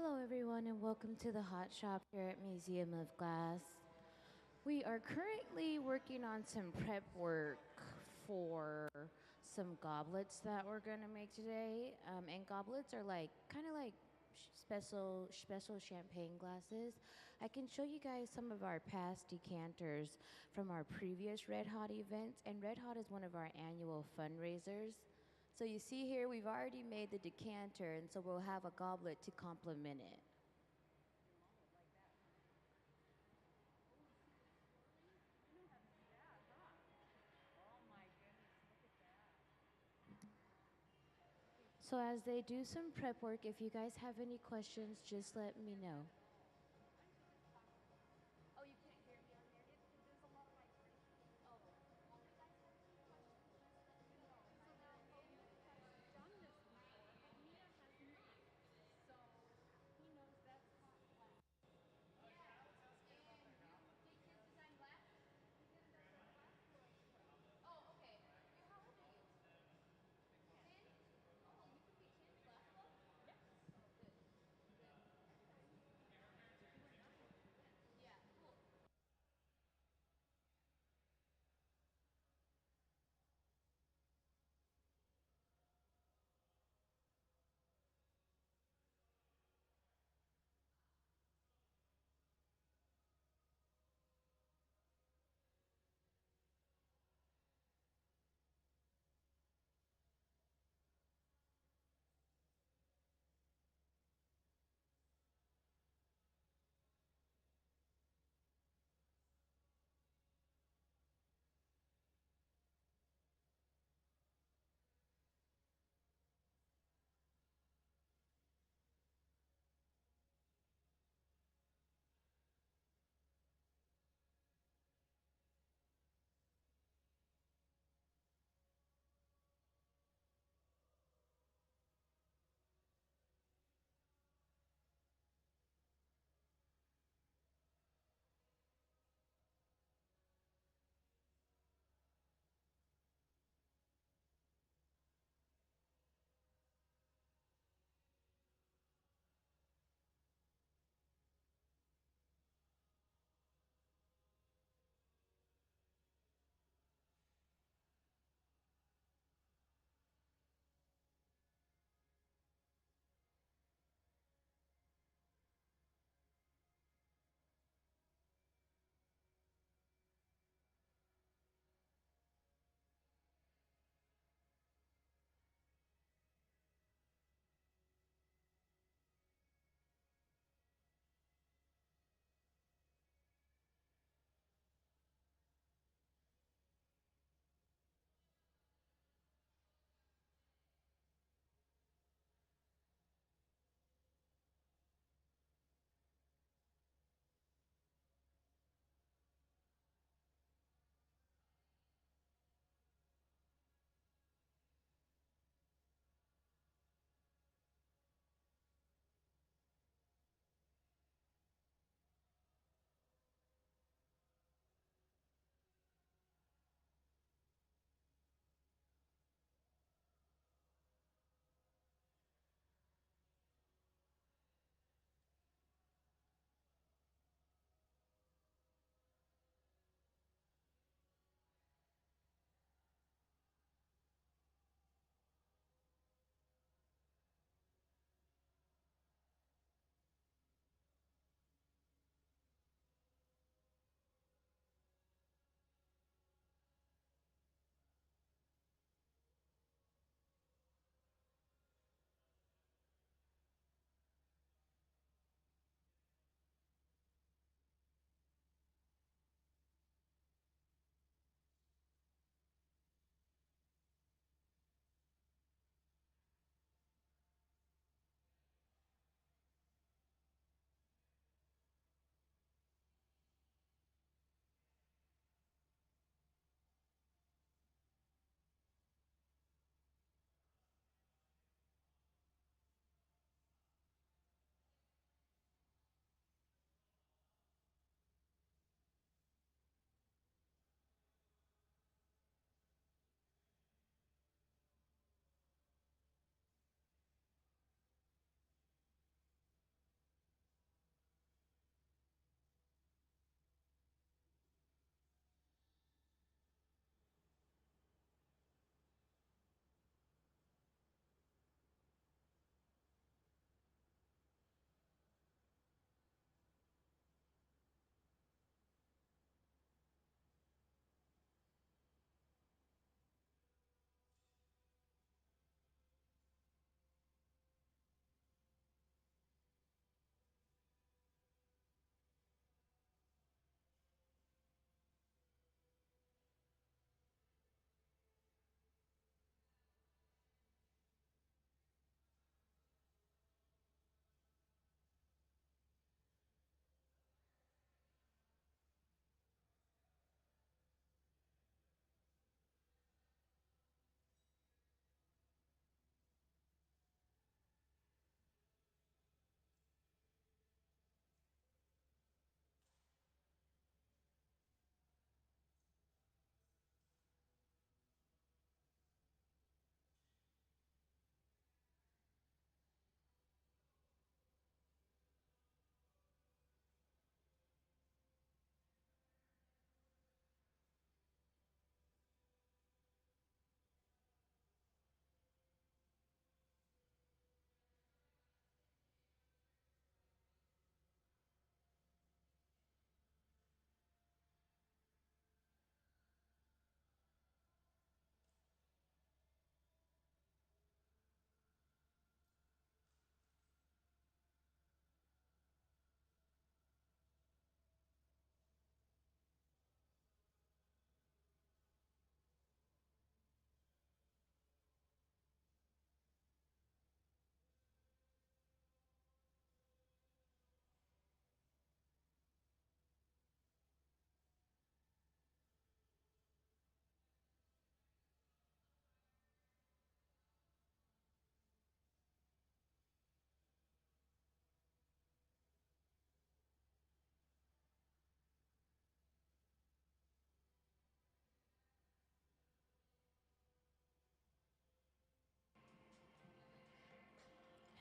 Hello, everyone, and welcome to the Hot Shop here at Museum of Glass. We are currently working on some prep work for some goblets that we're going to make today. And goblets are like kind of like special champagne glasses. I can show you guys some of our past decanters from our previous Red Hot events, and Red Hot is one of our annual fundraisers. So you see here, we've already made the decanter, and so we'll have a goblet to complement it. So as they do some prep work, if you guys have any questions, just let me know.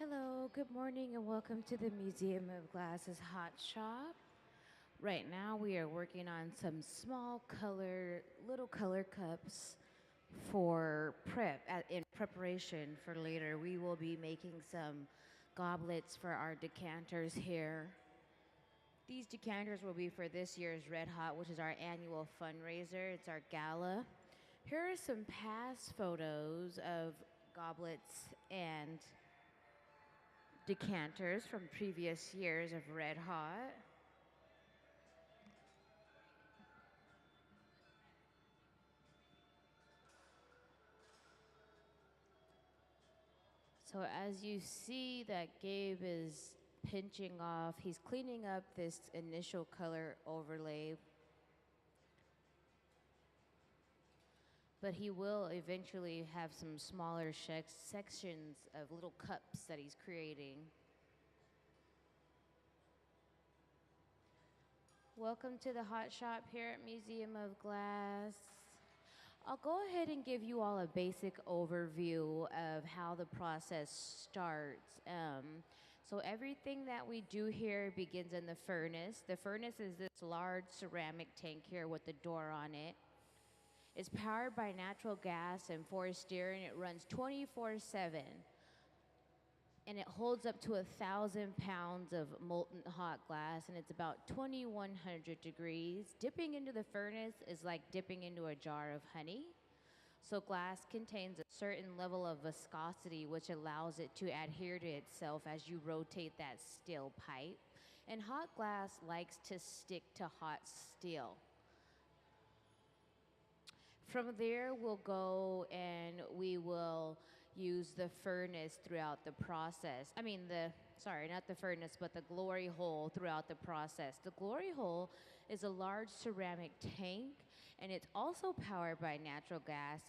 Hello, good morning, and welcome to the Museum of Glass's Hot Shop. Right now, we are working on some little color cups for in preparation for later. We will be making some goblets for our decanters here. These decanters will be for this year's Red Hot, which is our annual fundraiser. It's our gala. Here are some past photos of goblets and decanters from previous years of Red Hot. So as you see that Gabe is pinching off, he's cleaning up this initial color overlay. But he will eventually have some smaller sections of little cups that he's creating. Welcome to the Hot Shop here at Museum of Glass. I'll go ahead and give you all a basic overview of how the process starts. So everything that we do here begins in the furnace. The furnace is this large ceramic tank here with the door on it. It's powered by natural gas and forced air, and it runs 24/7. And it holds up to 1,000 pounds of molten hot glass, and it's about 2,100 degrees. Dipping into the furnace is like dipping into a jar of honey. So glass contains a certain level of viscosity, which allows it to adhere to itself as you rotate that steel pipe. And hot glass likes to stick to hot steel. From there, we'll go and we will use the furnace throughout the process. Not the furnace, but the glory hole throughout the process. The glory hole is a large ceramic tank, and it's also powered by natural gas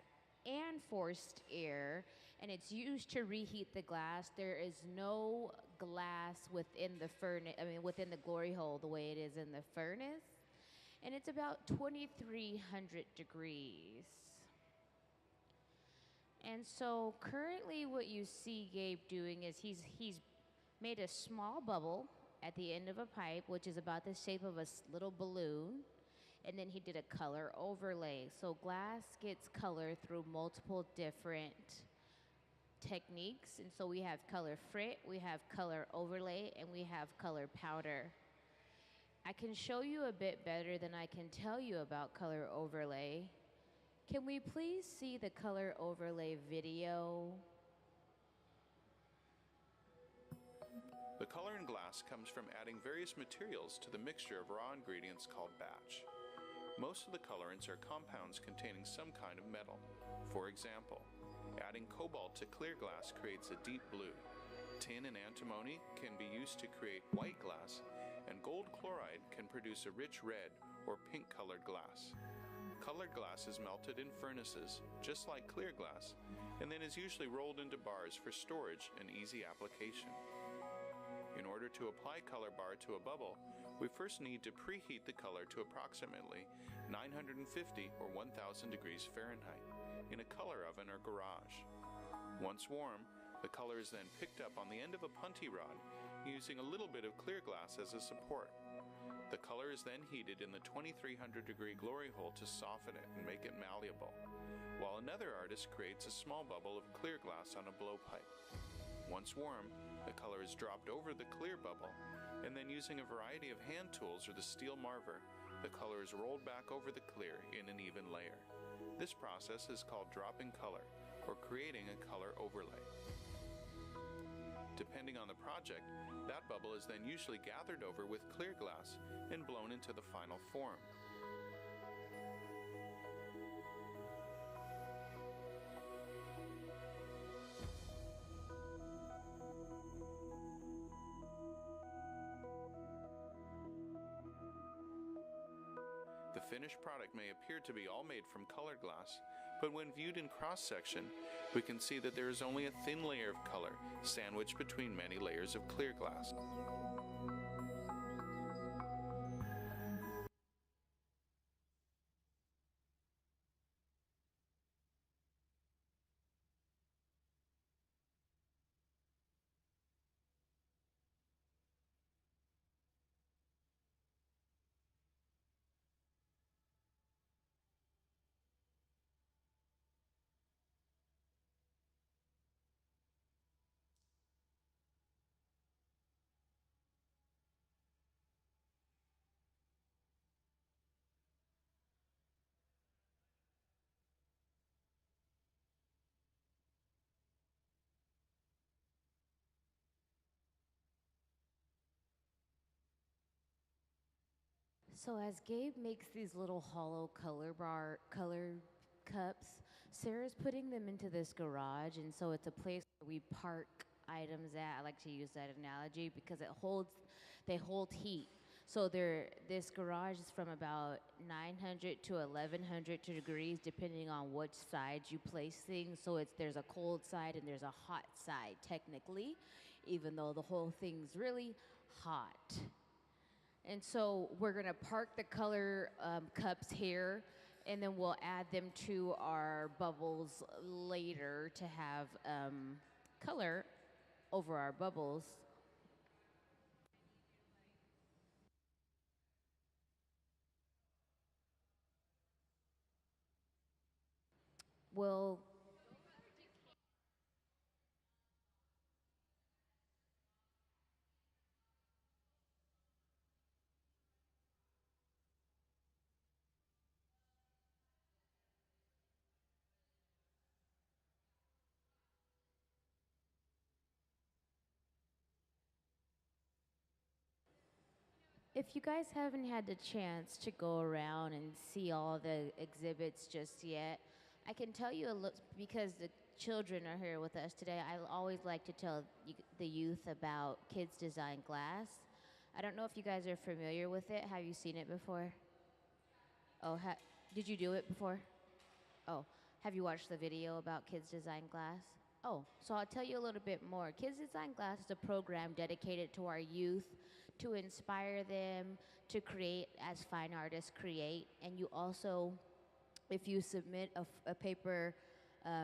and forced air, and it's used to reheat the glass. There is no glass within the within the glory hole the way it is in the furnace. And it's about 2,300 degrees. And so currently what you see Gabe doing is he's made a small bubble at the end of a pipe, which is about the shape of a little balloon. And then he did a color overlay. So glass gets color through multiple different techniques. And so we have color frit, we have color overlay, and we have color powder. I can show you a bit better than I can tell you about color overlay. Can we please see the color overlay video? The color in glass comes from adding various materials to the mixture of raw ingredients called batch. Most of the colorants are compounds containing some kind of metal. For example, adding cobalt to clear glass creates a deep blue. Tin and antimony can be used to create white glass, and gold chloride can produce a rich red or pink colored glass. Colored glass is melted in furnaces, just like clear glass, and then is usually rolled into bars for storage and easy application. In order to apply color bar to a bubble, we first need to preheat the color to approximately 950 or 1,000 degrees Fahrenheit in a color oven or garage. Once warm, the color is then picked up on the end of a punty rod using a little bit of clear glass as a support. The color is then heated in the 2,300 degree glory hole to soften it and make it malleable, while another artist creates a small bubble of clear glass on a blowpipe. Once warm, the color is dropped over the clear bubble, and then using a variety of hand tools or the steel marver, the color is rolled back over the clear in an even layer. This process is called dropping color, or creating a color overlay. Depending on the project, that bubble is then usually gathered over with clear glass and blown into the final form. The finished product may appear to be all made from colored glass, but when viewed in cross-section, we can see that there is only a thin layer of color sandwiched between many layers of clear glass. So as Gabe makes these little hollow color cups, Sarah's putting them into this garage, and so it's a place where we park items at. I like to use that analogy because they hold heat. So this garage is from about 900 to 1100 degrees, depending on which side you place things. So there's a cold side and there's a hot side, technically, even though the whole thing's really hot. And so we're gonna park the color cups here, and then we'll add them to our bubbles later to have color over our bubbles. Well, if you guys haven't had the chance to go around and see all the exhibits just yet, I can tell you a little, because the children are here with us today. I always like to tell the youth about Kids Design Glass. I don't know if you guys are familiar with it. Have you seen it before? Oh, did you do it before? Oh, have you watched the video about Kids Design Glass? Oh, so I'll tell you a little bit more. Kids Design Glass is a program dedicated to our youth to inspire them to create as fine artists create. And you also, if you submit a paper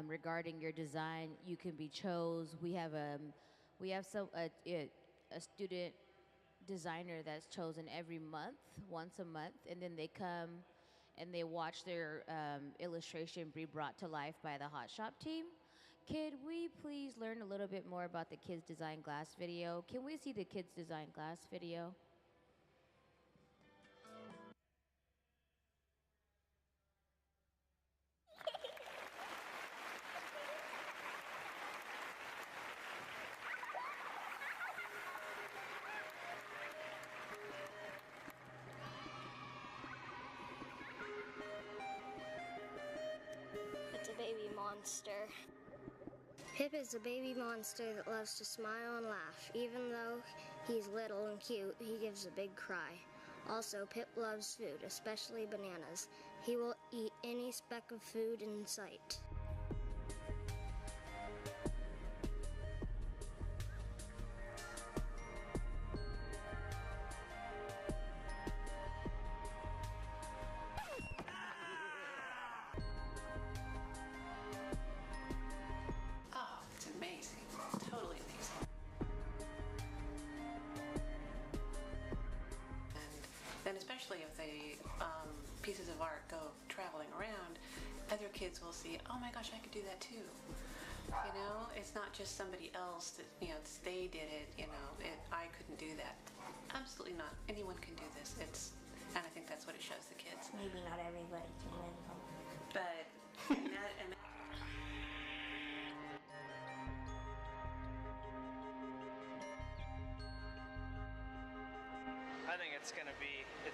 regarding your design, you can be chose. We have a student designer that's chosen every month, once a month, and then they come and they watch their illustration be brought to life by the Hot Shop team. Could we please learn a little bit more about the Kids Design Glass video? Can we see the Kids Design Glass video? It's a baby monster. Pip is a baby monster that loves to smile and laugh. Even though he's little and cute, he gives a big cry. Also, Pip loves food, especially bananas. He will eat any speck of food in sight. And especially if the pieces of art go traveling around, other kids will see, oh my gosh, I could do that too. You know, it's not just somebody else that, you know, they did it, you know, I couldn't do that. Absolutely not. Anyone can do this. And I think that's what it shows the kids. Maybe not everybody can win. But, I think it's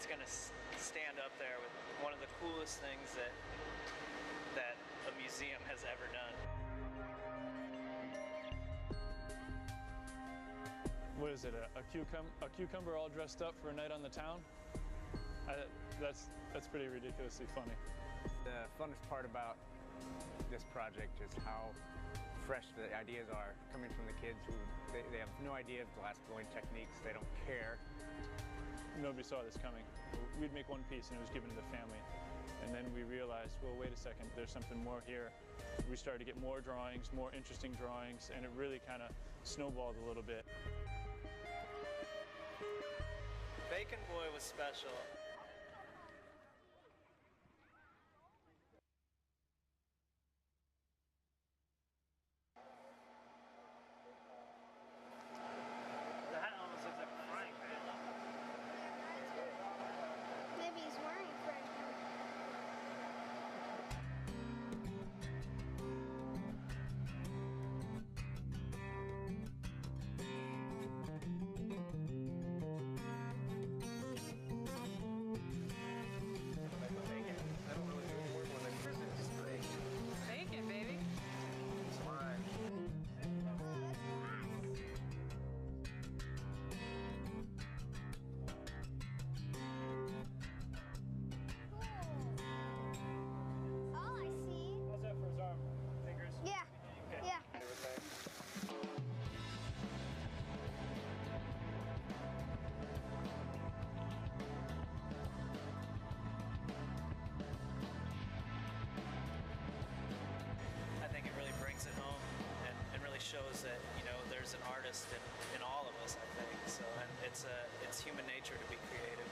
going to stand up there with one of the coolest things that a museum has ever done. What is it, a cucumber all dressed up for a night on the town? That's pretty ridiculously funny. The funnest part about this project is how fresh the ideas are coming from the kids who they have no idea of glass blowing techniques. They don't care. Nobody saw this coming. We'd make one piece and it was given to the family. And then we realized, well, wait a second, there's something more here. We started to get more drawings, more interesting drawings, and it really kind of snowballed a little bit. Bacon Boy was special. That almost looks like a frying pan. Maybe he's wearing a frying pan. it's human nature to be creative.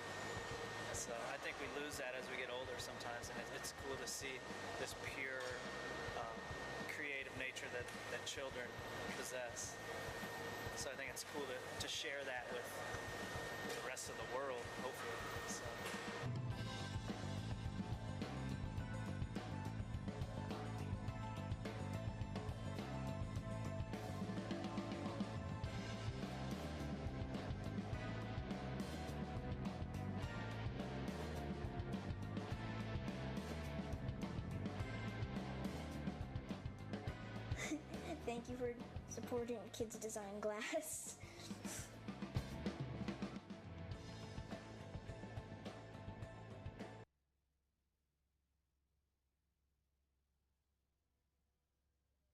So I think we lose that as we get older sometimes, and it's cool to see this pure creative nature that children possess. So I think it's cool to share that with the rest of the world, hopefully. So. Thank you for supporting Kids Design Glass.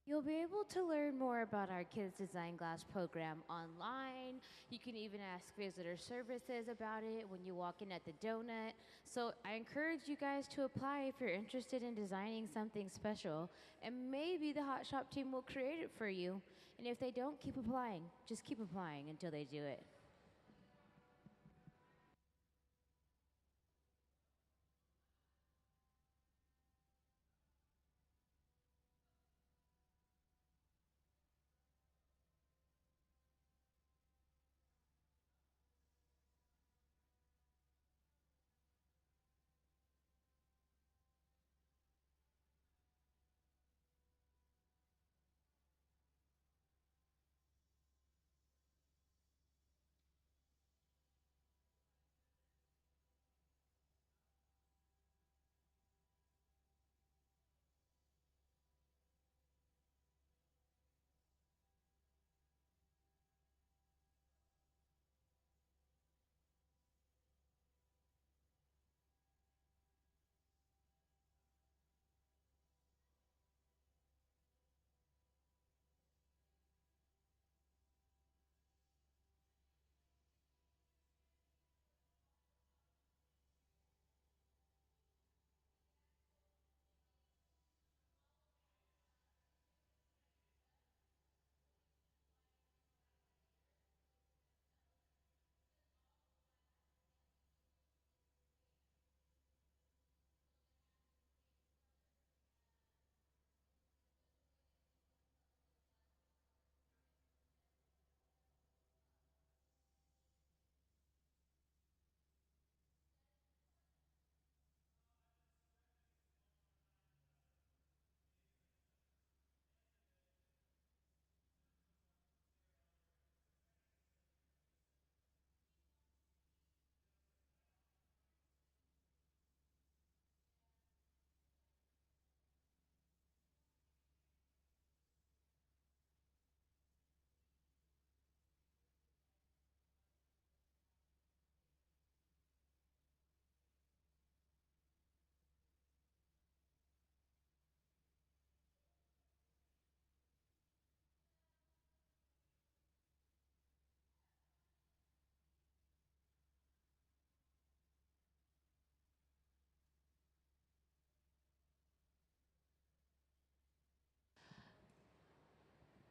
You'll be able to learn more about our Kids Design Glass program online. You can even ask visitor services about it when you walk in at the donut. So I encourage you guys to apply if you're interested in designing something special, and maybe the Hot Shop team will create it for you. And if they don't, keep applying. Just keep applying until they do it.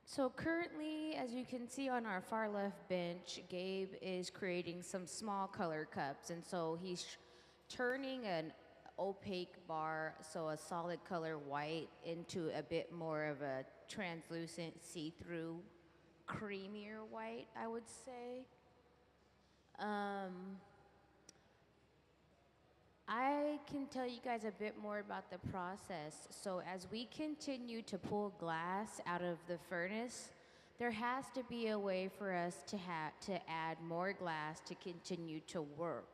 So currently, as you can see on our far left bench, Gabe is creating some small color cups. And so he's turning an opaque bar, so a solid color white, into a bit more of a translucent, see-through, creamier white, I would say. I can tell you guys a bit more about the process. So as we continue to pull glass out of the furnace, there has to be a way for us to add more glass to continue to work.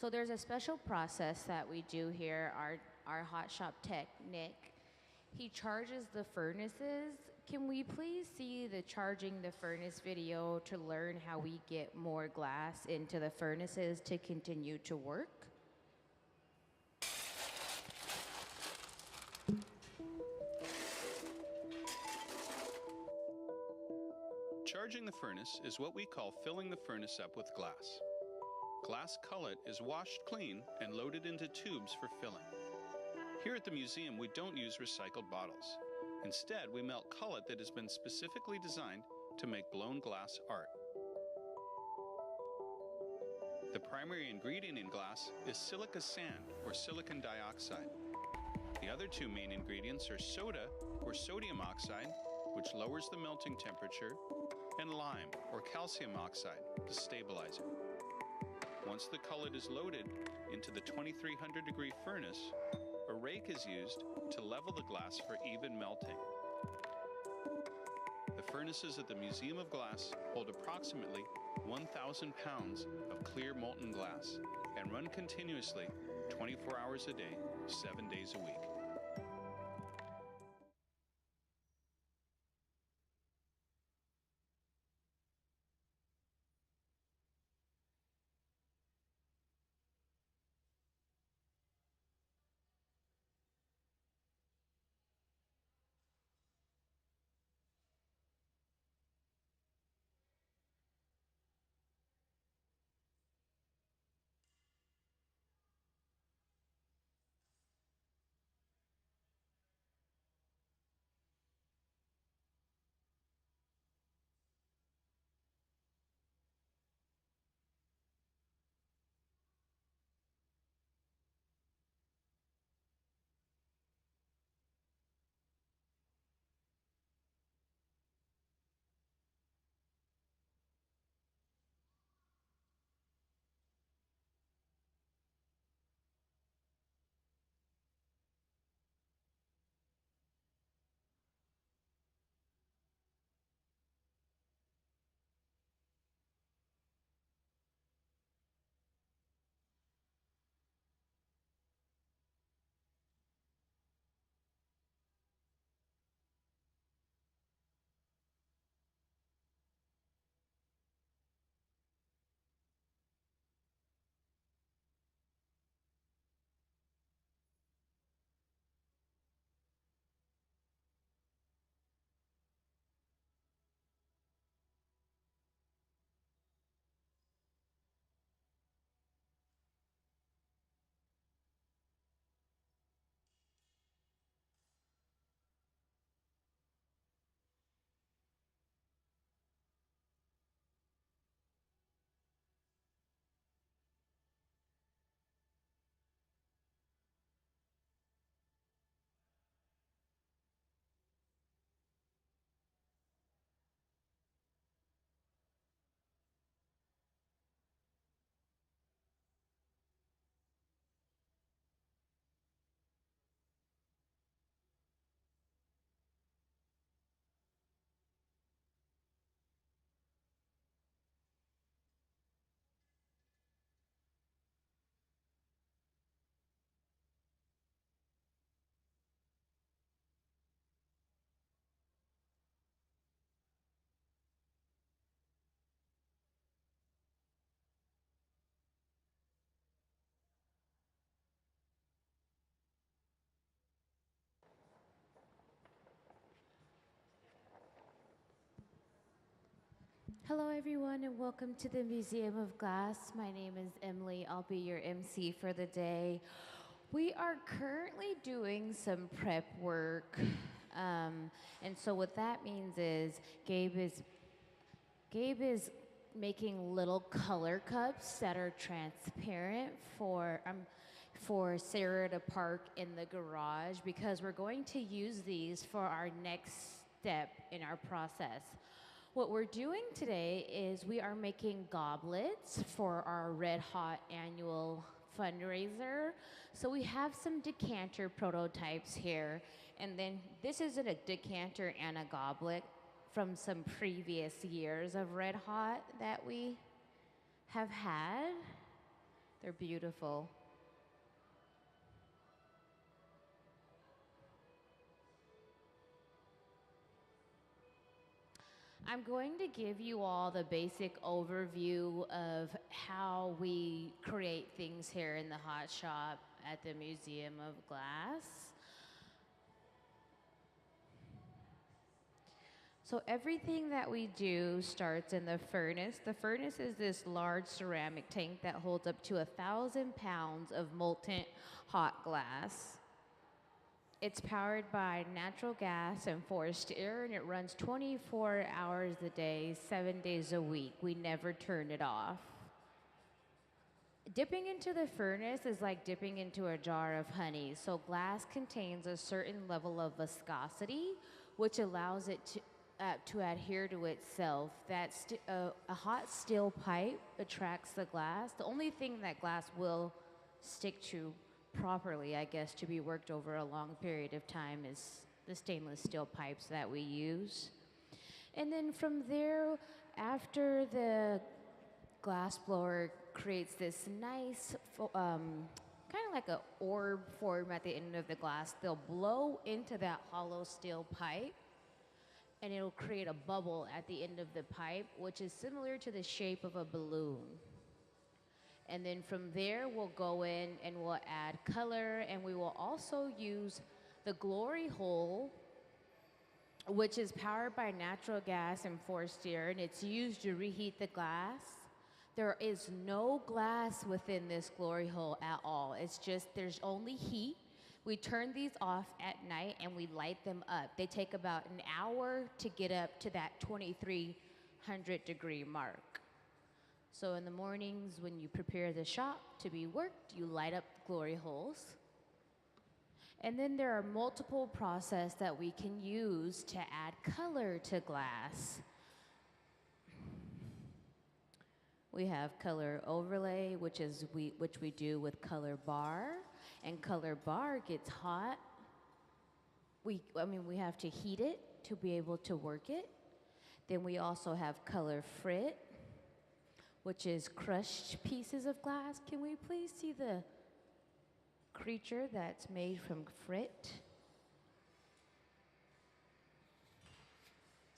So there's a special process that we do here. Our hot shop tech, Nick, he charges the furnaces. Can we please see the charging the furnace video to learn how we get more glass into the furnaces to continue to work? Charging the furnace is what we call filling the furnace up with glass. Glass cullet is washed clean and loaded into tubes for filling. Here at the museum, we don't use recycled bottles. Instead, we melt cullet that has been specifically designed to make blown glass art. The primary ingredient in glass is silica sand, or silicon dioxide. The other two main ingredients are soda, or sodium oxide, which lowers the melting temperature, and lime, or calcium oxide, the stabilizer. Once the cullet is loaded into the 2300 degree furnace, a rake is used to level the glass for even melting. The furnaces at the Museum of Glass hold approximately 1,000 pounds of clear molten glass and run continuously 24 hours a day, 7 days a week. Hello, everyone, and welcome to the Museum of Glass. My name is Emily. I'll be your MC for the day. We are currently doing some prep work, and so what that means is Gabe is making little color cups that are transparent for Sarah to park in the garage, because we're going to use these for our next step in our process. What we're doing today is we are making goblets for our Red Hot annual fundraiser. So we have some decanter prototypes here, and then this is a decanter and a goblet from some previous years of Red Hot that we have had. They're beautiful. I'm going to give you all the basic overview of how we create things here in the hot shop at the Museum of Glass. So everything that we do starts in the furnace. The furnace is this large ceramic tank that holds up to 1,000 pounds of molten hot glass. It's powered by natural gas and forced air, and it runs 24 hours a day, 7 days a week. We never turn it off. Dipping into the furnace is like dipping into a jar of honey. So glass contains a certain level of viscosity, which allows it to adhere to itself. A hot steel pipe attracts the glass. The only thing that glass will stick to properly, I guess, to be worked over a long period of time is the stainless steel pipes that we use. And then from there, after the glass blower creates this nice, kind of like an orb form at the end of the glass, they'll blow into that hollow steel pipe and it'll create a bubble at the end of the pipe, which is similar to the shape of a balloon. And then from there, we'll go in and we'll add color, and we will also use the glory hole, which is powered by natural gas and forced air, and it's used to reheat the glass. There is no glass within this glory hole at all. It's just, there's only heat. We turn these off at night and we light them up. They take about an hour to get up to that 2300 degree mark. So in the mornings when you prepare the shop to be worked, you light up the glory holes. And then there are multiple processes that we can use to add color to glass. We have color overlay, which we do with color bar, and color bar gets hot. We have to heat it to be able to work it. Then we also have color frit, which is crushed pieces of glass. Can we please see the creature that's made from frit?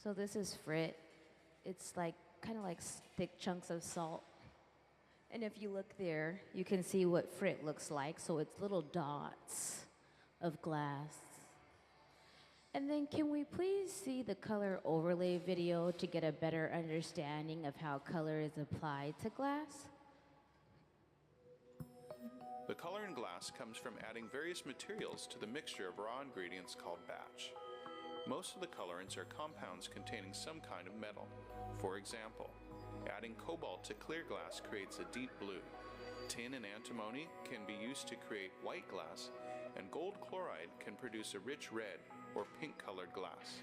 So this is frit. It's like kind of like thick chunks of salt. And if you look there, you can see what frit looks like. So it's little dots of glass. And then can we please see the color overlay video to get a better understanding of how color is applied to glass? The color in glass comes from adding various materials to the mixture of raw ingredients called batch. Most of the colorants are compounds containing some kind of metal. For example, adding cobalt to clear glass creates a deep blue. Tin and antimony can be used to create white glass, and gold chloride can produce a rich red or pink colored glass.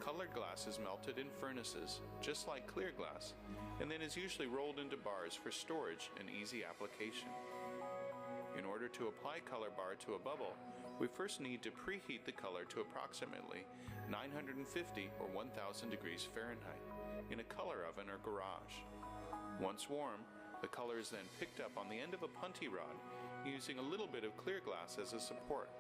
Colored glass is melted in furnaces, just like clear glass, and then is usually rolled into bars for storage and easy application. In order to apply color bar to a bubble, we first need to preheat the color to approximately 950 or 1000 degrees Fahrenheit in a color oven or garage. Once warm, the color is then picked up on the end of a punty rod using a little bit of clear glass as a support.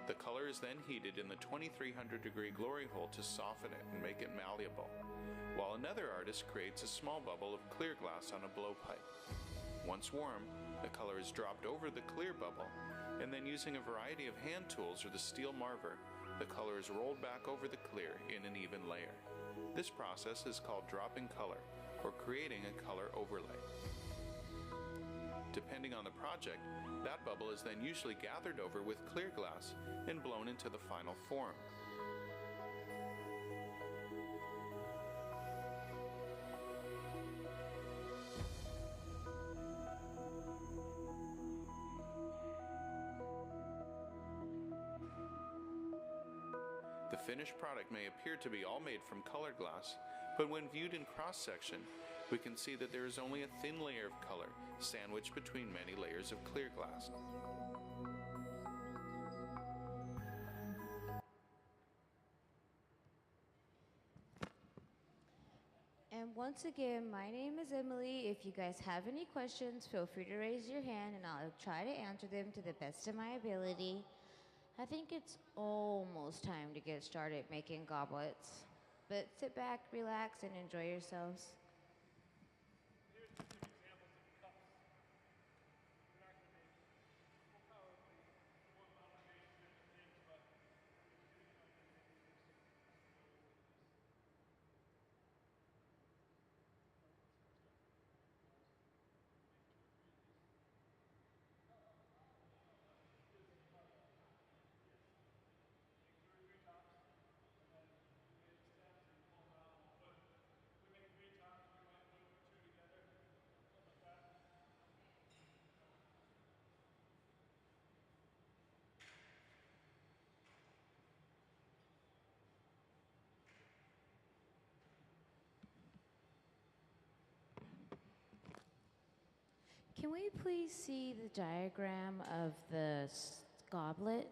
The color is then heated in the 2300 degree glory hole to soften it and make it malleable, while another artist creates a small bubble of clear glass on a blowpipe. Once warm, the color is dropped over the clear bubble, and then using a variety of hand tools or the steel marver, the color is rolled back over the clear in an even layer. This process is called dropping color, or creating a color overlay. Depending on the project, that bubble is then usually gathered over with clear glass and blown into the final form. The finished product may appear to be all made from colored glass, but when viewed in cross-section, we can see that there is only a thin layer of color sandwiched between many layers of clear glass. And once again, my name is Emily. If you guys have any questions, feel free to raise your hand and I'll try to answer them to the best of my ability. I think it's almost time to get started making goblets. But sit back, relax, and enjoy yourselves. Can we please see the diagram of the goblet?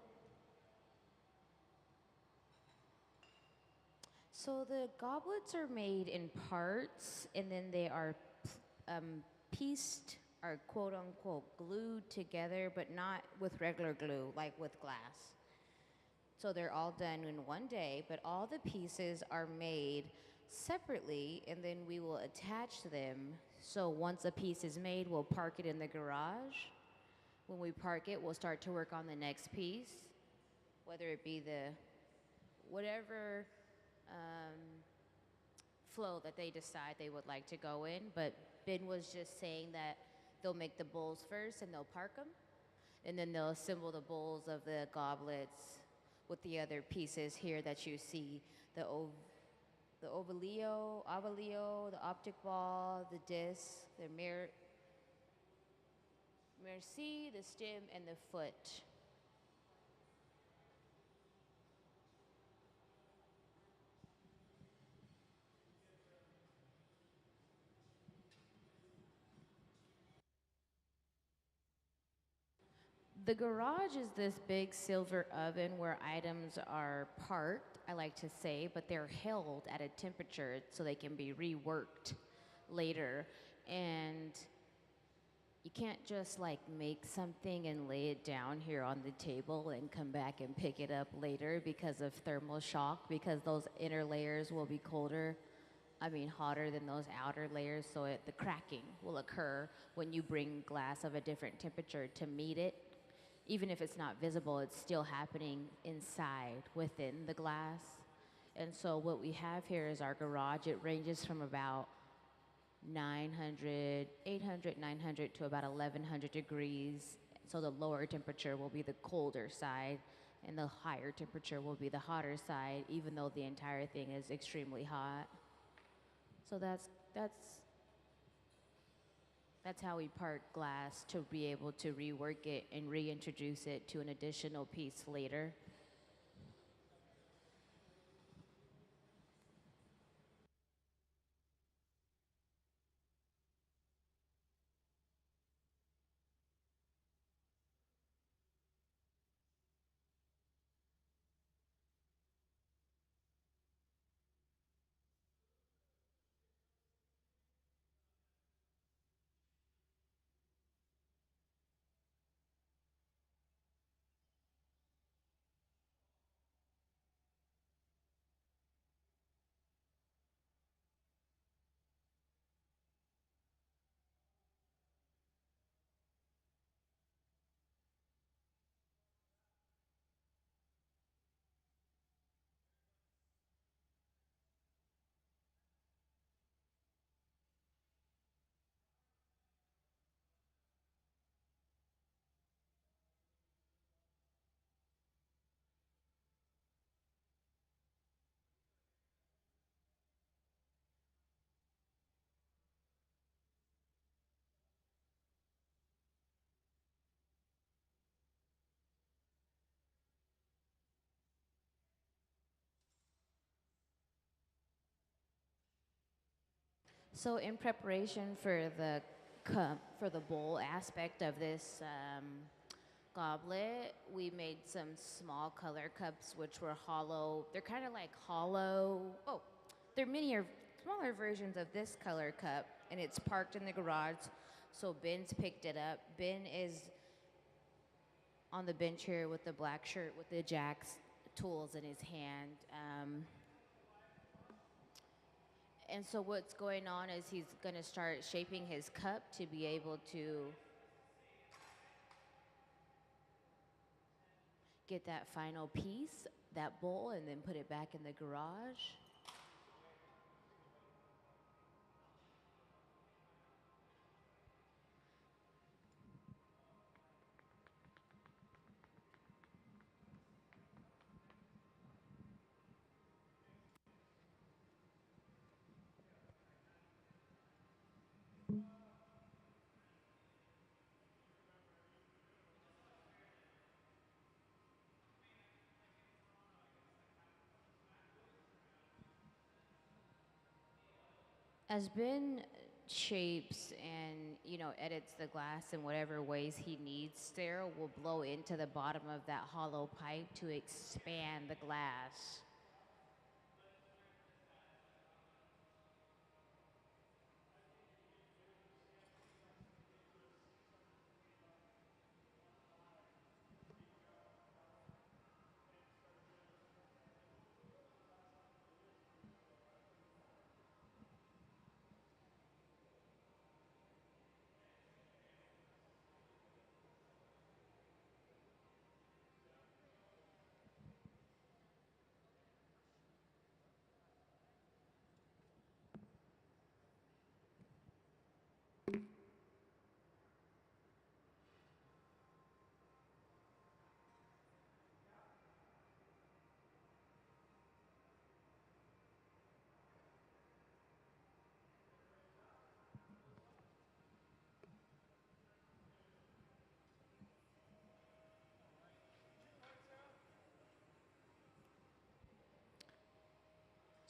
So the goblets are made in parts, and then they are pieced or quote unquote glued together, but not with regular glue, like with glass. So they're all done in one day, but all the pieces are made separately, and then we will attach them. So once a piece is made, we'll park it in the garage. When we park it, we'll start to work on the next piece, whether it be the whatever flow that they decide they would like to go in. But Ben was just saying that they'll make the bowls first and they'll park them, and then they'll assemble the bowls of the goblets with the other pieces here that you see, the ovalio, the optic ball, the disc, the merci, the stem, and the foot. The garage is this big silver oven where items are parked, I like to say, but they're held at a temperature so they can be reworked later. And you can't just like make something and lay it down here on the table and come back and pick it up later because of thermal shock, because those inner layers will be hotter than those outer layers, so the cracking will occur when you bring glass of a different temperature to meet it. Even if it's not visible, it's still happening inside, within the glass. And so what we have here is our garage. It ranges from about 900 to about 1100 degrees. So the lower temperature will be the colder side, and the higher temperature will be the hotter side, even though the entire thing is extremely hot. So that's how we part glass to be able to rework it and reintroduce it to an additional piece later. So in preparation for the bowl aspect of this goblet, we made some small color cups which were hollow. They're kind of like hollow. Oh, they're smaller versions of this color cup, and it's parked in the garage. So Ben's picked it up. Ben is on the bench here with the black shirt with the Jack's tools in his hand. And so what's going on is he's going to start shaping his cup to be able to get that final piece, that bowl, and then put it back in the garage. As Ben shapes and, edits the glass in whatever ways he needs there will blow into the bottom of that hollow pipe to expand the glass.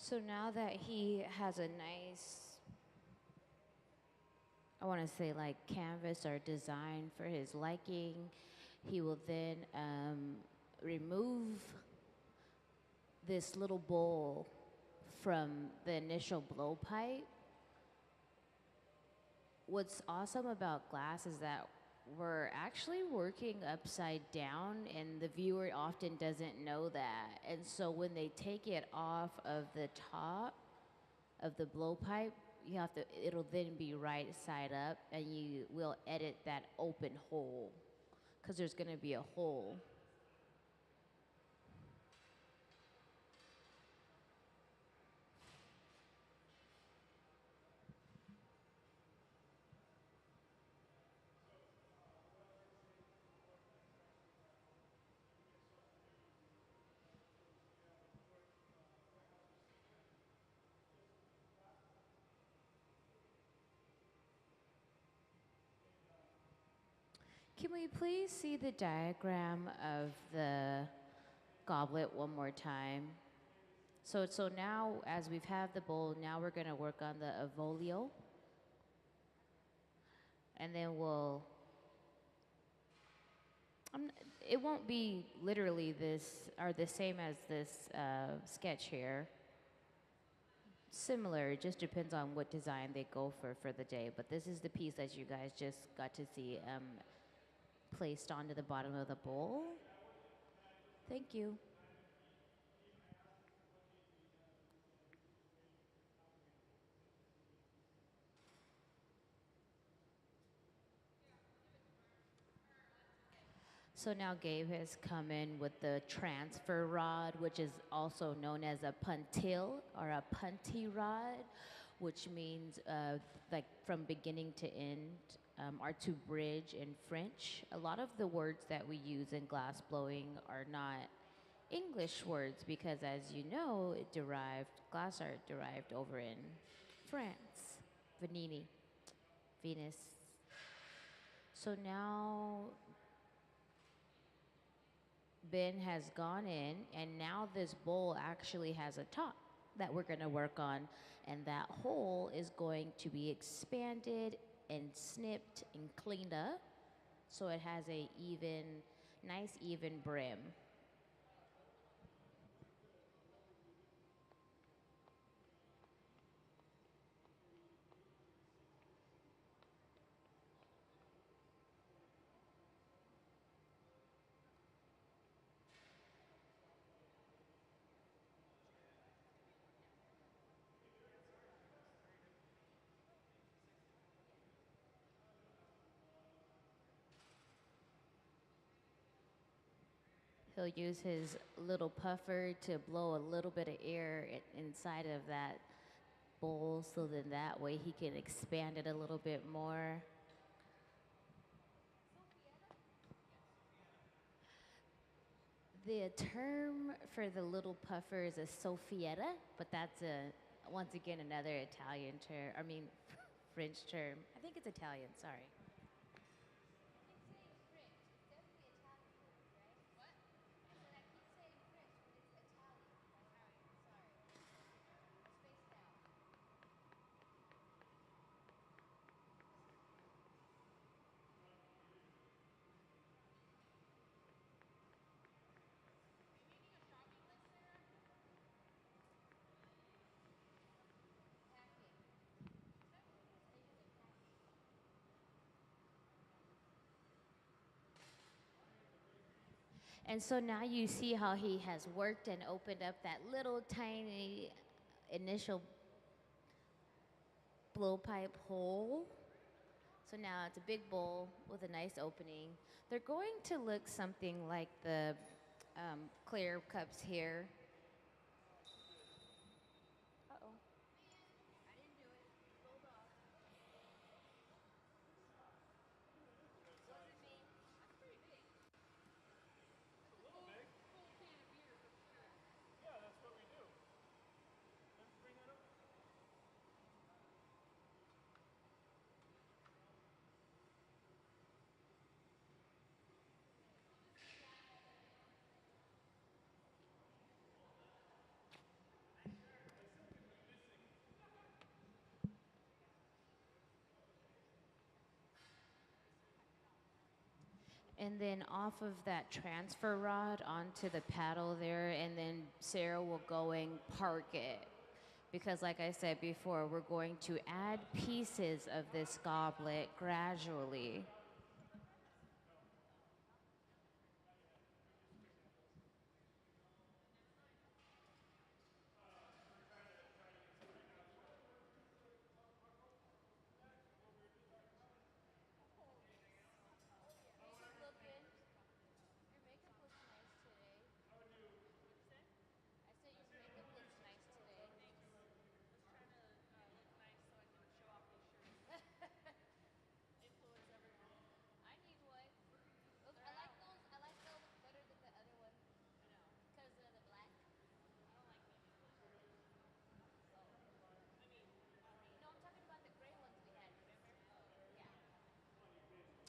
So now that he has a nice, I want to say like canvas or design for his liking, he will then remove this little bowl from the initial blowpipe. What's awesome about glass is that we're actually working upside down, and the viewer often doesn't know that. And so when they take it off of the top of the blowpipe, it'll then be right side up, and you will edit that open hole, because there's gonna be a hole. Can we please see the diagram of the goblet one more time? So now, as we've had the bowl, now we're gonna work on the avolio. And then it won't be literally this, or the same as this sketch here. Similar, it just depends on what design they go for the day. But this is the piece that you guys just got to see placed onto the bottom of the bowl. Thank you. So now Gabe has come in with the transfer rod, which is also known as a puntil or a punty rod, which means like from beginning to end, or to bridge in French. A lot of the words that we use in glass blowing are not English words because, as you know, glass art derived over in France, Venus. So now Ben has gone in, and now this bowl actually has a top that we're going to work on, and that hole is going to be expanded and snipped and cleaned up so it has a nice even brim. He'll use his little puffer to blow a little bit of air inside of that bowl so then that way he can expand it a little bit more. The term for the little puffer is a soffietta, but that's once again another Italian term, French term. I think it's Italian, sorry. And so now you see how he has worked and opened up that little tiny initial blowpipe hole. So now it's a big bowl with a nice opening. They're going to look something like the clear cups here. Uh-oh. I didn't do it. Rolled off. Wasn't me. That's pretty big. It's a little big. Full can of beer for sure. Yeah, that's what we do. Let's bring that over. And then off of that transfer rod onto the paddle there, and then Sarah will go and park it. Because like I said before, we're going to add pieces of this goblet gradually.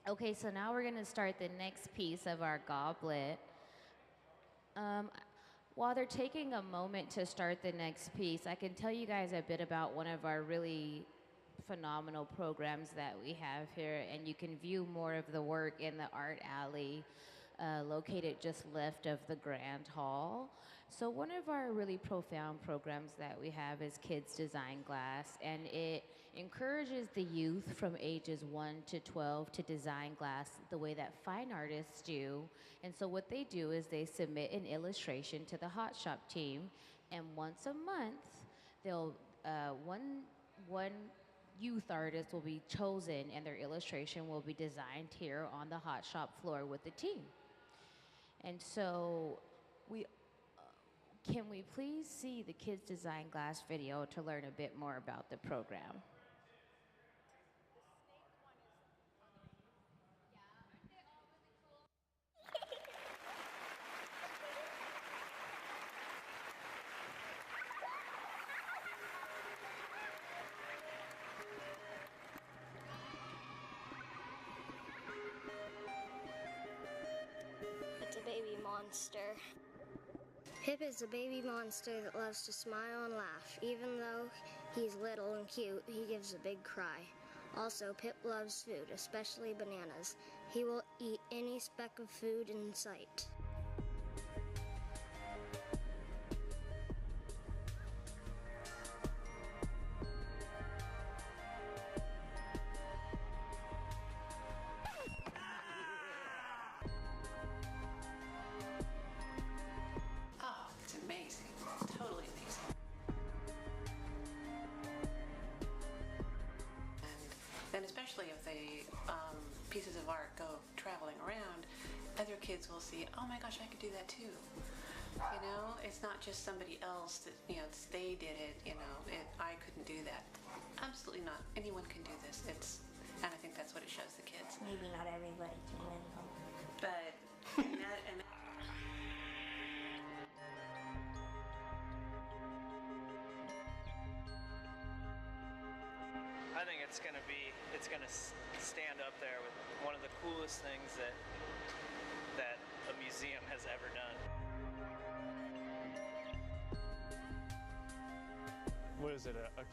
Okay, so now we're gonna start the next piece of our goblet. While they're taking a moment to start the next piece, I can tell you guys a bit about one of our really phenomenal programs that we have here, and you can view more of the work in the art alley located just left of the Grand Hall. So one of our really profound programs that we have is Kids Design Glass, and it encourages the youth from ages 1 to 12 to design glass the way that fine artists do. And so what they do is they submit an illustration to the Hot Shop team, and once a month, they'll one youth artist will be chosen, and their illustration will be designed here on the Hot Shop floor with the team. And so can we please see the Kids Design Glass video to learn a bit more about the program? It's a baby monster. Pip is a baby monster that loves to smile and laugh. Even though he's little and cute, he gives a big cry. Also, Pip loves food, especially bananas. He will eat any speck of food in sight. And especially if the pieces of art go traveling around, other kids will see, oh my gosh, I could do that too. You know, it's not just somebody else that, you know, they did it, you know, I couldn't do that. Absolutely not. Anyone can do this. And I think that's what it shows the kids. Maybe not everybody can win, but I think it's gonna stand up there with one of the coolest things that a museum has ever done. What is it, a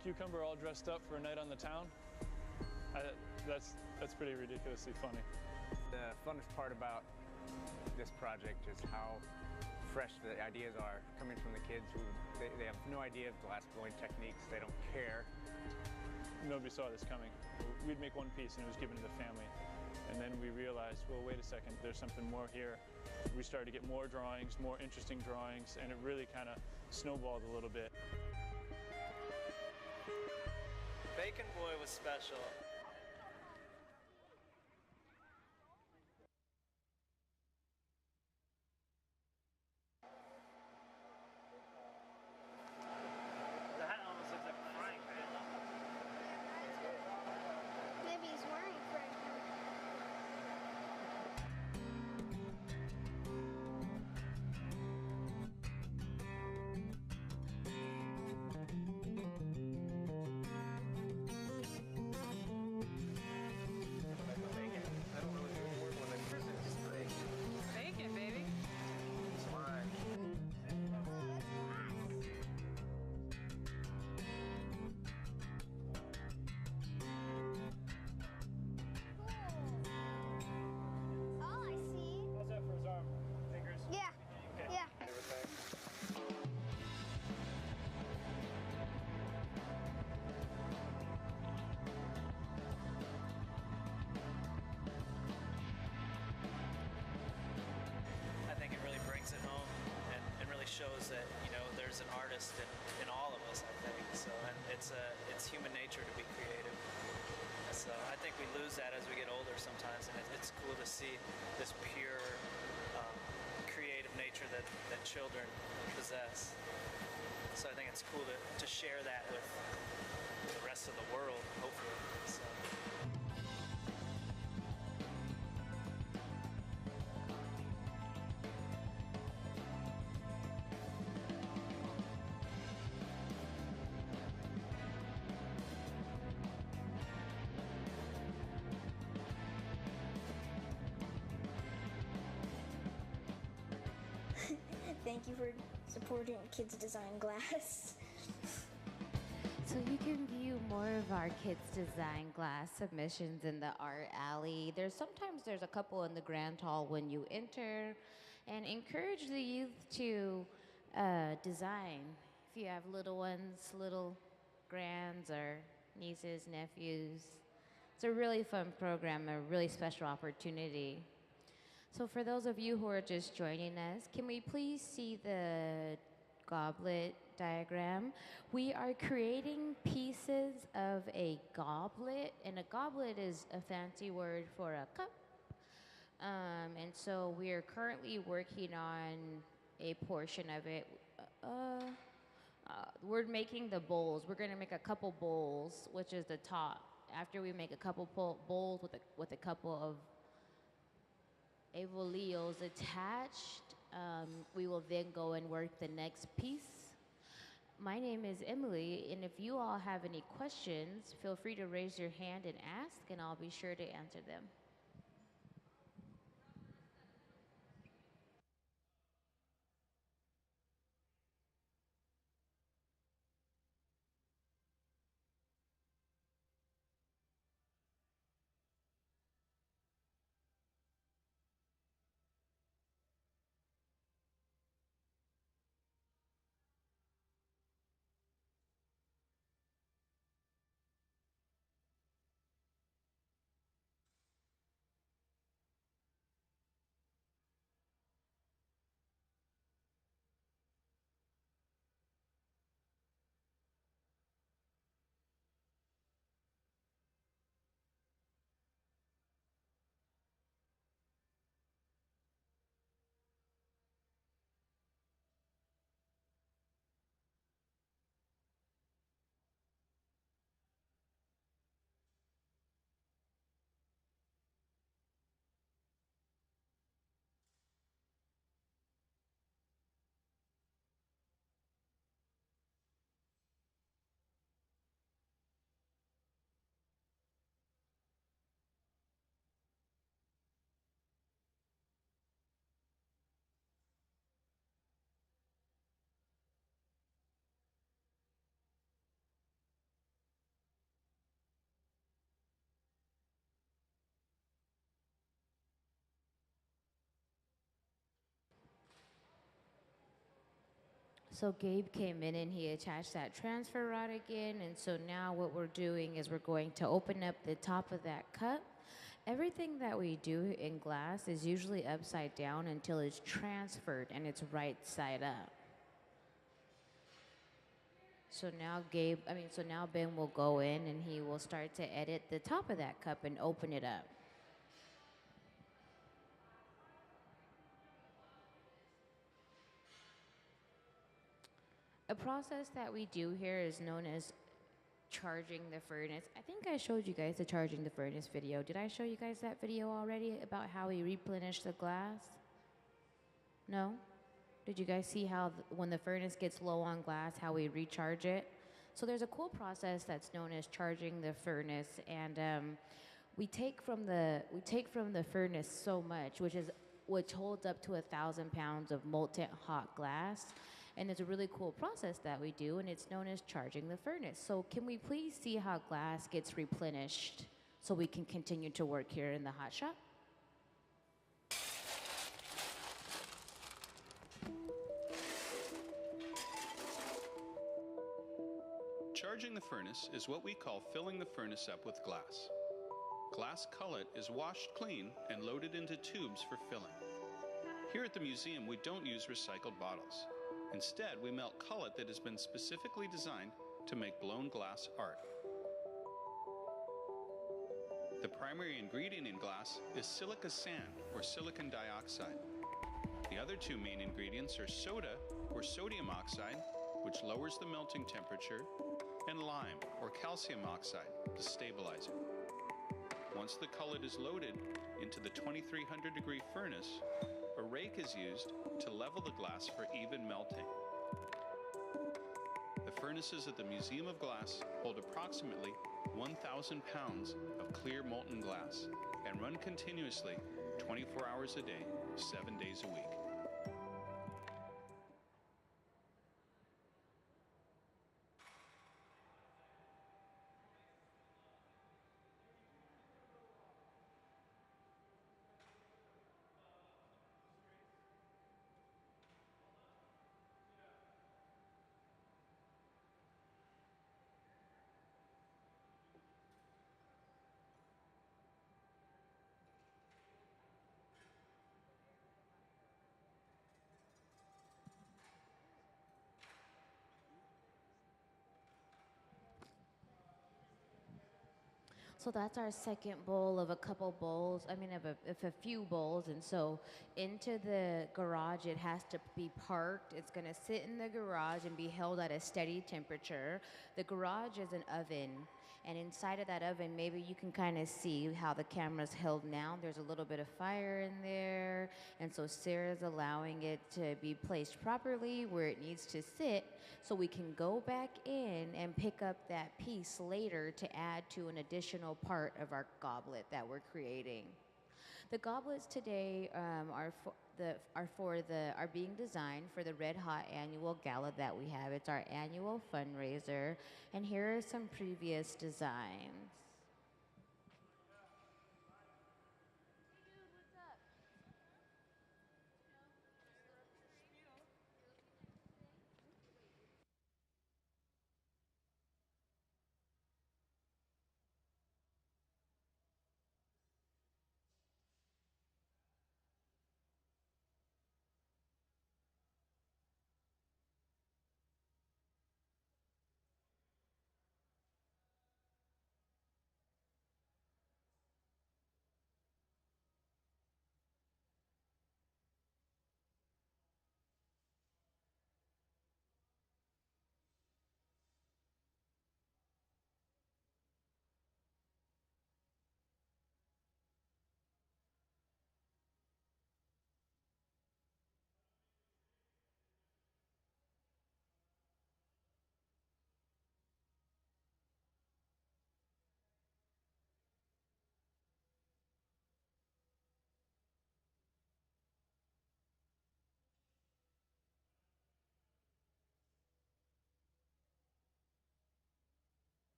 cucumber all dressed up for a night on the town? That's pretty ridiculously funny. The funnest part about this project is how fresh the ideas are coming from the kids who they have no idea of glass blowing techniques. They don't care. Nobody saw this coming. We'd make one piece and it was given to the family. And then we realized, well, wait a second, there's something more here. we started to get more drawings, more interesting drawings, and it really kind of snowballed a little bit. Bacon Boy was special. The hat almost looks like a frying pan. Maybe he's wearing a frying pan. Bacon, baby. Oh, I see. How's that for his arm? Fingers? Yeah. Yeah. I think it really brings it home and really shows that, you know, there's an artist in all of us, I think. So, and it's human nature to be creative. So I think we lose that as we get older sometimes, and it's cool to see this pure creative nature that children possess. So I think it's cool to share that with the rest of the world, hopefully. So. Thank you for supporting Kids Design Glass. So you can view more of our Kids Design Glass submissions in the art alley. Sometimes there's a couple in the grand hall when you enter, and encourage the youth to design. If you have little ones, little grands or nieces, nephews, it's a really fun program, a really special opportunity. So for those of you who are just joining us, can we please see the goblet diagram? We are creating pieces of a goblet, and a goblet is a fancy word for a cup. And so we are currently working on a portion of it. We're making the bowls. We're gonna make a couple bowls, which is the top. After we make a couple bowls with a couple of avolios attached, we will then go and work the next piece. My name is Emily, and if you all have any questions, feel free to raise your hand and ask, and I'll be sure to answer them. So Gabe came in and he attached that transfer rod again, and so now what we're doing is we're going to open up the top of that cup, Everything that we do in glass is usually upside down until it's transferred and it's right side up. So now Ben will go in and he will start to edit the top of that cup and open it up. A process that we do here is known as charging the furnace. I think I showed you guys the charging the furnace video. Did I show you guys that video already about how we replenish the glass? No? Did you guys see how when the furnace gets low on glass, how we recharge it? So there's a cool process that's known as charging the furnace, and we take from the furnace so much, which holds up to 1,000 pounds of molten hot glass. And there's a really cool process that we do, and it's known as charging the furnace. So can we please see how glass gets replenished so we can continue to work here in the hot shop? Charging the furnace is what we call filling the furnace up with glass. Glass cullet is washed clean and loaded into tubes for filling. Here at the museum, we don't use recycled bottles. Instead, we melt cullet that has been specifically designed to make blown glass art. The primary ingredient in glass is silica sand, or silicon dioxide. The other two main ingredients are soda, or sodium oxide, which lowers the melting temperature, and lime, or calcium oxide, the stabilizer. Once the cullet is loaded into the 2300-degree furnace, a rake is used to level the glass for even melting. The furnaces at the Museum of Glass hold approximately 1,000 pounds of clear molten glass and run continuously 24 hours a day, 7 days a week. So that's our second bowl of a couple bowls, of a few bowls. And so into the garage, it has to be parked. It's gonna sit in the garage and be held at a steady temperature. The garage is an oven. And inside of that oven, maybe you can kind of see how the camera's held now. There's a little bit of fire in there. And so Sarah's allowing it to be placed properly where it needs to sit so we can go back in and pick up that piece later to add to an additional part of our goblet that we're creating. The goblets today are being designed for the Red Hot Annual Gala that we have. It's our annual fundraiser, and here are some previous designs.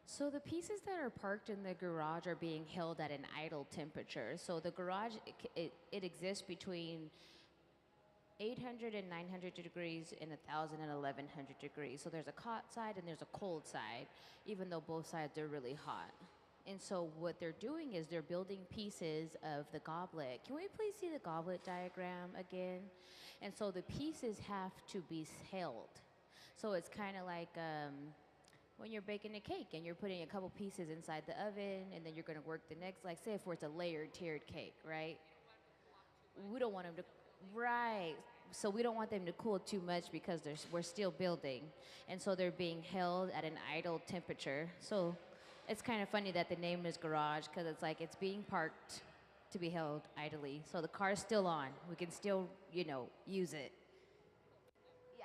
So the pieces that are parked in the garage are being held at an idle temperature. So the garage, it exists between 800 and 900 degrees and 1,000 and 1,100 degrees. So there's a hot side and there's a cold side, even though both sides are really hot. And so what they're doing is they're building pieces of the goblet. Can we please see the goblet diagram again? And so the pieces have to be held. So it's kind of like when you're baking a cake and you're putting a couple pieces inside the oven and then you're going to work the next, like say if it's a layered tiered cake, right? We don't want them to, right. So we don't want them to cool too much because we're still building. And so they're being held at an idle temperature. So it's kind of funny that the name is garage because it's like it's being parked to be held idly. So the car's still on. We can still, use it. Yeah.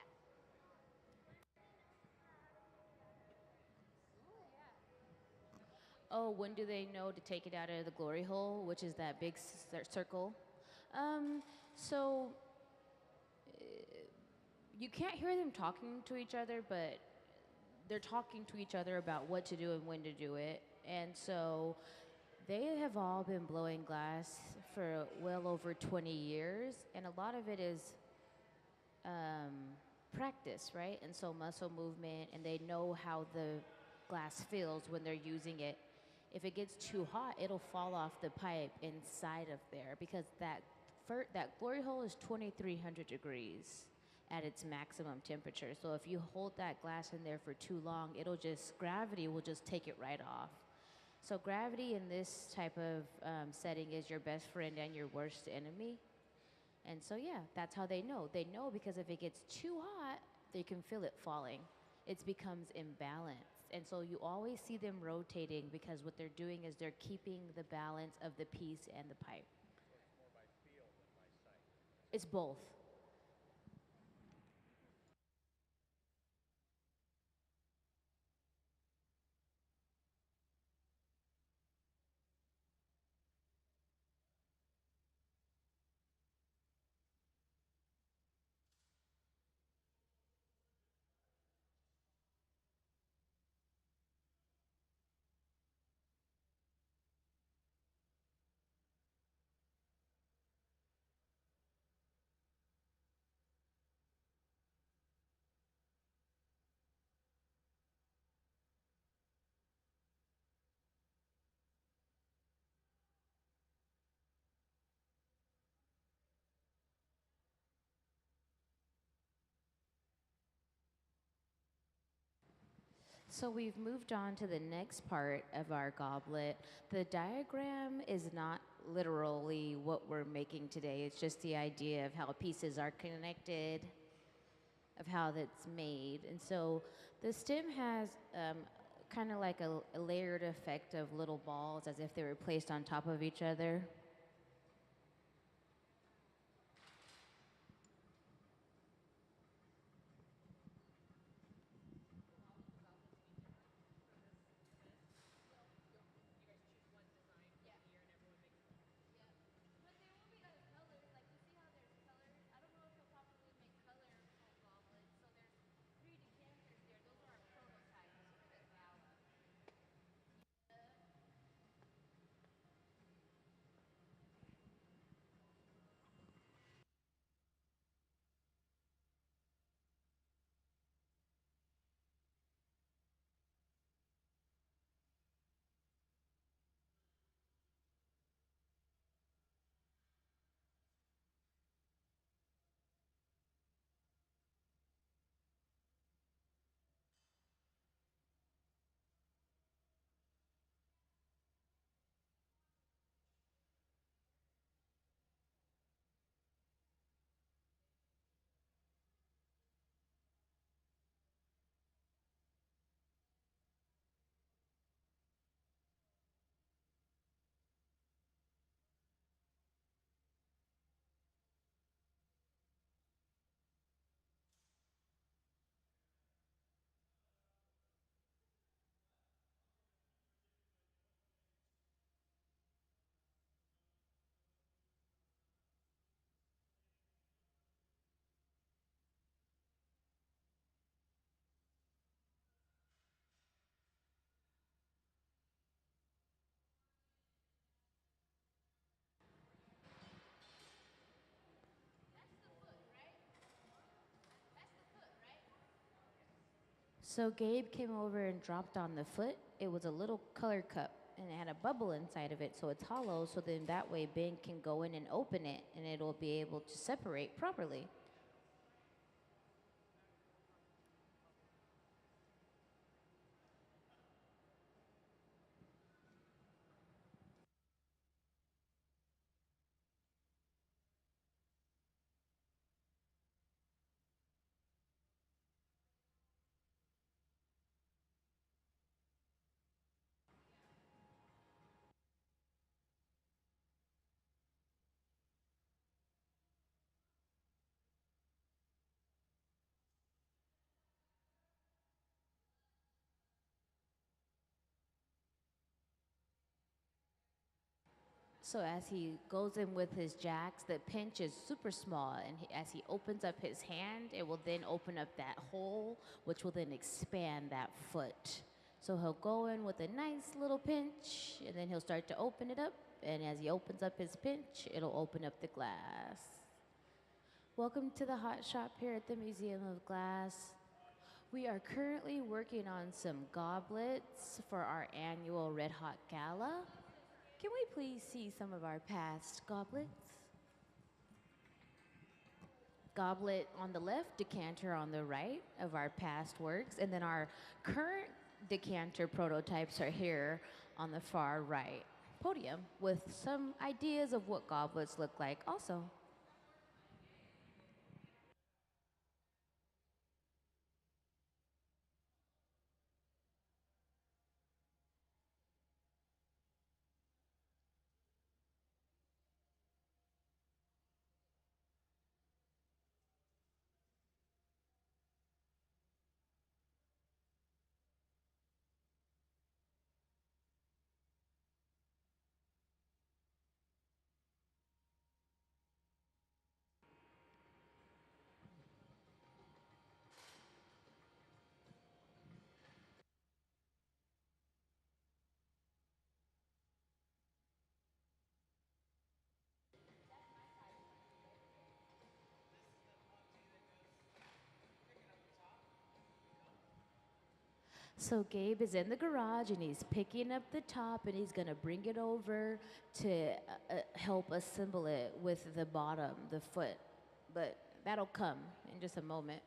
Oh, when do they know to take it out of the glory hole, which is that big circle? So you can't hear them talking to each other, but they're talking to each other about what to do and when to do it. And so they have all been blowing glass for well over 20 years, and a lot of it is practice, right? And so muscle movement, and they know how the glass feels when they're using it. If it gets too hot, it'll fall off the pipe inside of there because that glory hole is 2,300 degrees at its maximum temperature. So if you hold that glass in there for too long, gravity will just take it right off. So gravity in this type of setting is your best friend and your worst enemy. And so yeah, that's how they know. They know because if it gets too hot, they can feel it falling. It becomes imbalanced. And so you always see them rotating because what they're doing is they're keeping the balance of the piece and the pipe. It's both. So we've moved on to the next part of our goblet. The diagram is not literally what we're making today. It's just the idea of how pieces are connected, of how that's made. And so the stem has kind of like a layered effect of little balls as if they were placed on top of each other. So Gabe came over and dropped on the foot. It was a little color cup and it had a bubble inside of it, so it's hollow, so then that way Ben can go in and open it and it'll be able to separate properly. So as he goes in with his jacks, the pinch is super small, and as he opens up his hand, it will then open up that hole, which will then expand that foot. So he'll go in with a nice little pinch, and then he'll start to open it up, and as he opens up his pinch, it'll open up the glass. Welcome to the Hot Shop here at the Museum of Glass. We are currently working on some goblets for our annual Red Hot Gala. Can we please see some of our past goblets? Goblet on the left, decanter on the right of our past works, and then our current decanter prototypes are here on the far right podium with some ideas of what goblets look like also. So Gabe is in the garage and he's picking up the top and he's gonna bring it over to help assemble it with the bottom, the foot. But that'll come in just a moment.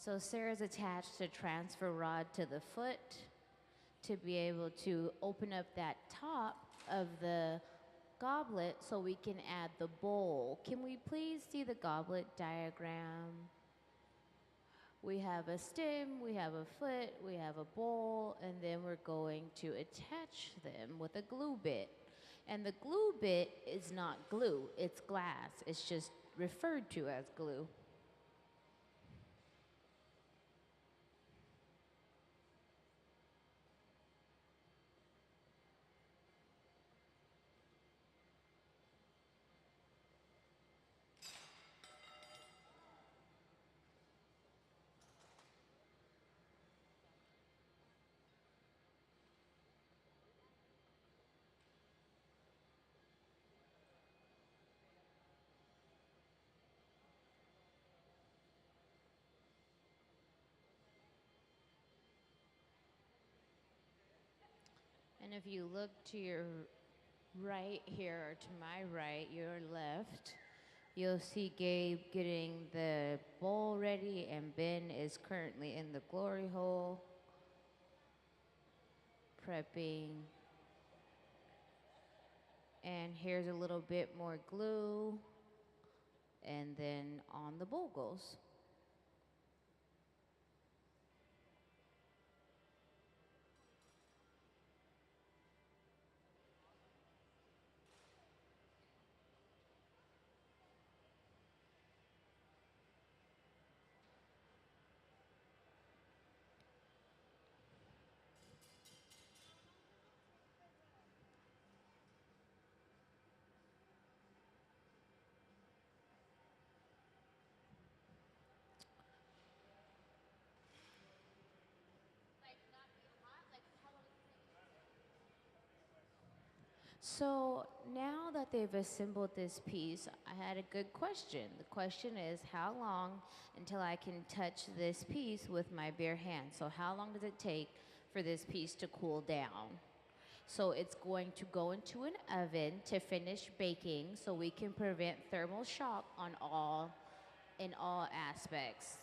So Sarah's attached a transfer rod to the foot to be able to open up that top of the goblet so we can add the bowl. Can we please see the goblet diagram? We have a stem, we have a foot, we have a bowl, and then we're going to attach them with a glue bit. And the glue bit is not glue, it's glass. It's just referred to as glue. And if you look to your right here, or to my right, your left, you'll see Gabe getting the bowl ready, and Ben is currently in the glory hole, prepping. And here's a little bit more glue, and then on the bowl goes. So now that they've assembled this piece, I had a good question. The question is, how long until I can touch this piece with my bare hands? So how long does it take for this piece to cool down? So it's going to go into an oven to finish baking so we can prevent thermal shock in all aspects.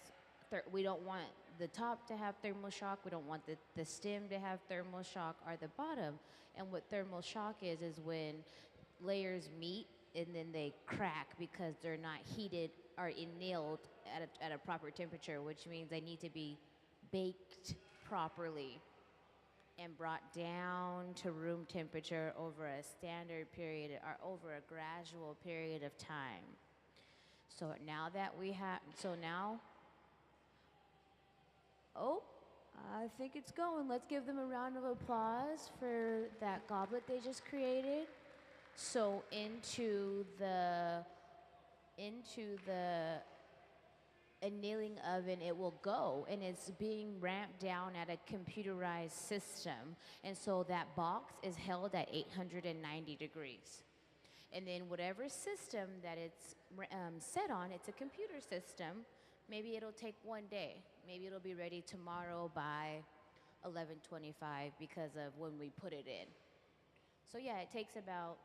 We don't want the top to have thermal shock. We don't want the stem to have thermal shock or the bottom. And what thermal shock is when layers meet and then they crack because they're not heated or annealed at a proper temperature, which means they need to be baked properly and brought down to room temperature over a standard period or over a gradual period of time. So now that we have, oh, I think it's going. Let's give them a round of applause for that goblet they just created. So into the annealing oven it will go, and it's being ramped down at a computerized system, and so that box is held at 890 degrees. And then whatever system that it's set on, it's a computer system. Maybe it'll take one day. Maybe it'll be ready tomorrow by 11:25 because of when we put it in. So yeah, it takes about,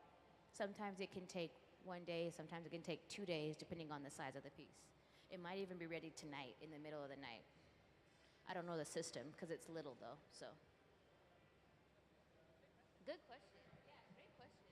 sometimes it can take one day, sometimes it can take 2 days, depending on the size of the piece. It might even be ready tonight, in the middle of the night. I don't know the system, because it's little though, so. Good question. Yeah, great question.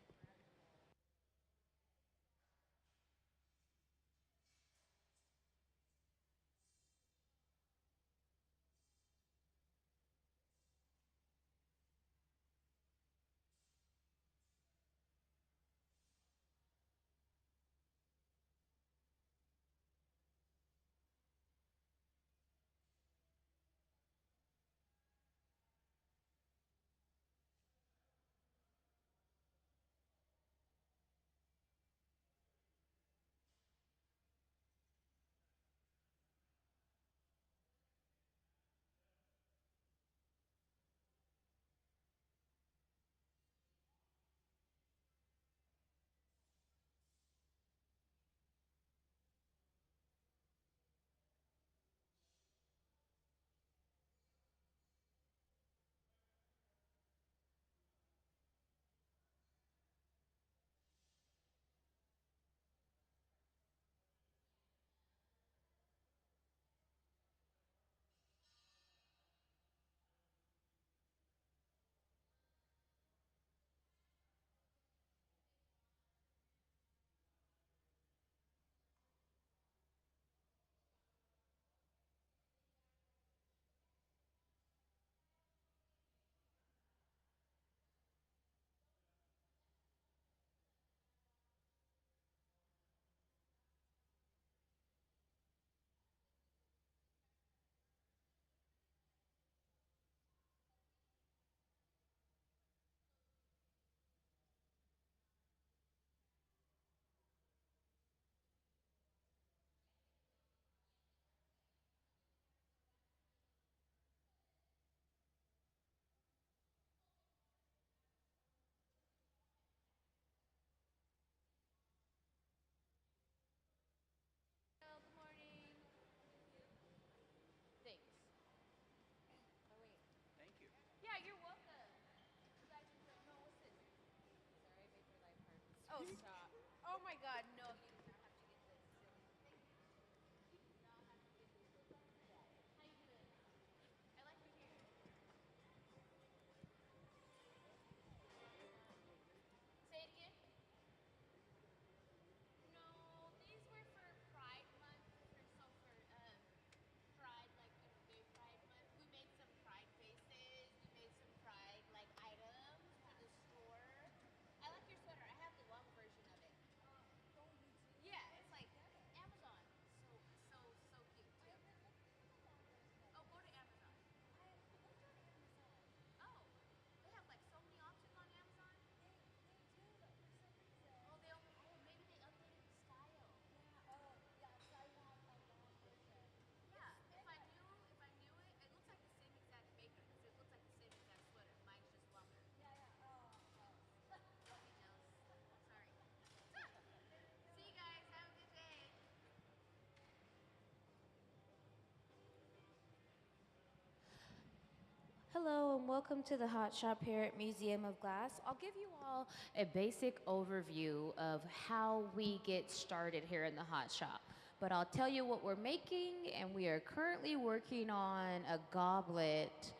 Hello and welcome to the Hot Shop here at Museum of Glass. I'll give you all a basic overview of how we get started here in the Hot Shop. But I'll tell you what we're making, and we are currently working on a goblet,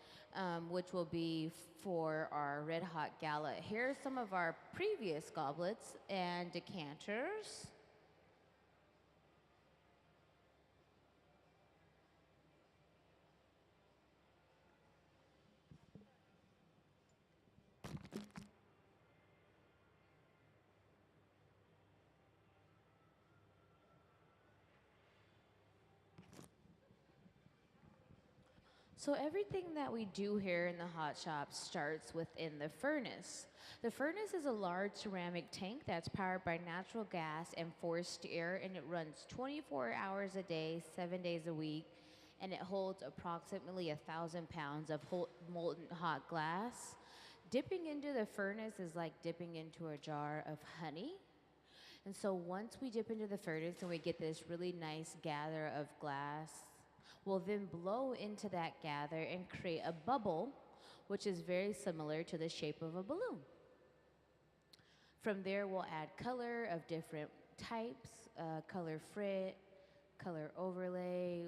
which will be for our Red Hot Gala. Here are some of our previous goblets and decanters. So everything that we do here in the hot shop starts within the furnace. The furnace is a large ceramic tank that's powered by natural gas and forced air, and it runs 24 hours a day, 7 days a week, and it holds approximately 1,000 pounds of molten hot glass. Dipping into the furnace is like dipping into a jar of honey. And so once we dip into the furnace and we get this really nice gather of glass, we'll then blow into that gather and create a bubble, which is very similar to the shape of a balloon. From there, we'll add color of different types, color frit, color overlay,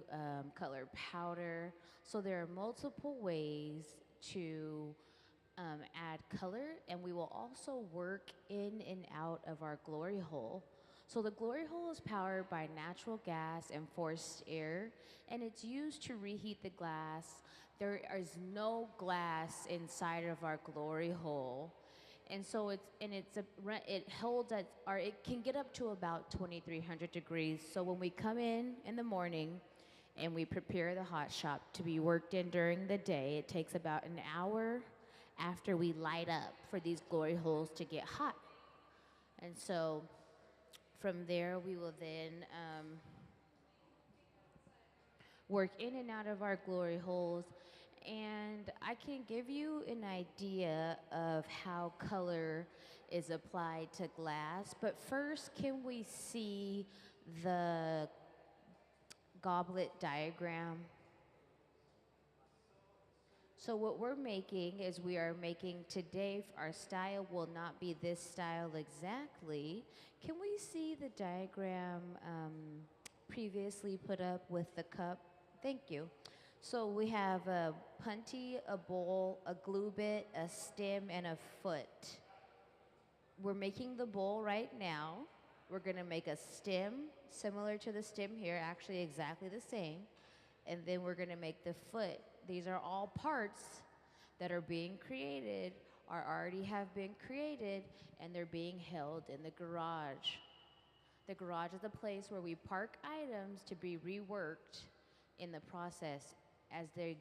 color powder. So there are multiple ways to add color, and we will also work in and out of our glory hole. So the glory hole is powered by natural gas and forced air, and it's used to reheat the glass. There is no glass inside of our glory hole, and so it holds at, or it can get up to about 2,300 degrees. So when we come in the morning and we prepare the hot shop to be worked in during the day, it takes about an hour after we light up for these glory holes to get hot. And so from there, we will then work in and out of our glory holes. And I can give you an idea of how color is applied to glass. But first, can we see the goblet diagram? So what we're making is we are making today, our style will not be this style exactly. Can we see the diagram previously put up with the cup? Thank you. So we have a punty, a bowl, a glue bit, a stem, and a foot. We're making the bowl right now. We're gonna make a stem similar to the stem here, actually exactly the same. And then we're gonna make the foot. These are all parts that are being created, or already have been created, and they're being held in the garage. The garage is a place where we park items to be reworked in the process as they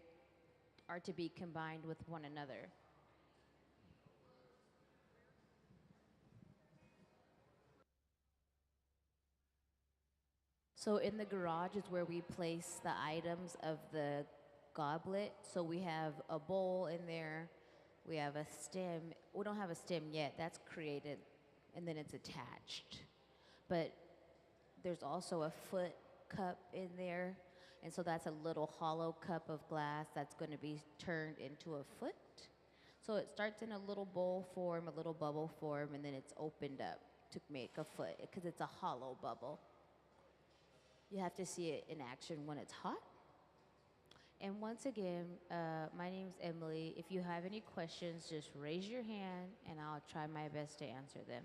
are to be combined with one another. So in the garage is where we place the items of the goblet. So we have a bowl in there, we have a stem. We don't have a stem yet, that's created, and then it's attached. But there's also a foot cup in there, and so that's a little hollow cup of glass that's going to be turned into a foot. So it starts in a little bowl form, a little bubble form, and then it's opened up to make a foot because it's a hollow bubble. You have to see it in action when it's hot. And once again, my name's Emily. If you have any questions, just raise your hand and I'll try my best to answer them.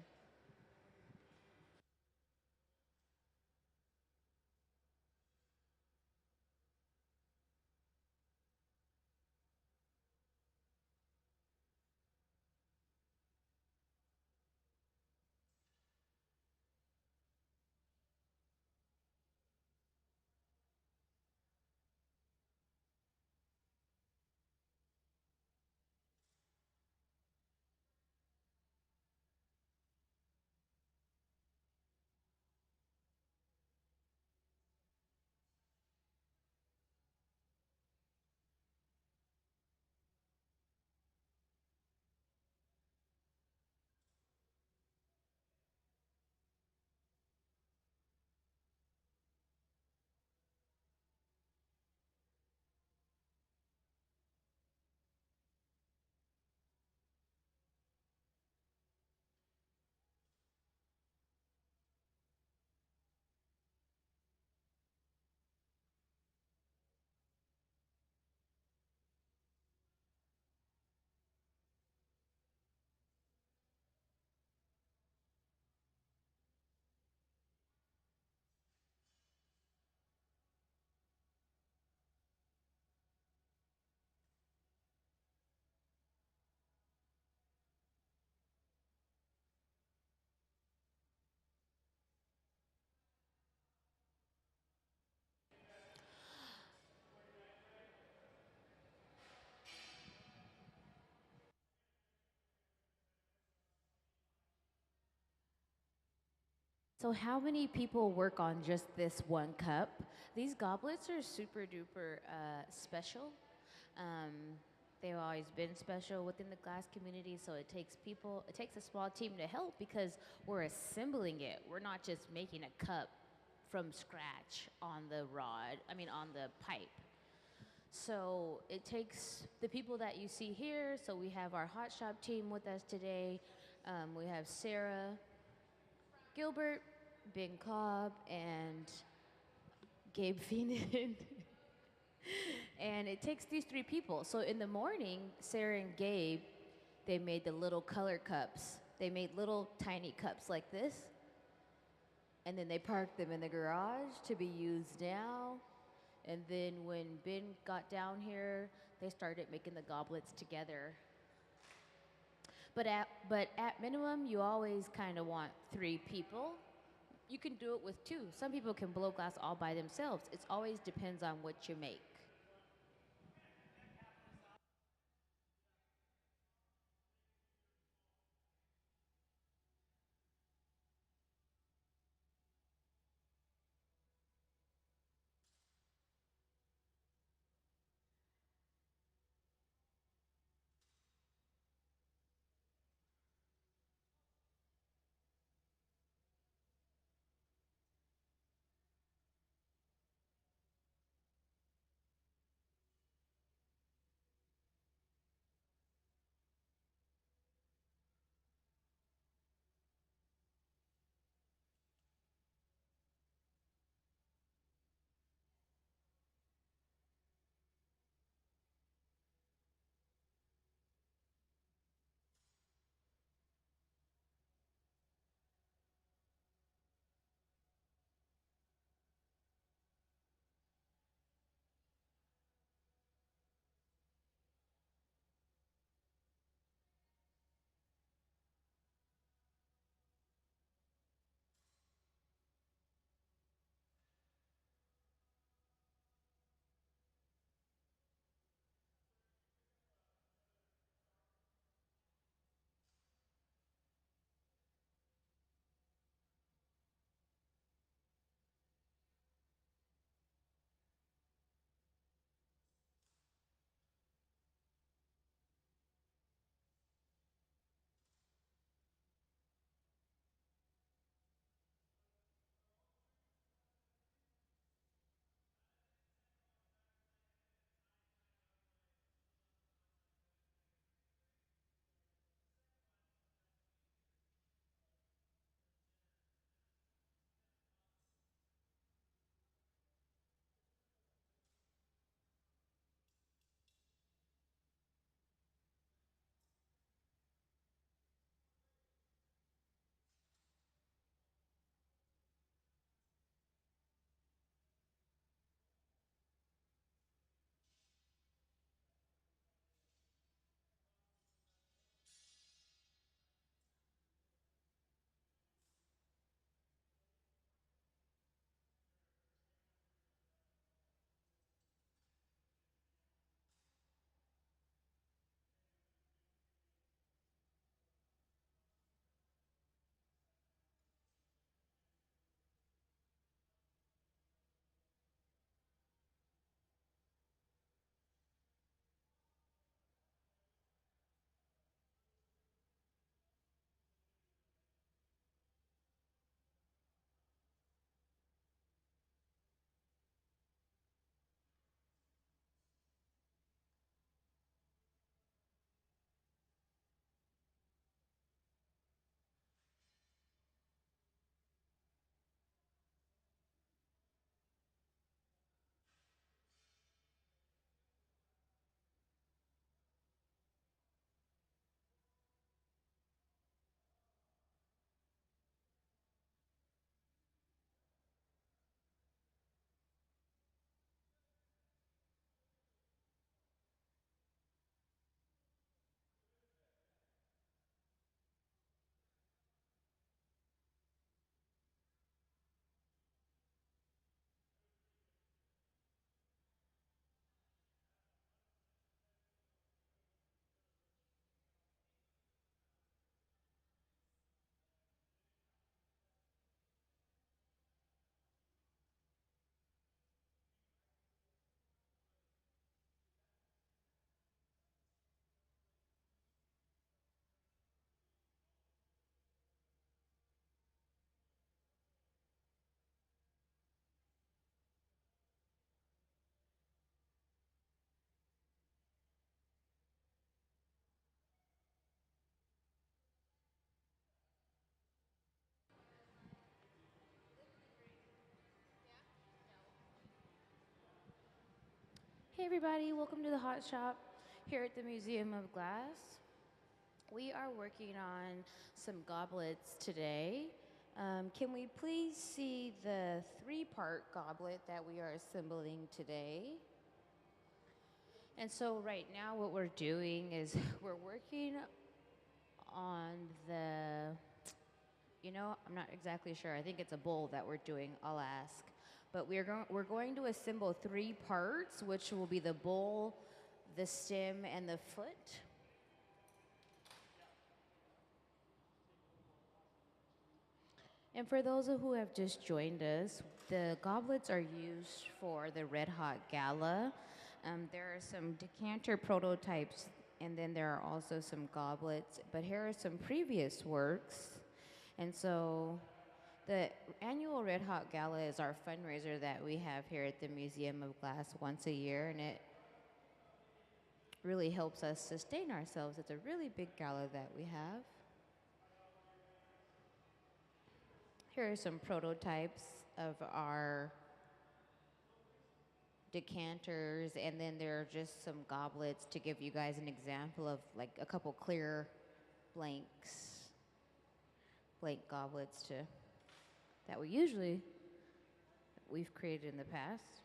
So, how many people work on just this one cup? These goblets are super duper special. Um, they've always been special within the glass community, so it takes a small team to help because we're assembling it. We're not just making a cup from scratch on the on the pipe. So it takes the people that you see here. So we have our hot shop team with us today. We have Sarah, Gilbert, Ben Cobb, and Gabe Feenan. And it takes these three people. So in the morning, Sarah and Gabe, they made the little color cups. They made little tiny cups like this. And then they parked them in the garage to be used now. And then when Ben got down here, they started making the goblets together. But at minimum, you always kind of want 3 people. You can do it with 2. Some people can blow glass all by themselves. It always depends on what you make. everybody, welcome to the Hot Shop here at the Museum of Glass. We are working on some goblets today. Can we please see the 3-part goblet that we are assembling today? And so right now what we're doing is we're working on I'm not exactly sure. I think it's a bowl that we're doing, I'll ask. But we're going to assemble 3 parts, which will be the bowl, the stem, and the foot. And for those who have just joined us, the goblets are used for the Red Hot Gala. There are some decanter prototypes, and then there are also some goblets. But here are some previous works. And so the annual Red Hot Gala is our fundraiser that we have here at the Museum of Glass once a year, and it really helps us sustain ourselves. It's a really big gala that we have. Here are some prototypes of our decanters, and then there are just some goblets to give you guys an example of like a couple clear blank goblets that we've created in the past.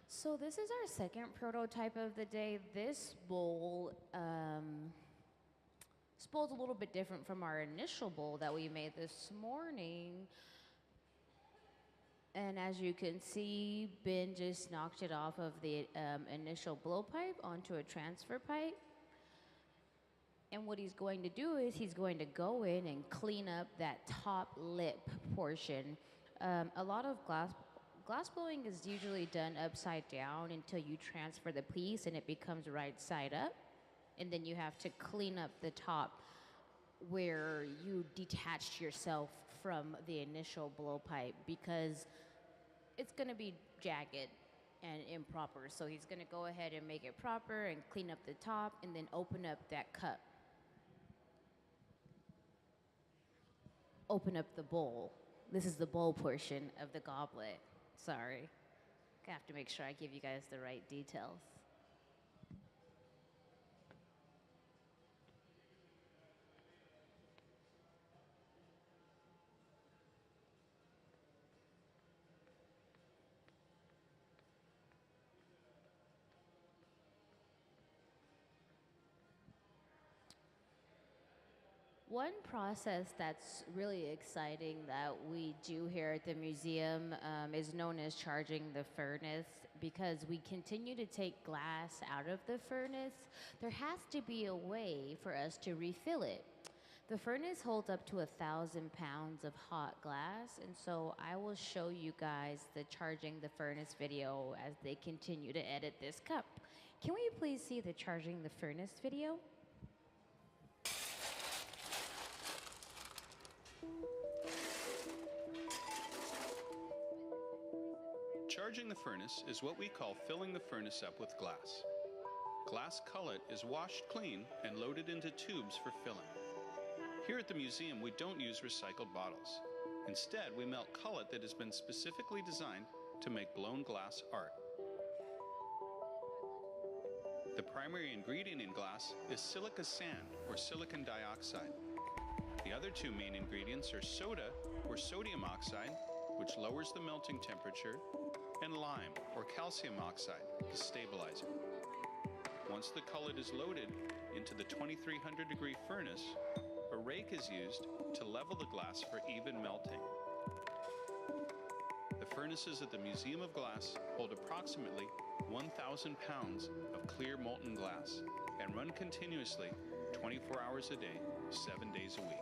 So this is our second prototype of the day. This bowl's a little bit different from our initial bowl that we made this morning. And as you can see, Ben just knocked it off of the initial blowpipe onto a transfer pipe. And what he's going to do is he's going to go in and clean up that top lip portion. A lot of glass blowing is usually done upside down until you transfer the piece and it becomes right side up. And then you have to clean up the top where you detached yourself from the initial blowpipe because it's going to be jagged and improper. So he's going to go ahead and make it proper and clean up the top and then open up that cup. Open up the bowl. This is the bowl portion of the goblet. Sorry. I have to make sure I give you guys the right details. One process that's really exciting that we do here at the museum is known as charging the furnace. Because we continue to take glass out of the furnace, there has to be a way for us to refill it. The furnace holds up to 1,000 pounds of hot glass, and so I will show you guys the charging the furnace video as they continue to edit this cup. Can we please see the charging the furnace video? Charging the furnace is what we call filling the furnace up with glass. Glass cullet is washed clean and loaded into tubes for filling. Here at the museum, we don't use recycled bottles. Instead, we melt cullet that has been specifically designed to make blown glass art. The primary ingredient in glass is silica sand, or silicon dioxide. The other two main ingredients are soda, or sodium oxide, which lowers the melting temperature, and lime, or calcium oxide, the stabilizer. Once the cullet is loaded into the 2300 degree furnace, a rake is used to level the glass for even melting. The furnaces at the Museum of Glass hold approximately 1,000 pounds of clear molten glass and run continuously 24 hours a day, 7 days a week.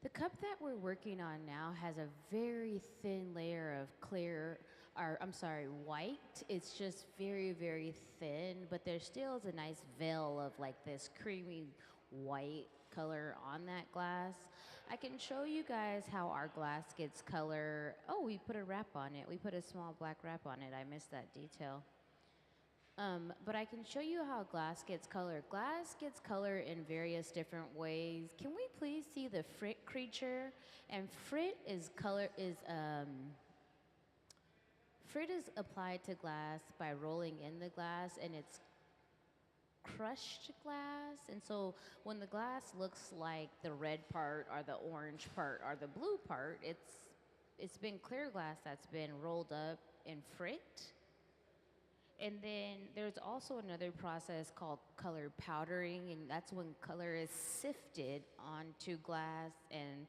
The cup that we're working on now has a very thin layer of white. It's just very, very thin, but there still is a nice veil of like this creamy white color on that glass. I can show you guys how our glass gets color. Oh, we put a wrap on it. We put a small black wrap on it. I missed that detail. But I can show you how glass gets color. Glass gets color in various different ways. Can we please see the Frit creature? And Frit is applied to glass by rolling in the glass, and it's crushed glass. And so when the glass looks like the red part or the orange part or the blue part, it's been clear glass that's been rolled up in Frit. And then there's also another process called color powdering, and that's when color is sifted onto glass, and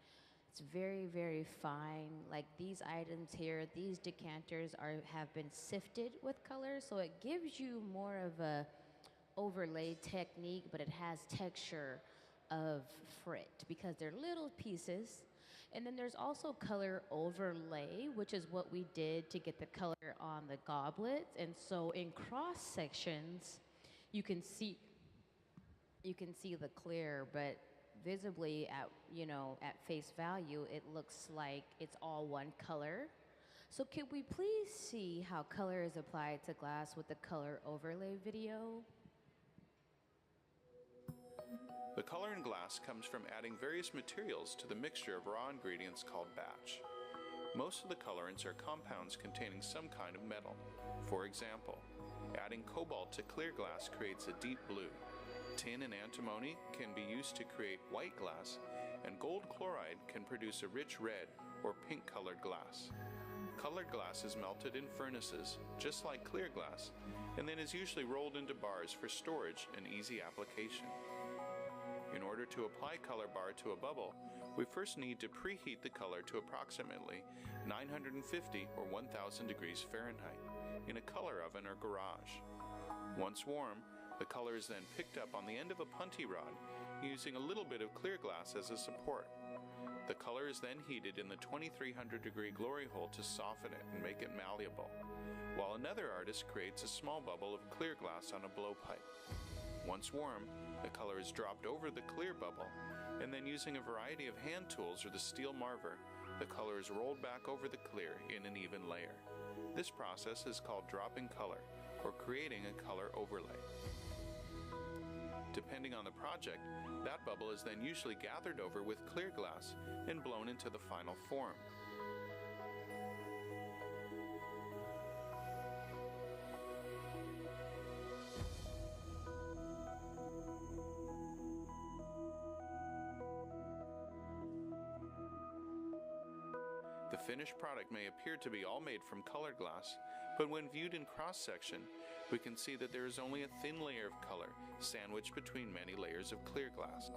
it's very, very fine. Like these items here, these decanters have been sifted with color, so it gives you more of a overlay technique, but it has texture of Frit because they're little pieces. And then there's also color overlay, which is what we did to get the color on the goblets. And so in cross sections, you can see the clear, but visibly at at face value, it looks like it's all one color. So could we please see how color is applied to glass with the color overlay video? The color in glass comes from adding various materials to the mixture of raw ingredients called batch. Most of the colorants are compounds containing some kind of metal. For example, adding cobalt to clear glass creates a deep blue. Tin and antimony can be used to create white glass, and gold chloride can produce a rich red or pink colored glass. Colored glass is melted in furnaces, just like clear glass, and then is usually rolled into bars for storage and easy application. In order to apply color bar to a bubble, we first need to preheat the color to approximately 950 or 1000 degrees Fahrenheit in a color oven or garage. Once warm, the color is then picked up on the end of a punty rod using a little bit of clear glass as a support. The color is then heated in the 2300 degree glory hole to soften it and make it malleable, while another artist creates a small bubble of clear glass on a blowpipe. Once warm, the color is dropped over the clear bubble, and then using a variety of hand tools or the steel marver, the color is rolled back over the clear in an even layer. This process is called dropping color, or creating a color overlay. Depending on the project, that bubble is then usually gathered over with clear glass and blown into the final form. The finished product may appear to be all made from colored glass, but when viewed in cross-section, we can see that there is only a thin layer of color sandwiched between many layers of clear glass.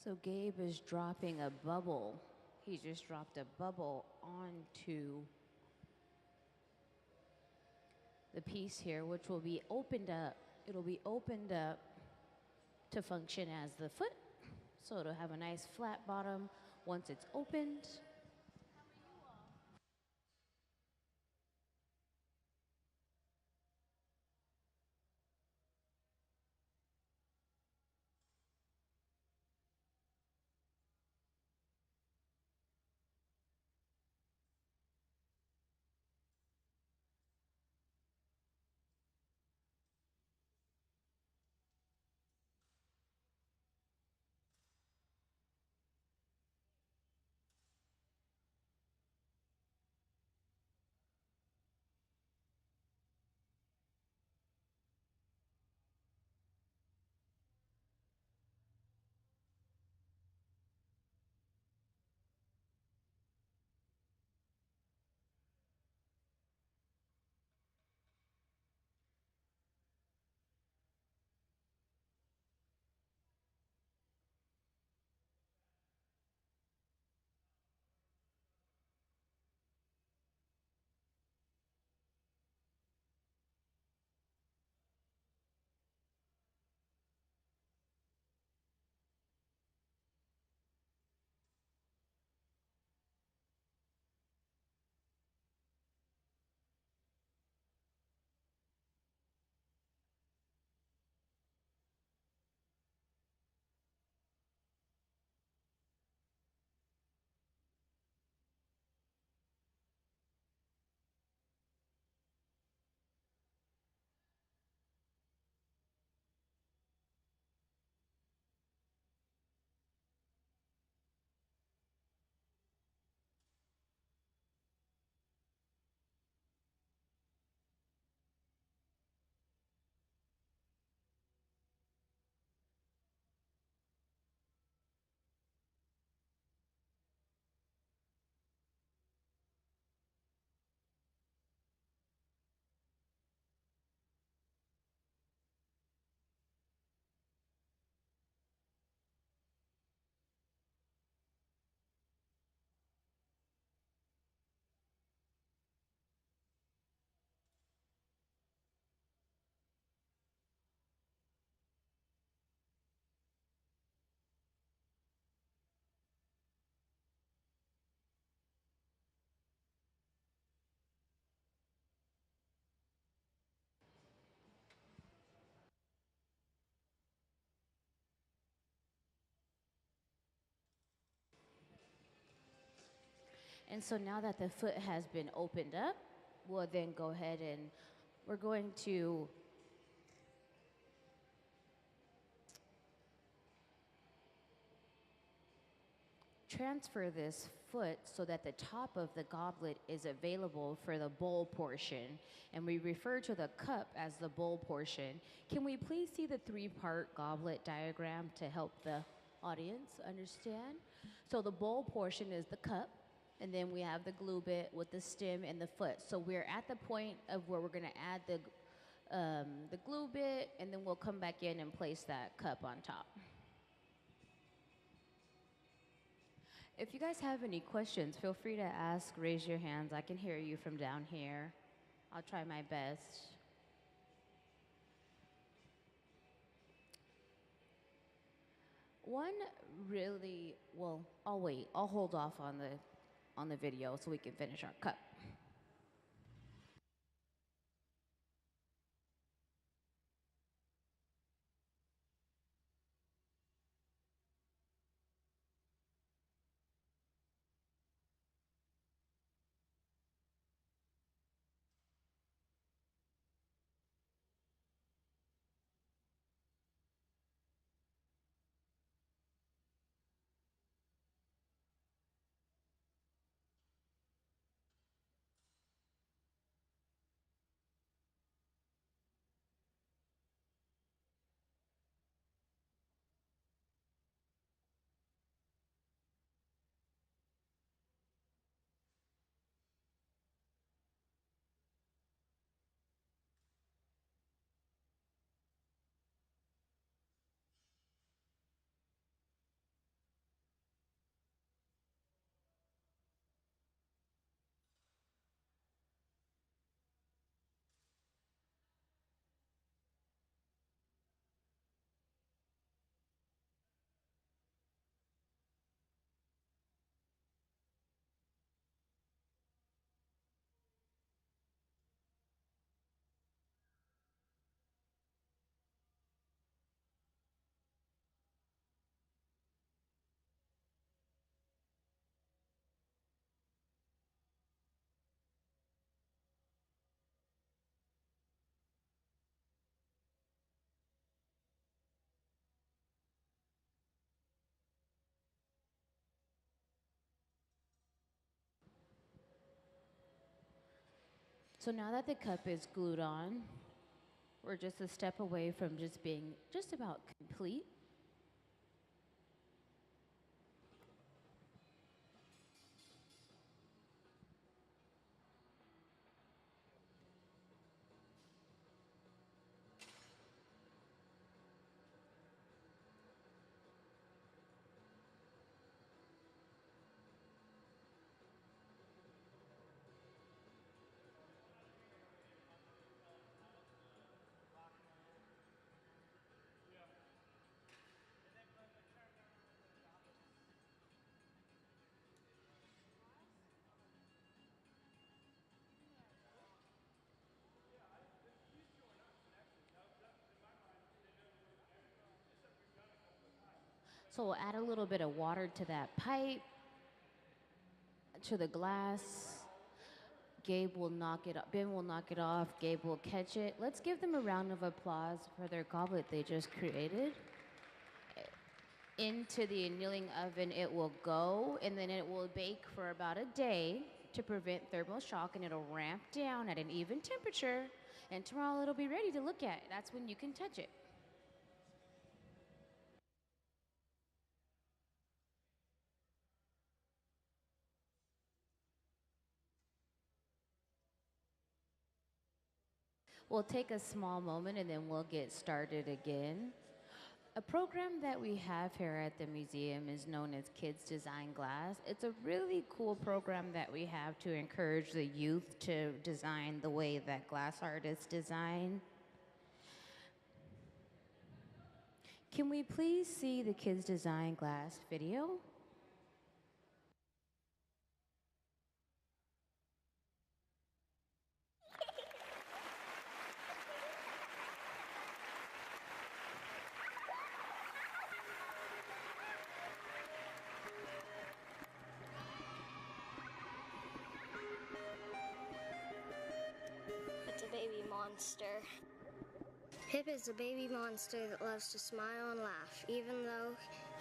So Gabe is dropping a bubble. He just dropped a bubble onto the piece here, which will be opened up. It'll be opened up to function as the foot. So it'll have a nice flat bottom once it's opened. And so now that the foot has been opened up, we'll then go ahead and we're going to transfer this foot so that the top of the goblet is available for the bowl portion. And we refer to the cup as the bowl portion. Can we please see the three-part goblet diagram to help the audience understand? So the bowl portion is the cup, and then we have the glue bit with the stem and the foot. So we're at the point of where we're gonna add the glue bit, and then we'll come back in and place that cup on top. If you guys have any questions, feel free to ask, raise your hands. I can hear you from down here. I'll try my best. One really, well, I'll wait. I'll hold off on the video so we can finish our cup. So now that the cup is glued on, we're just a step away from just being just about complete. So we'll add a little bit of water to that pipe, to the glass. Gabe will knock it off. Ben will knock it off. Gabe will catch it. Let's give them a round of applause for their goblet they just created. Into the annealing oven it will go, and then it will bake for about a day to prevent thermal shock, and it'll ramp down at an even temperature, and tomorrow it'll be ready to look at. That's when you can touch it. We'll take a small moment and then we'll get started again. A program that we have here at the museum is known as Kids Design Glass. It's a really cool program that we have to encourage the youth to design the way that glass artists design. Can we please see the Kids Design Glass video? It's a baby monster. Pip is a baby monster that loves to smile and laugh. Even though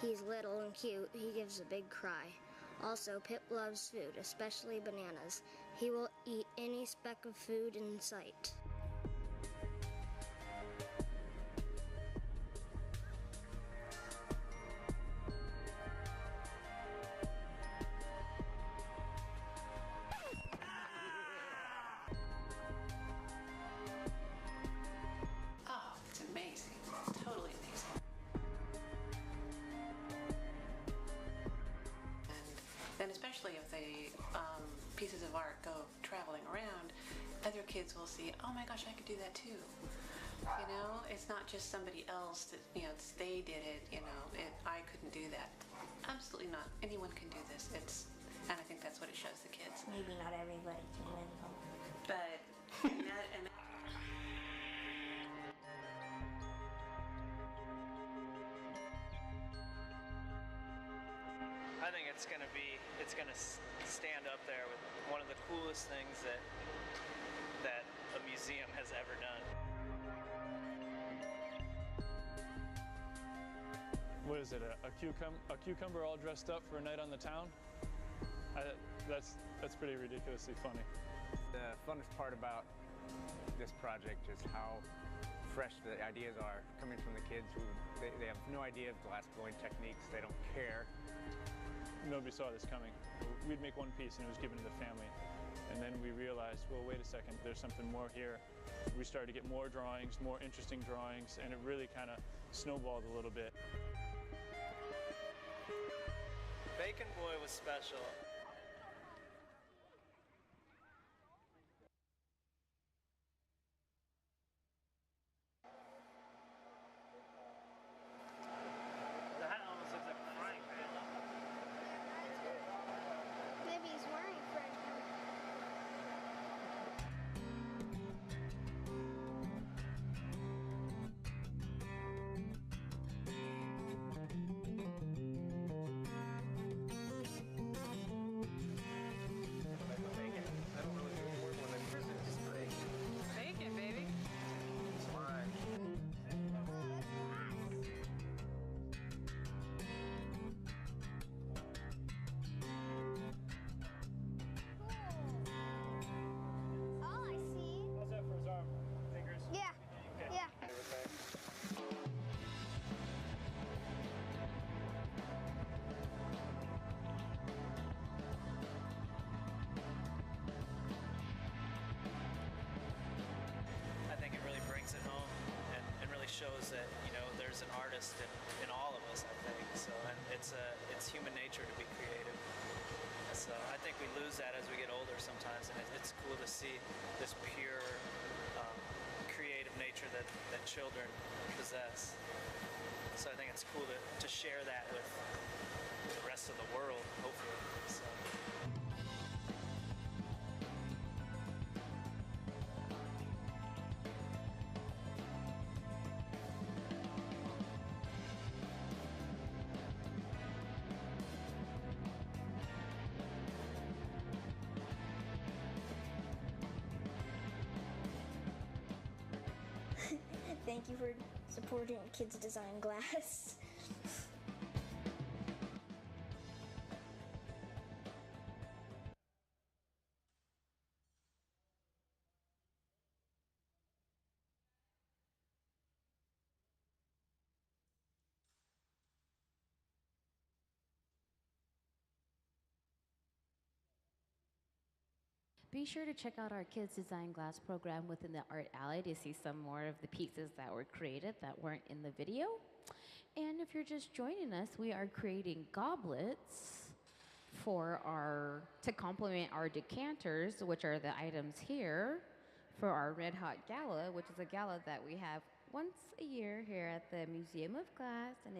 he's little and cute, he gives a big cry. Also, Pip loves food, especially bananas. He will eat any speck of food in sight. And especially if the pieces of art go traveling around, other kids will see, oh my gosh, I could do that too. You know, it's not just somebody else that, you know, they did it, you know, I couldn't do that. Absolutely not. Anyone can do this. And I think that's what it shows the kids. Maybe not everybody can win them. But, I think it's gonna stand up there with one of the coolest things that a museum has ever done. What is it, a cucumber all dressed up for a night on the town? That's pretty ridiculously funny. The funnest part about this project is how fresh the ideas are coming from the kids who they have no idea of glass blowing techniques. They don't care. Nobody saw this coming. We'd make one piece and it was given to the family. And then we realized, well, wait a second, there's something more here. We started to get more drawings, more interesting drawings, and it really kind of snowballed a little bit. Bacon Boy was special. The hat almost looks like a frying pan. Maybe he's wearing Frit. shows that, you know, there's an artist in all of us, I think. So, and it's human nature to be creative. So I think we lose that as we get older sometimes, and it's cool to see this pure creative nature that children possess. So I think it's cool to share that with the rest of the world, hopefully. So. Thank you for supporting Kids Design Glass. Be sure to check out our Kids Design Glass program within the Art Alley to see some more of the pieces that were created that weren't in the video. And if you're just joining us, we are creating goblets to complement our decanters, which are the items here, for our Red Hot Gala, which is a gala that we have once a year here at the Museum of Glass. And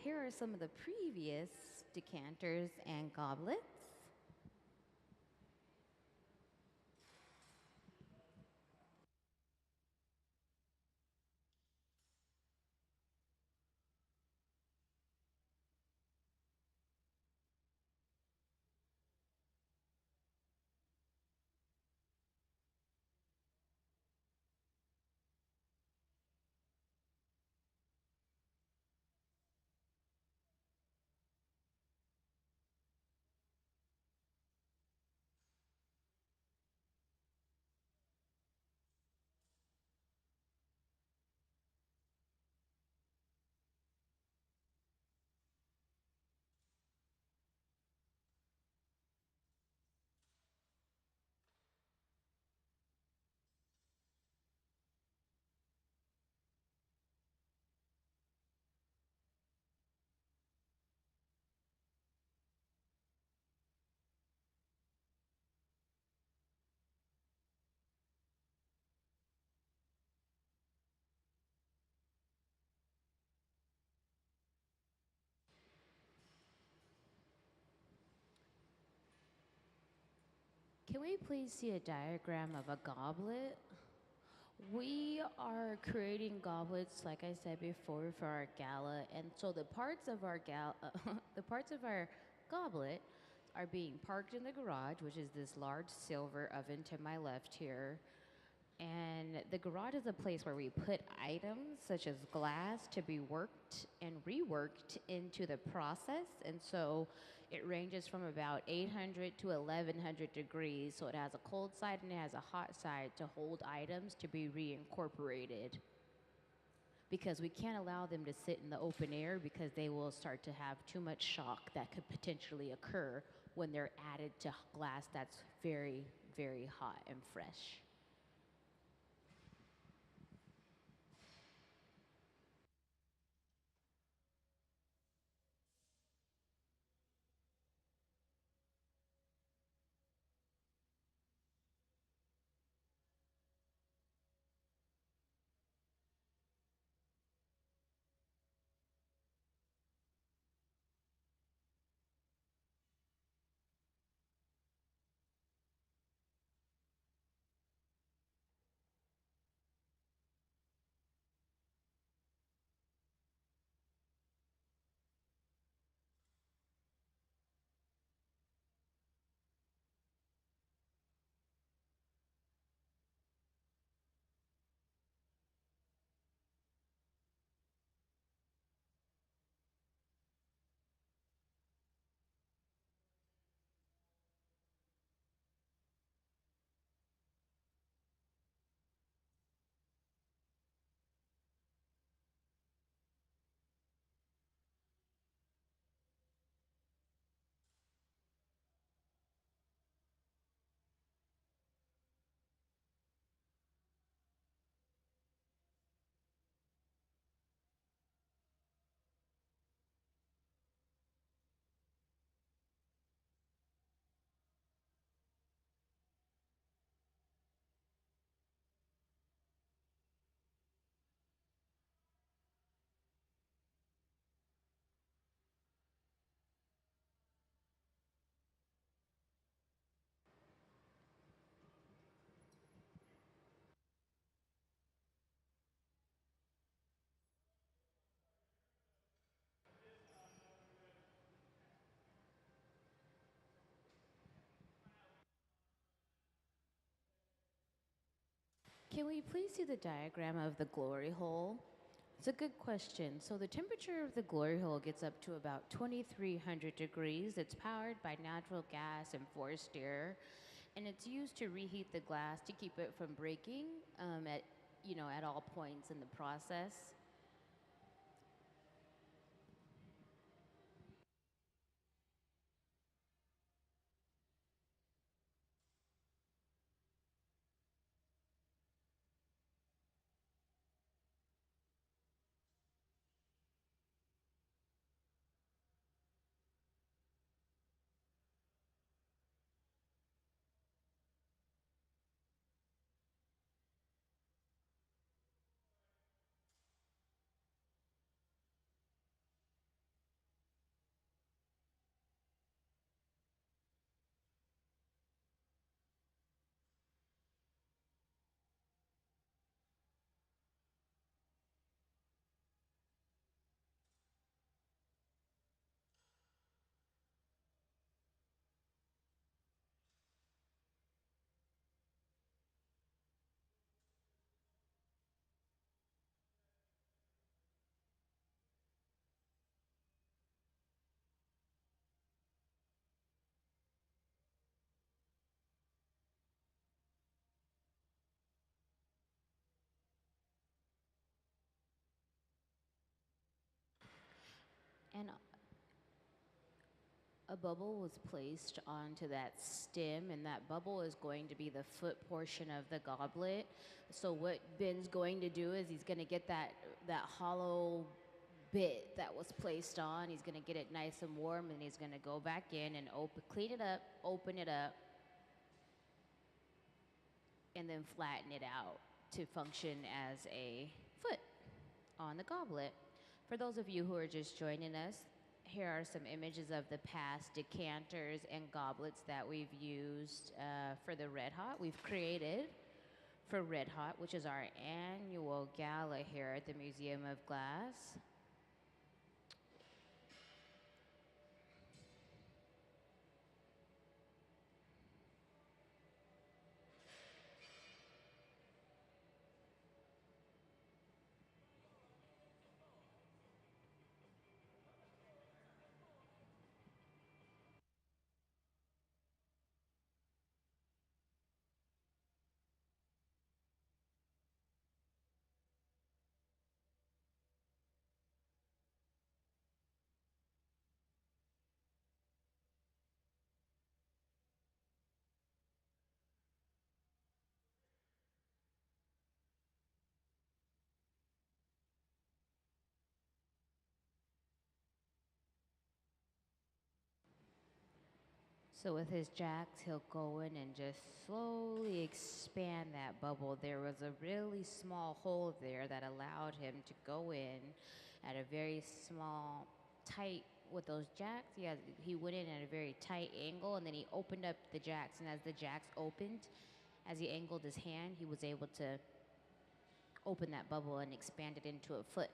here are some of the previous decanters and goblets. Can we please see a diagram of a goblet? We are creating goblets, like I said before, for our gala, and so the parts of our goblet are being parked in the garage, which is this large silver oven to my left here. And the garage is a place where we put items such as glass to be worked and reworked into the process. And so it ranges from about 800 to 1100 degrees. So it has a cold side and it has a hot side to hold items to be reincorporated. Because we can't allow them to sit in the open air because they will start to have too much shock that could potentially occur when they're added to glass that's very, very hot and fresh. Can we please see the diagram of the glory hole? It's a good question. So the temperature of the glory hole gets up to about 2,300 degrees. It's powered by natural gas and forced air, and it's used to reheat the glass to keep it from breaking at all points in the process. And a bubble was placed onto that stem, and that bubble is going to be the foot portion of the goblet. So what Ben's going to do is he's going to get that hollow bit that was placed on. He's going to get it nice and warm, and he's going to go back in and clean it up, open it up, and then flatten it out to function as a foot on the goblet. For those of you who are just joining us, here are some images of the past decanters and goblets that we've used for the Red Hot. We've created for Red Hot, which is our annual gala here at the Museum of Glass. So with his jacks, he'll go in and just slowly expand that bubble. There was a really small hole there that allowed him to go in at a very small, tight, with those jacks. He went in at a very tight angle, and then he opened up the jacks. And as the jacks opened, as he angled his hand, he was able to open that bubble and expand it into a foot.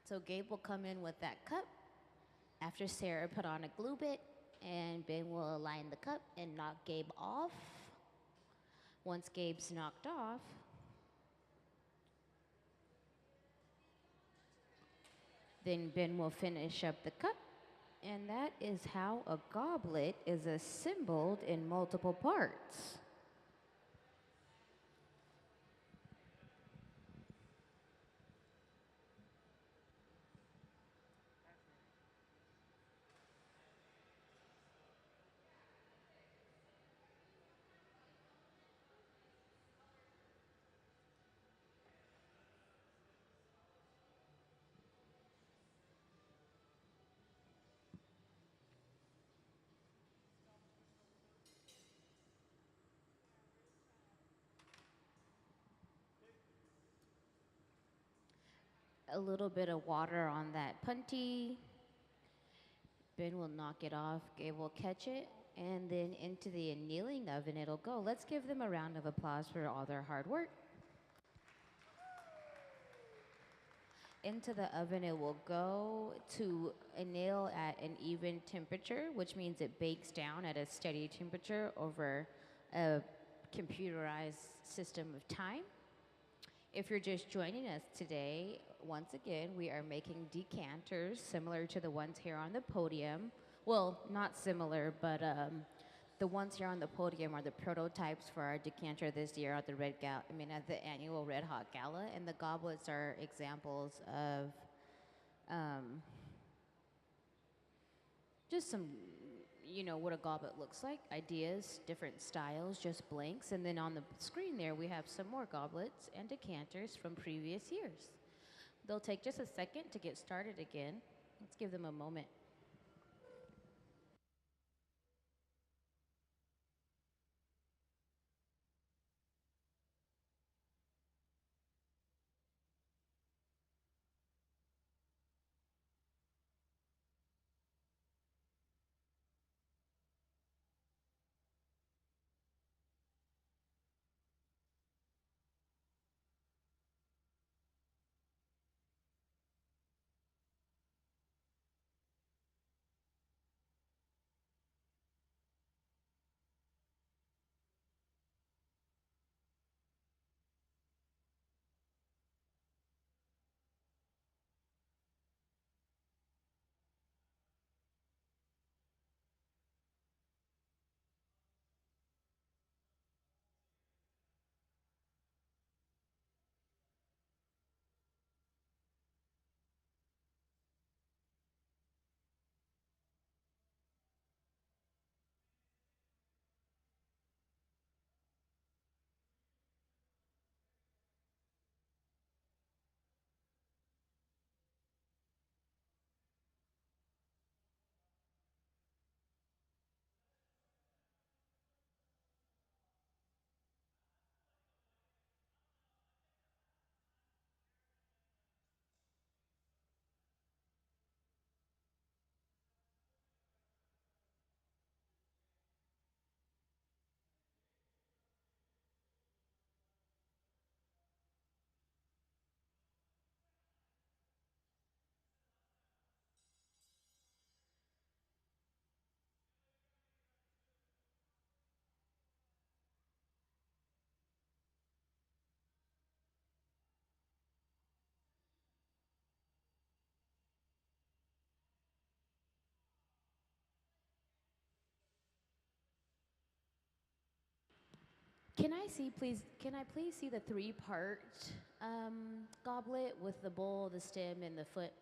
So Gabe will come in with that cup after Sarah put on a glue bit, and Ben will align the cup and knock Gabe off. Once Gabe's knocked off, then Ben will finish up the cup, and that is how a goblet is assembled in multiple parts. A little bit of water on that punty. Ben will knock it off, Gabe will catch it, and then into the annealing oven it'll go. Let's give them a round of applause for all their hard work. Into the oven it will go to anneal at an even temperature, which means it bakes down at a steady temperature over a computerized system of time. If you're just joining us today, once again, we are making decanters similar to the ones here on the podium. Well, not similar, but the ones here on the podium are the prototypes for our decanter this year at the at the annual Red Hot Gala, and the goblets are examples of just some, what a goblet looks like, ideas, different styles, just blanks. And then on the screen there, we have some more goblets and decanters from previous years. They'll take just a second to get started again. Let's give them a moment. Can I please see the three-part goblet with the bowl, the stem, and the foot?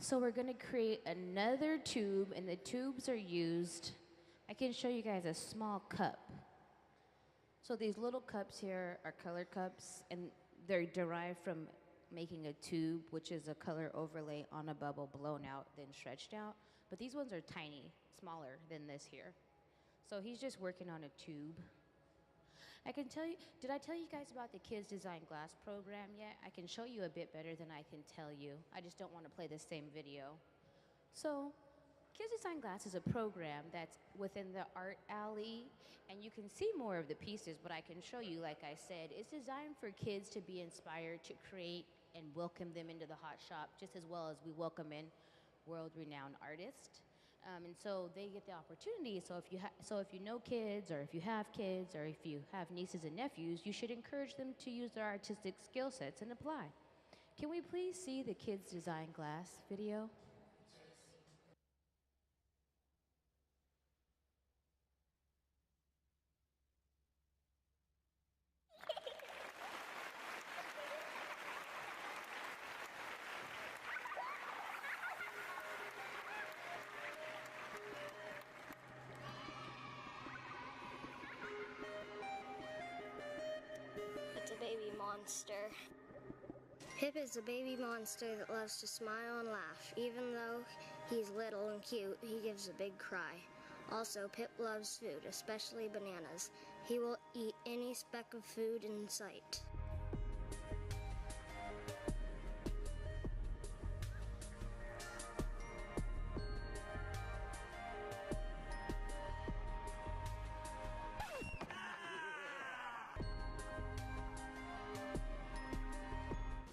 So we're gonna create another tube, and the tubes are used. I can show you guys a small cup. So these little cups here are color cups, and they're derived from making a tube, which is a color overlay on a bubble blown out, then stretched out. But these ones are tiny, smaller than this here. So he's just working on a tube. I can tell you, did I tell you guys about the Kids Design Glass program yet? I can show you a bit better than I can tell you. I just don't want to play the same video. So, Kids Design Glass is a program that's within the art alley, and you can see more of the pieces, but I can show you, like I said, it's designed for kids to be inspired to create and welcome them into the hot shop, just as well as we welcome in world-renowned artists. And so they get the opportunity. So if you know kids, or if you have kids, or if you have nieces and nephews, you should encourage them to use their artistic skill sets and apply. Can we please see the Kids Design Glass video? It's a baby monster. Pip is a baby monster that loves to smile and laugh. Even though he's little and cute, he gives a big cry. Also, Pip loves food, especially bananas. He will eat any speck of food in sight.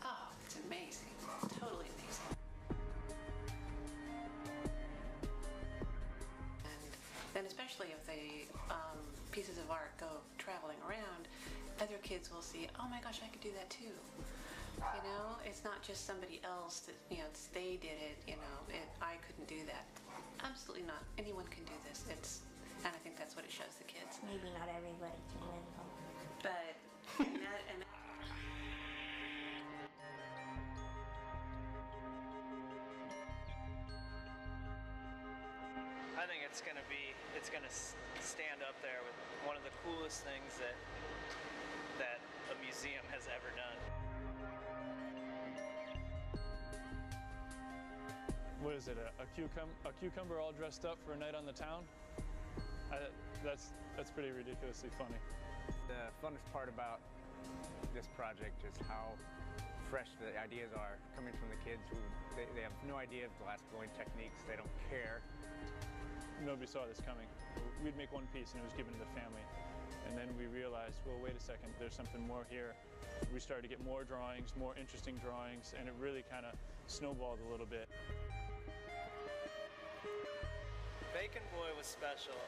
Oh, it's amazing. Totally amazing. And then especially if the pieces of art go traveling around, other kids will see, oh my gosh, I could do that too. You know, it's not just somebody else that, they did it, I couldn't do that. Absolutely not. Anyone can do this. And I think that's what it shows the kids. Maybe not everybody can win them. But, and I think it's gonna stand up there with one of the coolest things that a museum has ever done. What is it, a cucumber all dressed up for a night on the town? That's pretty ridiculously funny. The funnest part about this project is how fresh the ideas are coming from the kids who they have no idea of glass blowing techniques. They don't care. Nobody saw this coming. We'd make one piece and it was given to the family. And then we realized, well, wait a second, there's something more here. We started to get more drawings, more interesting drawings, and it really kind of snowballed a little bit. Bacon Boy was special.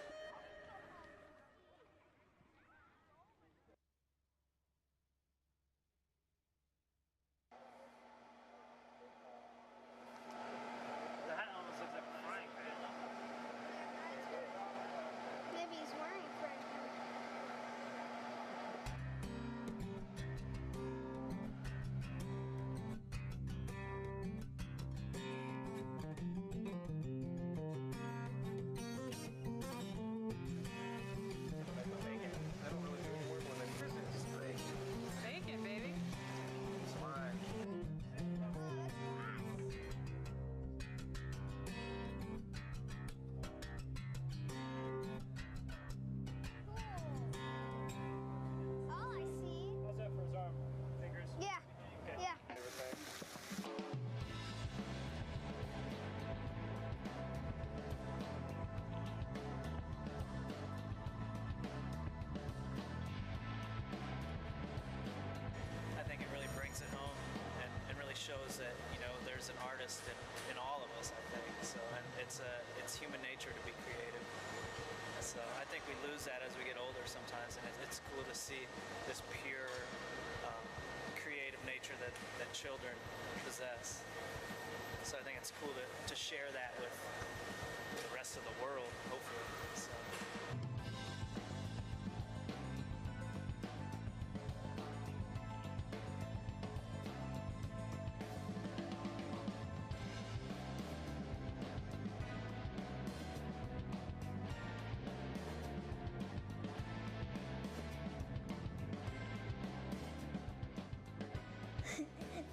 The hat almost looks like a frying pan. Maybe he's wearing a frying pan. bacon, baby. All I see. How's that for his arm? Fingers? Yeah. Okay. Yeah. I think it really brings it home and really shows that, there's an artist in all of us, I think. So, and it's human nature to be creative. So I think we lose that as we get older sometimes, and it's cool to see this pure creative nature that children possess. So I think it's cool to share that with the rest of the world, hopefully. So.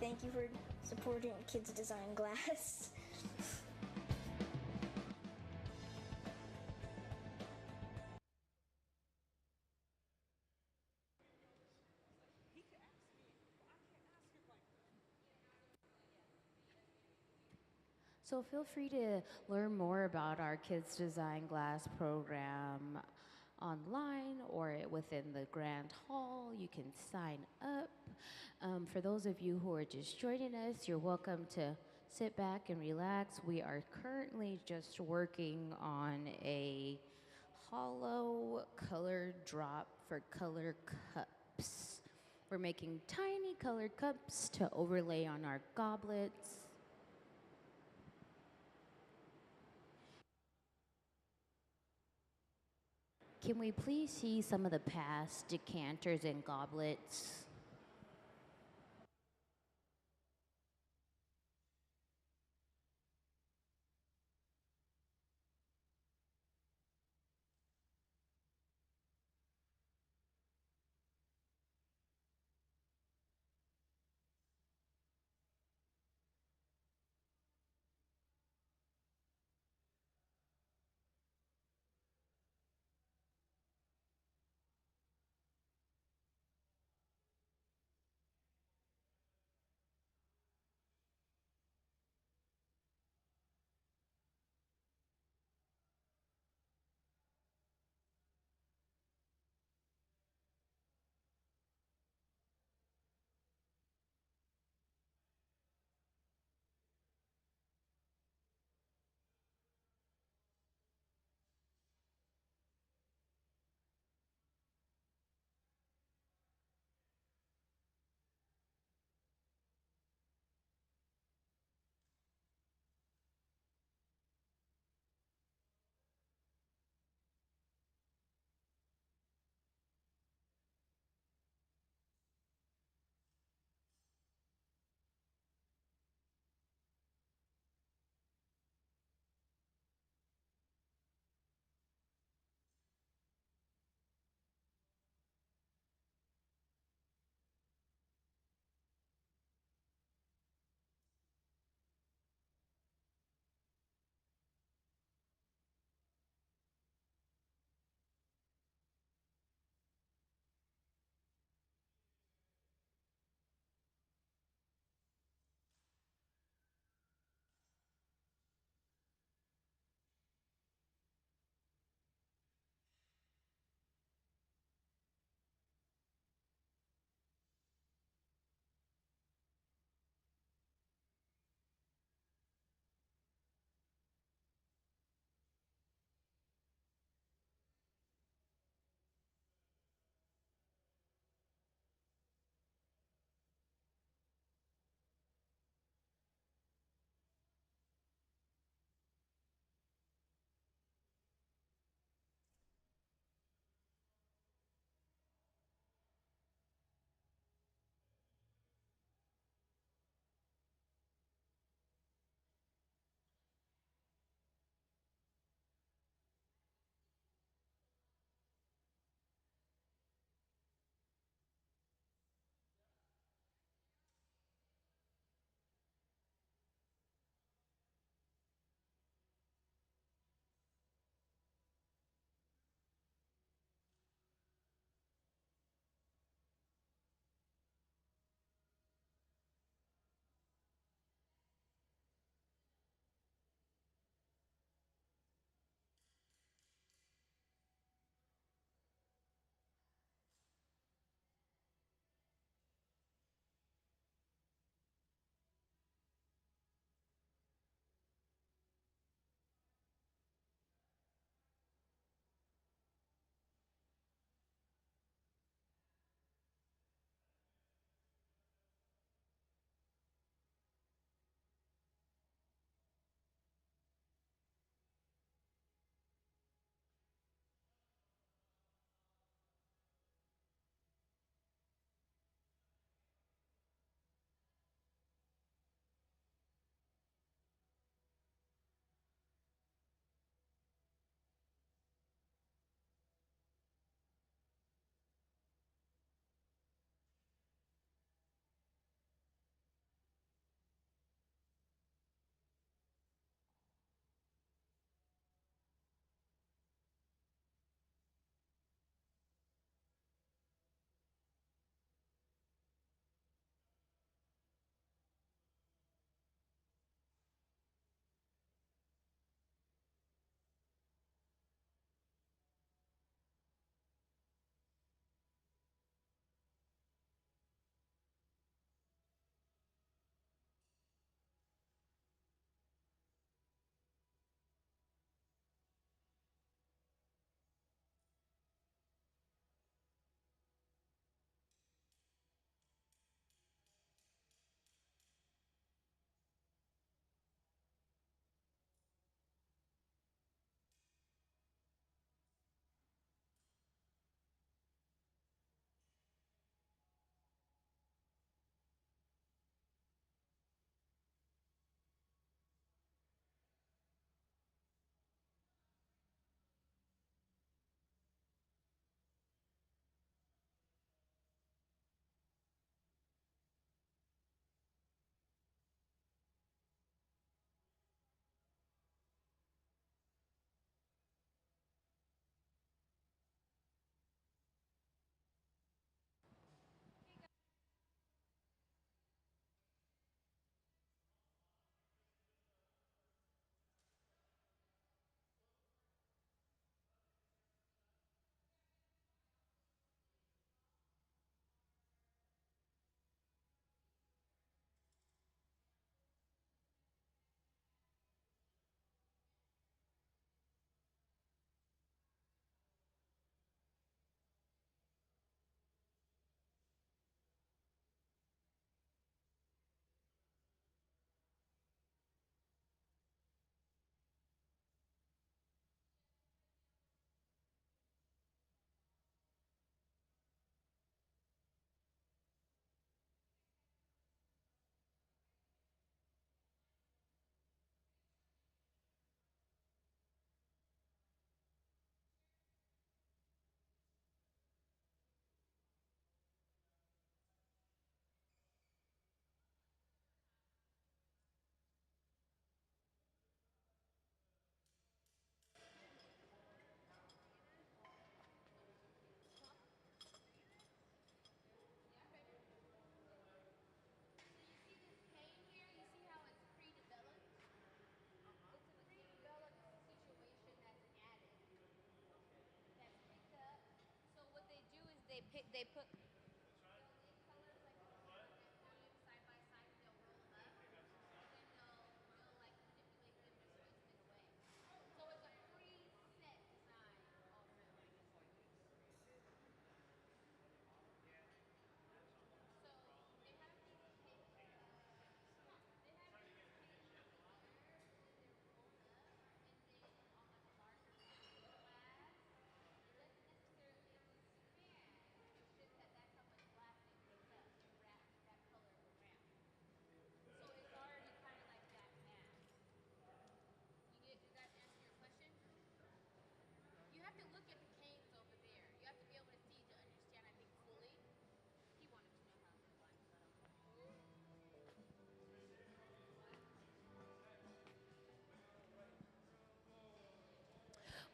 thank you for supporting Kids Design Glass. So feel free to learn more about our Kids Design Glass program online or within the Grand Hall. You can sign up. For those of you who are just joining us, you're welcome to sit back and relax. We are currently just working on a hollow color drop for color cups. We're making tiny colored cups to overlay on our goblets. Can we please see some of the past decanters and goblets? they put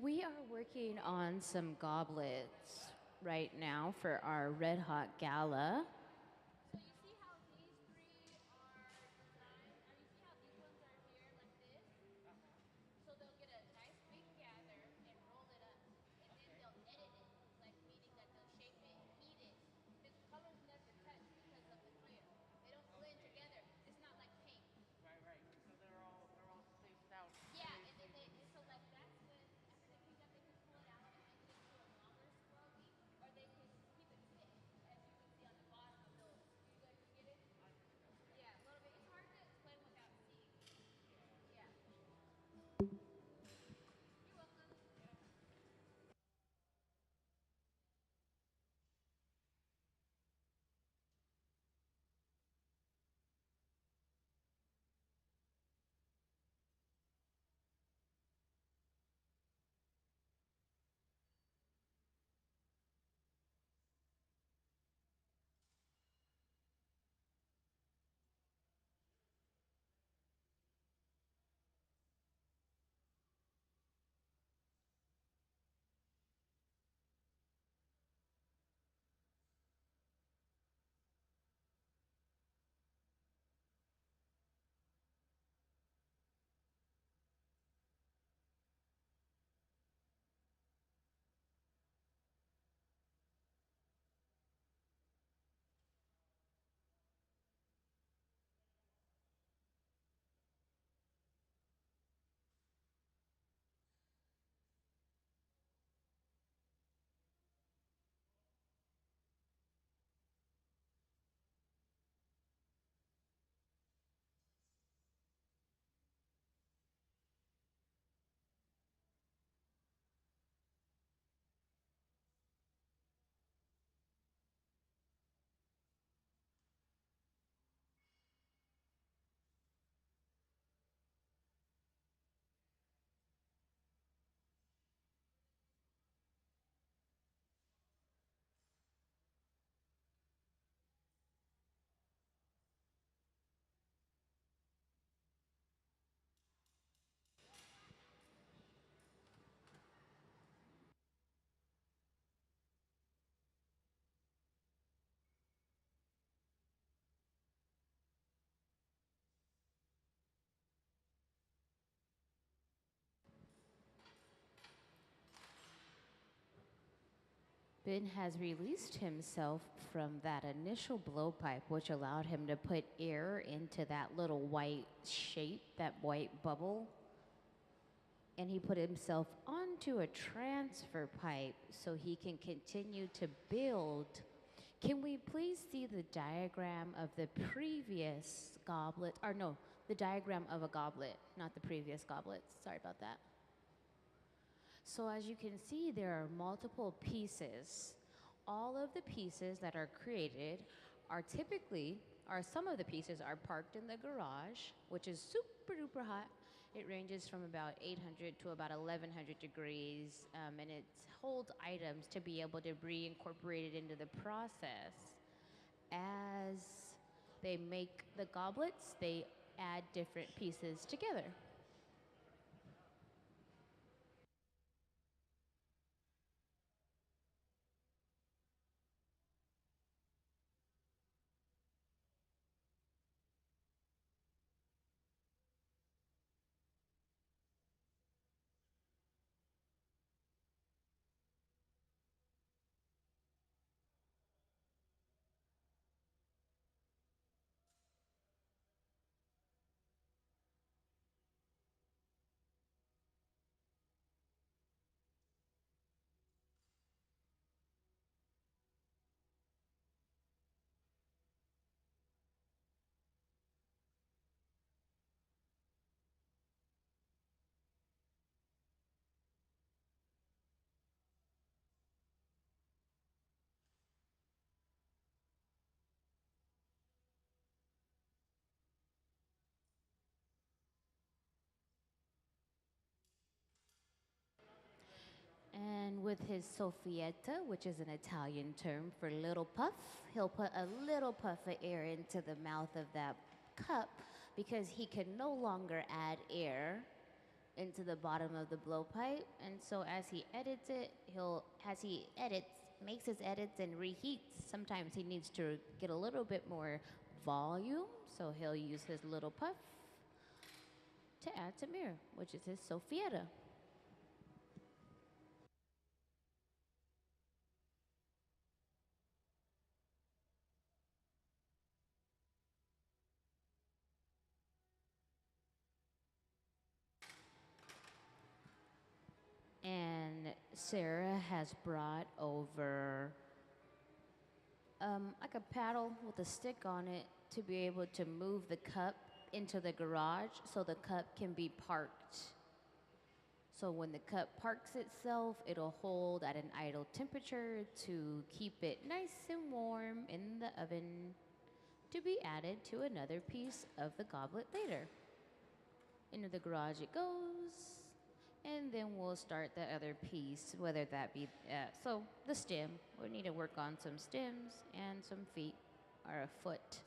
we are working on some goblets right now for our Red Hot Gala. Ben has released himself from that initial blowpipe, which allowed him to put air into that little white shape, that white bubble. And he put himself onto a transfer pipe so he can continue to build. Can we please see the diagram of the previous goblet? Or no, the diagram of a goblet, not the previous goblets. Sorry about that. So as you can see, there are multiple pieces. All of the pieces that are created are typically, or some of the pieces are parked in the garage, which is super duper hot. It ranges from about 800 to about 1100 degrees, and it holds items to be able to be incorporated into the process. As they make the goblets, they add different pieces together. with his soffietta, which is an Italian term for little puff. He'll put a little puff of air into the mouth of that cup because he can no longer add air into the bottom of the blowpipe. And so as he edits it, makes his edits and reheats, sometimes he needs to get a little bit more volume, so he'll use his little puff to add some air, which is his soffietta. And Sarah has brought over like a paddle with a stick on it to be able to move the cup into the garage so the cup can be parked. So when the cup parks itself, it'll hold at an idle temperature to keep it nice and warm in the oven to be added to another piece of the goblet later. Into the garage it goes. And then we'll start the other piece, whether that be, so the stem. We need to work on some stems and some feet, or a foot.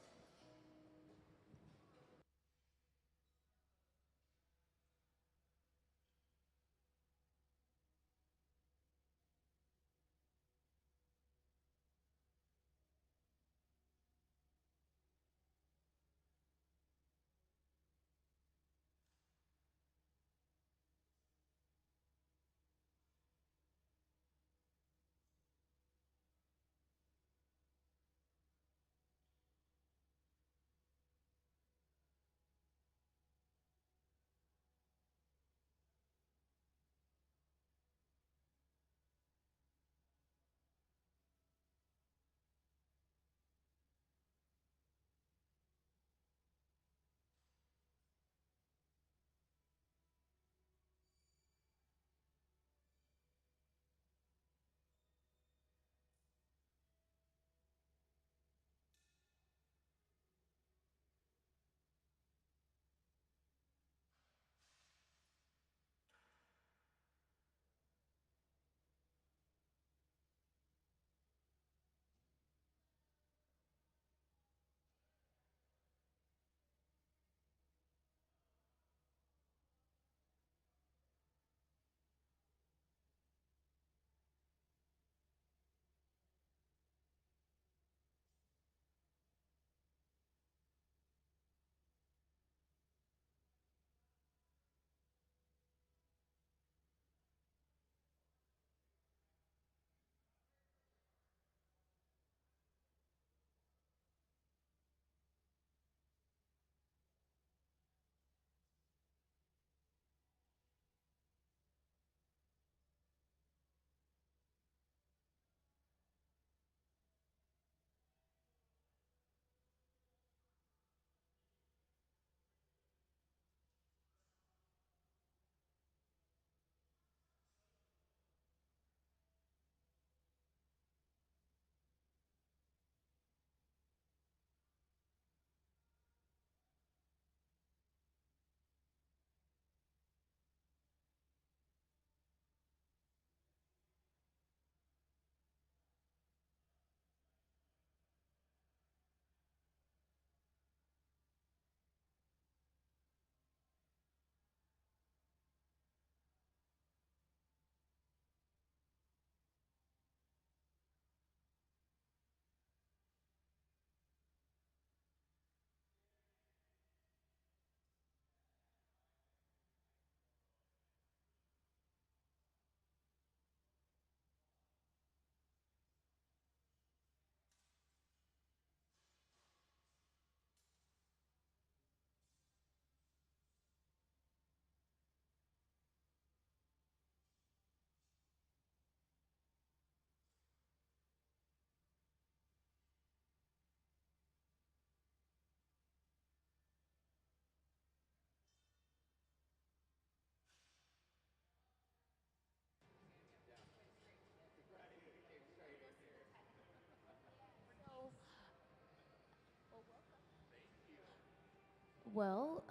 Well,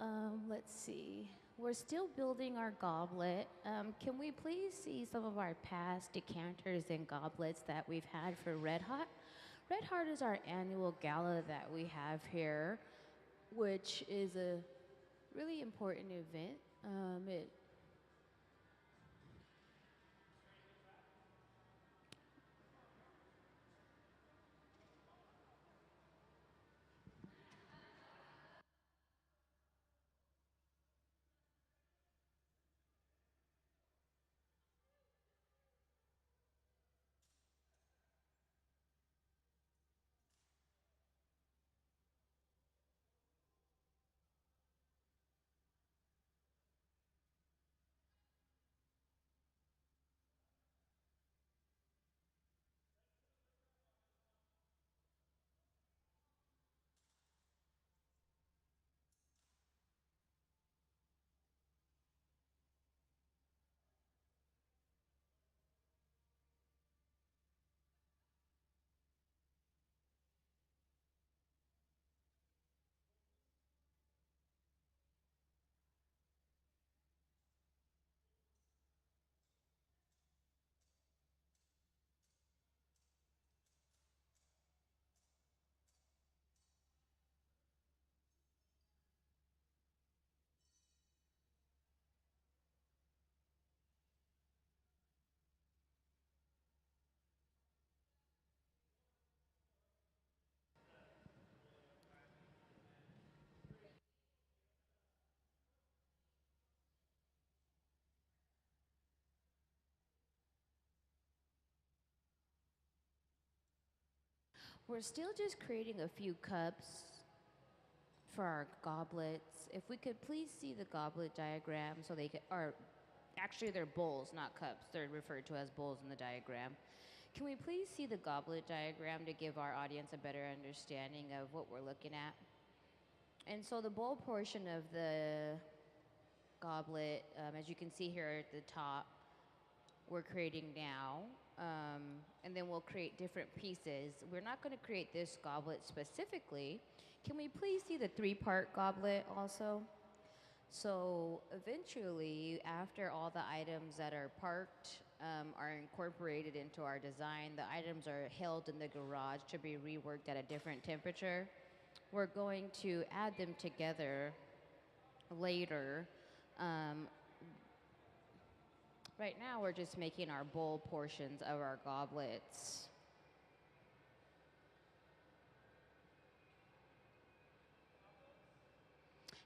let's see. We're still building our goblet. Can we please see some of our past decanters and goblets that we've had for Red Hot? Red Hot is our annual gala that we have here, which is a really important event. It We're still just creating a few cups for our goblets. If we could please see the goblet diagram so they could, or actually they're bowls, not cups. They're referred to as bowls in the diagram. Can we please see the goblet diagram to give our audience a better understanding of what we're looking at? And so the bowl portion of the goblet, as you can see here at the top, we're creating now. And then we'll create different pieces. We're not going to create this goblet specifically. Can we please see the three-part goblet also? So eventually, after all the items that are parked are incorporated into our design, the items are held in the garage to be reworked at a different temperature. We're going to add them together later. Right now, we're just making our bowl portions of our goblets.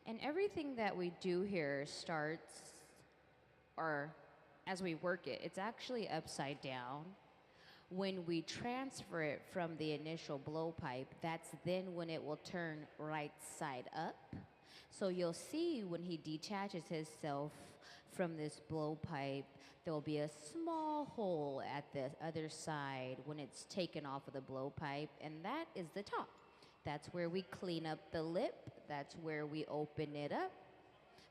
And everything that we do here starts, or as we work it, it's actually upside down. When we transfer it from the initial blowpipe, that's then when it will turn right side up. So you'll see when he detaches himself from this blowpipe, there will be a small hole at the other side when it's taken off of the blowpipe, and that is the top. That's where we clean up the lip. That's where we open it up,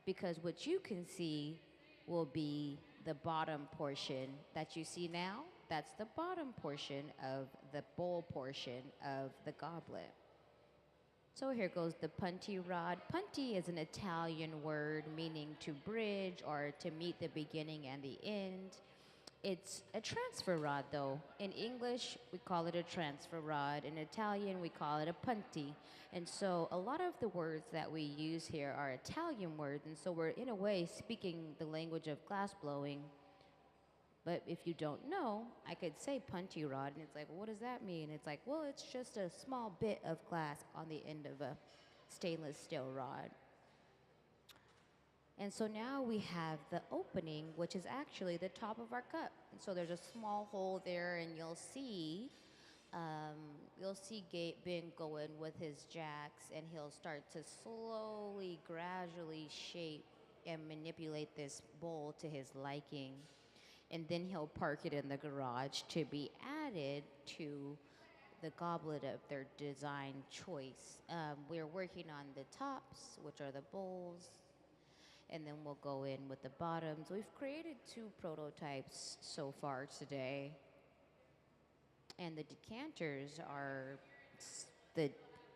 because what you can see will be the bottom portion that you see now. That's the bottom portion of the bowl portion of the goblet. So here goes the punty rod. Punty is an Italian word meaning to bridge or to meet the beginning and the end. It's a transfer rod though. In English, we call it a transfer rod. In Italian, we call it a punty. And so a lot of the words that we use here are Italian words, and so we're in a way speaking the language of glass blowing. But if you don't know, I could say punty rod, and it's like, well, what does that mean? It's like, well, it's just a small bit of glass on the end of a stainless steel rod. And so now we have the opening, which is actually the top of our cup. And so there's a small hole there, and you'll see Ben going with his jacks, and he'll start to slowly, gradually shape and manipulate this bowl to his liking. And then he'll park it in the garage to be added to the goblet of their design choice. We're working on the tops, which are the bowls, and then we'll go in with the bottoms. We've created 2 prototypes so far today. And the decanters are, the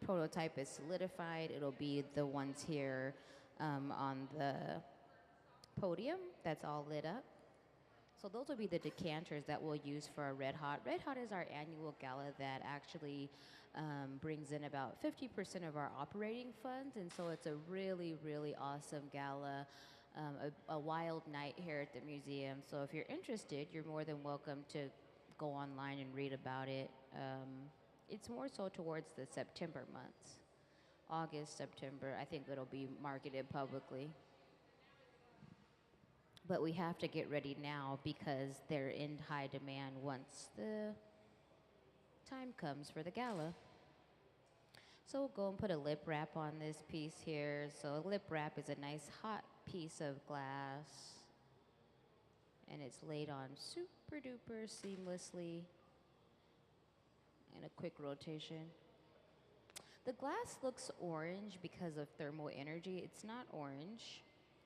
prototype is solidified. It'll be the ones here on the podium that's all lit up. So those will be the decanters that we'll use for our Red Hot. Red Hot is our annual gala that actually brings in about 50% of our operating funds, and so it's a really, really awesome gala, a wild night here at the museum. So if you're interested, you're more than welcome to go online and read about it. It's more so towards the September months. August, September, I think it'll be marketed publicly. But we have to get ready now because they're in high demand once the time comes for the gala. So we'll go and put a lip wrap on this piece here. So a lip wrap is a nice hot piece of glass, and it's laid on super duper seamlessly in a quick rotation. The glass looks orange because of thermal energy. It's not orange,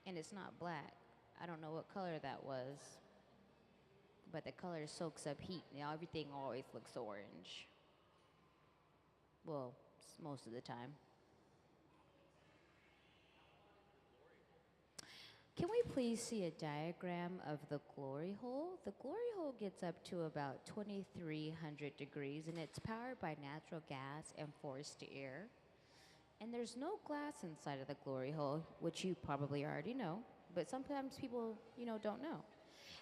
and it's not black. I don't know what color that was, but the color soaks up heat. Now everything always looks orange. Well, most of the time. Can we please see a diagram of the glory hole? The glory hole gets up to about 2,300 degrees, and it's powered by natural gas and forced air. And there's no glass inside of the glory hole, which you probably already know, but sometimes people, don't know.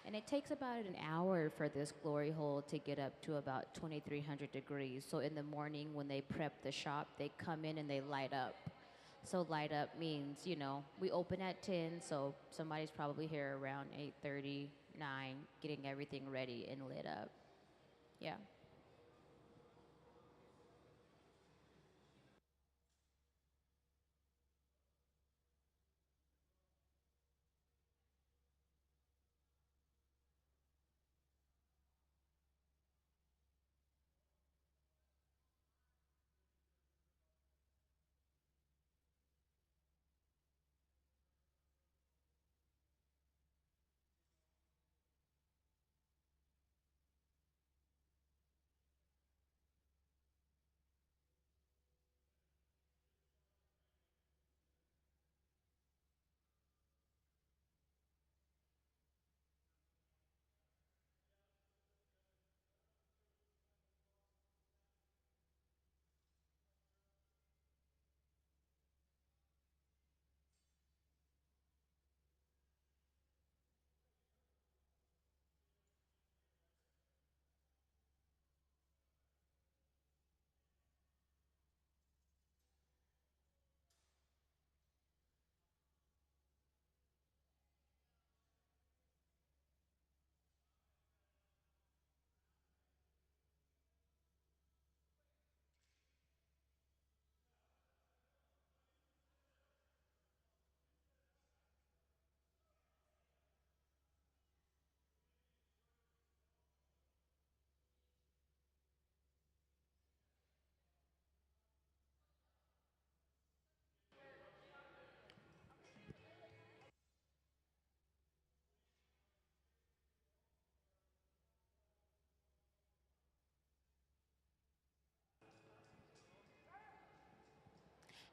And it takes about an hour for this glory hole to get up to about 2,300 degrees. So in the morning when they prep the shop, they come in and they light up. So light up means, we open at 10, so somebody's probably here around 8:30, 9, getting everything ready and lit up. Yeah.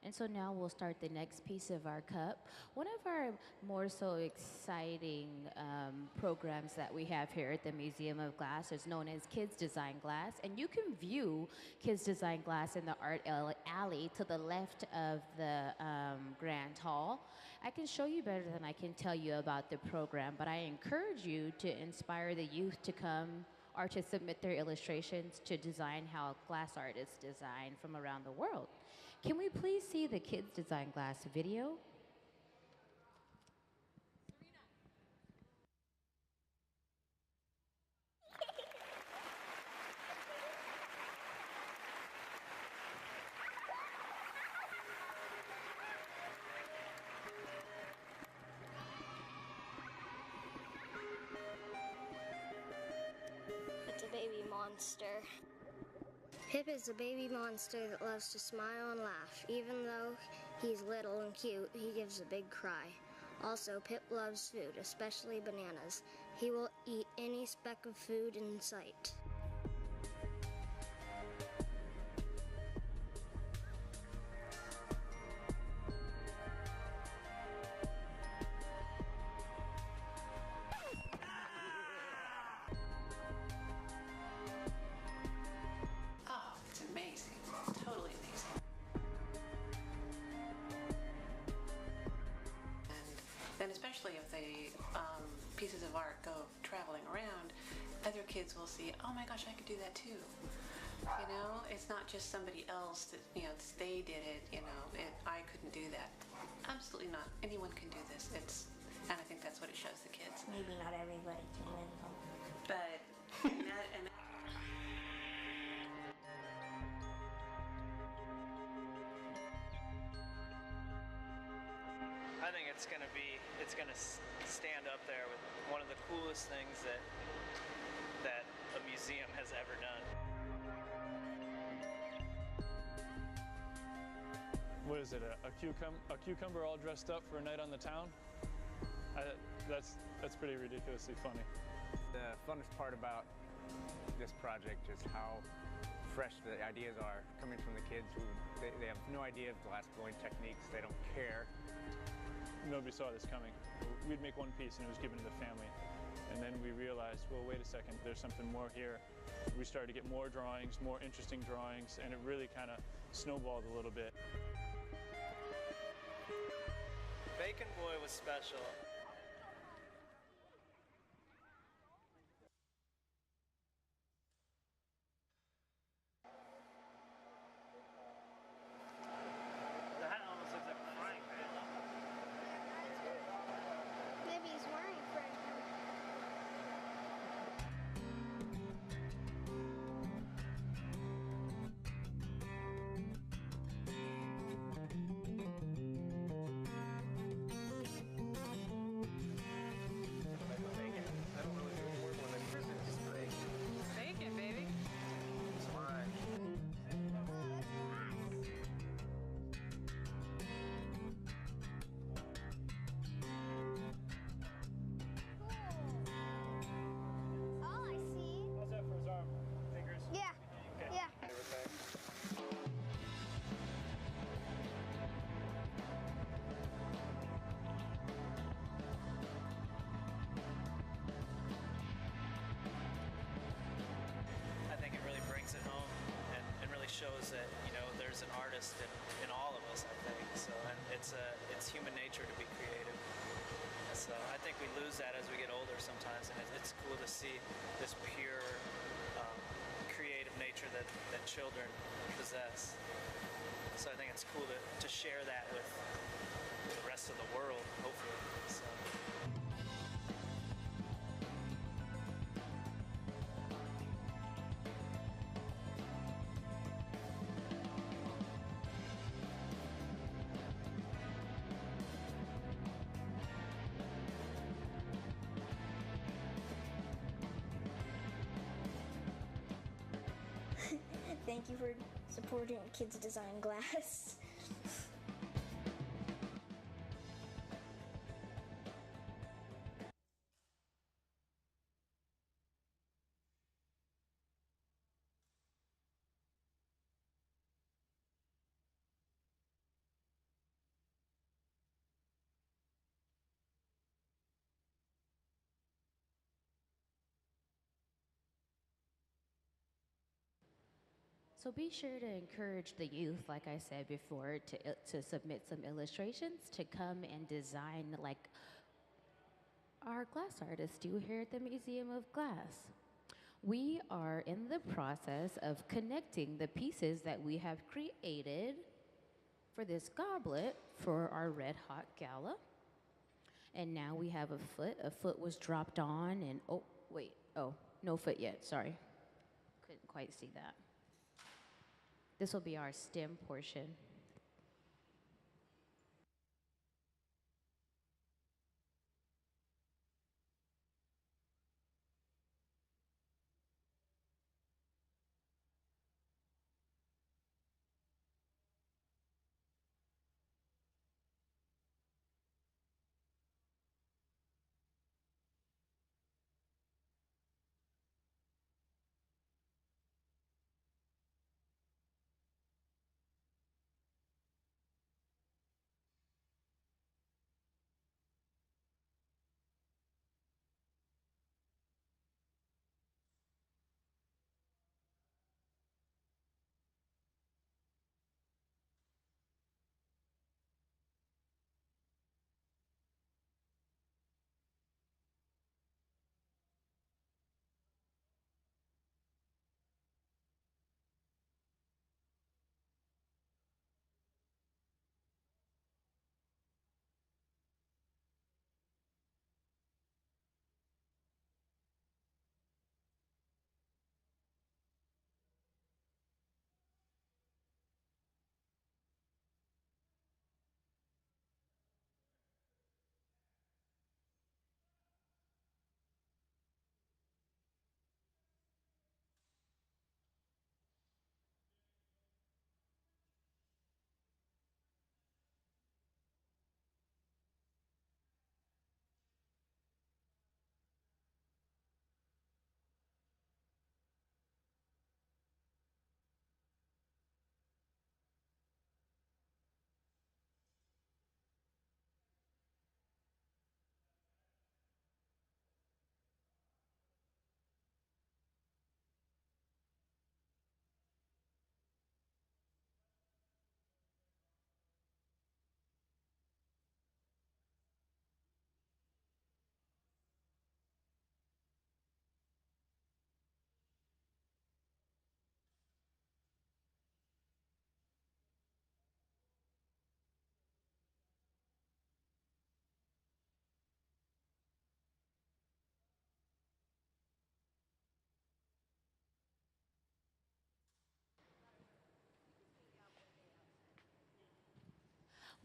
And so now we'll start the next piece of our cup. One of our more so exciting programs that we have here at the Museum of Glass is known as Kids Design Glass. And you can view Kids Design Glass in the art alley to the left of the Grand Hall. I can show you better than I can tell you about the program, but I encourage you to inspire the youth to come or to submit their illustrations to design how glass art is designed from around the world. Can we please see the Kids Design Glass video? It's a baby monster. Pip is a baby monster that loves to smile and laugh. Even though he's little and cute, he gives a big cry. Also, Pip loves food, especially bananas. He will eat any speck of food in sight. pieces of art go traveling around, other kids will see, oh my gosh, I could do that too. You know, it's not just somebody else that, they did it, I couldn't do that. Absolutely not. Anyone can do this. And I think that's what it shows the kids. Maybe not everybody can win them. But, I think it's gonna stand up there with one of the coolest things that a museum has ever done. What is it, a cucumber all dressed up for a night on the town? That's pretty ridiculously funny. The funnest part about this project is how fresh the ideas are coming from the kids who they have no idea of glass blowing techniques. They don't care. Nobody saw this coming. We'd make one piece and it was given to the family. And then we realized, well, wait a second, there's something more here. We started to get more drawings, more interesting drawings, and it really kind of snowballed a little bit. Bacon Boy was special. The hat almost looks like a frying pan. Maybe he's wearing a frying pan. bacon, baby. Oh, I see. How's that for his arm? Fingers? Yeah. Yeah. I think it really brings it home and really shows that, there's an artist in all of us, I think. So, and it's human nature to be creative. So I think we lose that as we get older sometimes, and it's cool to see this pure creative nature that children possess. So I think it's cool to share that with the rest of the world, hopefully. So. Thank you for supporting Kids Design Glass. So be sure to encourage the youth, like I said before, to submit some illustrations, to come and design like our glass artists do here at the Museum of Glass. We are in the process of connecting the pieces that we have created for this goblet for our Red Hot Gala. And now we have a foot. A foot was dropped on and, no foot yet, sorry. Couldn't quite see that. This will be our stem portion.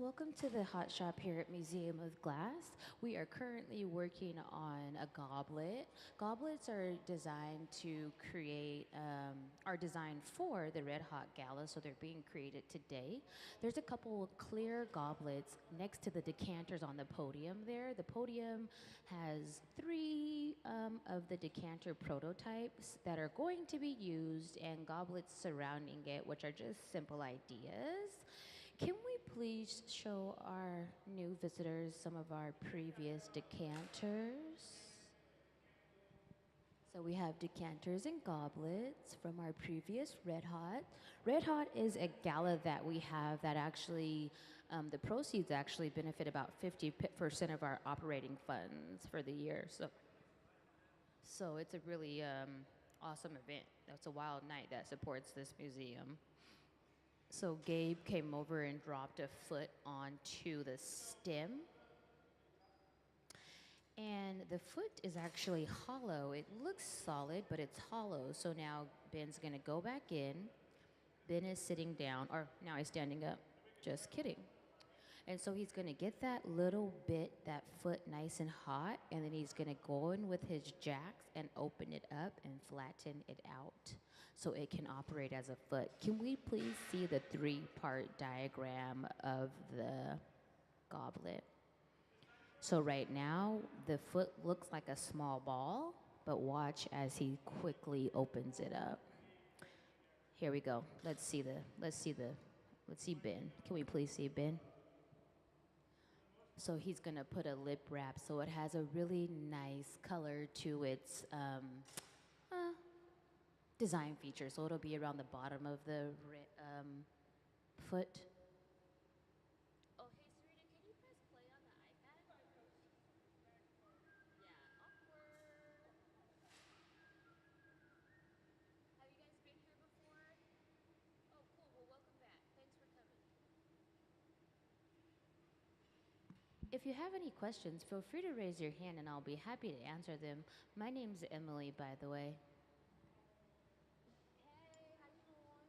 Welcome to the Hot Shop here at Museum of Glass. We are currently working on a goblet. Goblets are designed to create, are designed for the Red Hot Gala, so they're being created today. There's a couple of clear goblets next to the decanters on the podium there. The podium has three of the decanter prototypes that are going to be used and goblets surrounding it, which are just simple ideas. Can we please show our new visitors some of our previous decanters? So we have decanters and goblets from our previous Red Hot. Red Hot is a gala that we have that actually, the proceeds actually benefit about 50% of our operating funds for the year. So it's a really awesome event. It's a wild night that supports this museum. So Gabe came over and dropped a foot onto the stem. And the foot is actually hollow. It looks solid, but it's hollow. So now Ben's gonna go back in. Ben is sitting down, or now he's standing up. Just kidding. And so he's gonna get that little bit, that foot nice and hot, and then he's gonna go in with his jacks and open it up and flatten it out so it can operate as a foot. Can we please see the 3-part diagram of the goblet? So right now, the foot looks like a small ball, but watch as he quickly opens it up. Here we go. Let's see Ben. Can we please see Ben? So he's gonna put a lip wrap so it has a really nice color to its design feature. So it'll be around the bottom of the foot. Oh, hey Serena, can you press play on the iPad? Yeah, awkward. Have you guys been here before? Oh, cool. Well, welcome back. Thanks for coming. If you have any questions, feel free to raise your hand and I'll be happy to answer them. My name's Emily, by the way. Hey, how you doing?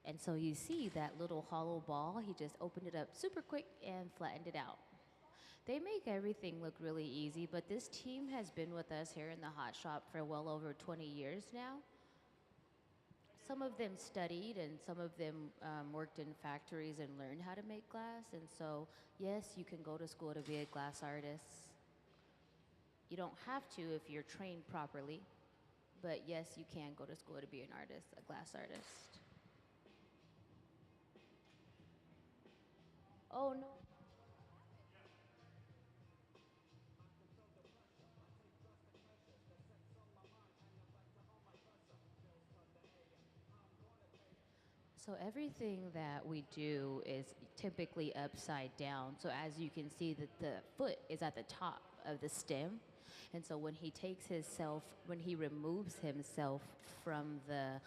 And so you see that little hollow ball, he just opened it up super quick and flattened it out. They make everything look really easy, but this team has been with us here in the hot shop for well over 20 years now. Some of them studied and some of them worked in factories and learned how to make glass. And so, yes, you can go to school to be a glass artist. You don't have to if you're trained properly, but yes, you can go to school to be an artist, a glass artist. Oh, no. So everything that we do is typically upside down. So as you can see that the foot is at the top of the stem. And so when he removes himself from the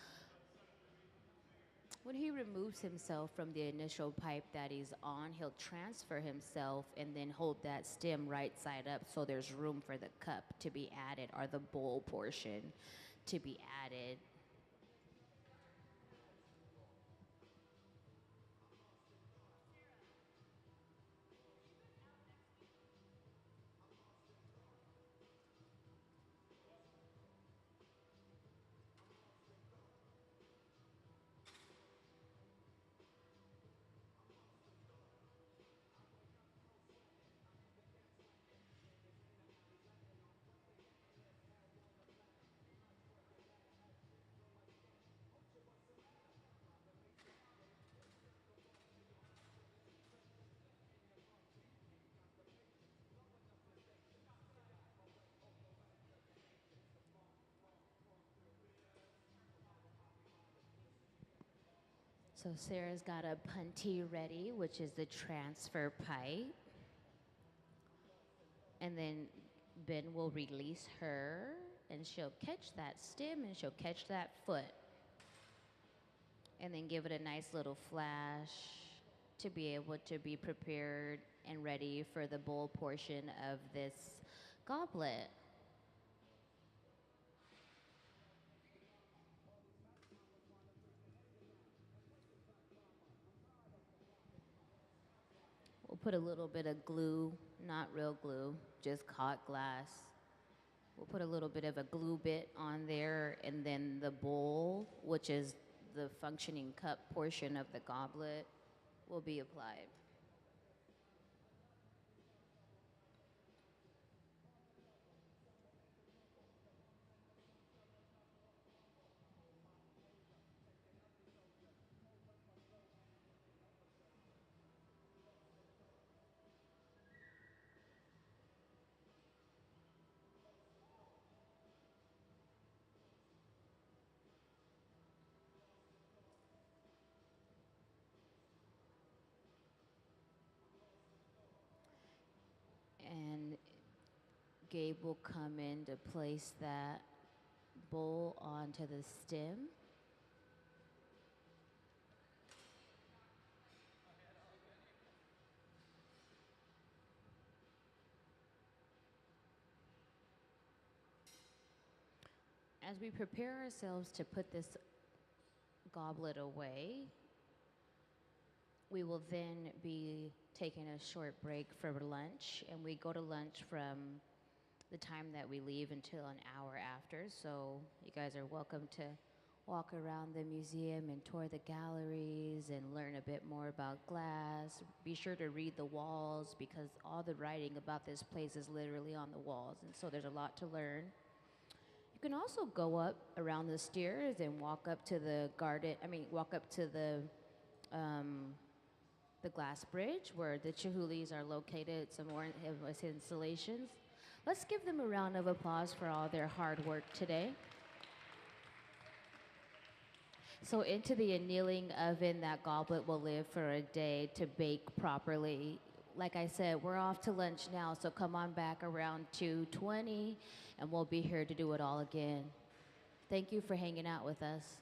initial pipe that he's on, he'll transfer himself and then hold that stem right side up so there's room for the cup to be added or the bowl portion to be added. So Sarah's got a punty ready, which is the transfer pipe. And then Ben will release her and she'll catch that stem and she'll catch that foot. And then give it a nice little flash to be able to be prepared and ready for the bowl portion of this goblet. We'll put a little bit of glue, not real glue, just hot glass. We'll put a little bit of a glue bit on there, and then the bowl, which is the functioning cup portion of the goblet, will be applied. And Gabe will come in to place that bowl onto the stem. As we prepare ourselves to put this goblet away, we will then be taking a short break for lunch, and we go to lunch from the time that we leave until an hour after. So you guys are welcome to walk around the museum and tour the galleries and learn a bit more about glass. Be sure to read the walls, because all the writing about this place is literally on the walls, and so there's a lot to learn. You can also go up around the stairs and walk up to the the glass bridge where the Chihulis are located, some more installations. Let's give them a round of applause for all their hard work today. So into the annealing oven, that goblet will live for a day to bake properly. Like I said, we're off to lunch now, so come on back around 2:20, and we'll be here to do it all again. Thank you for hanging out with us.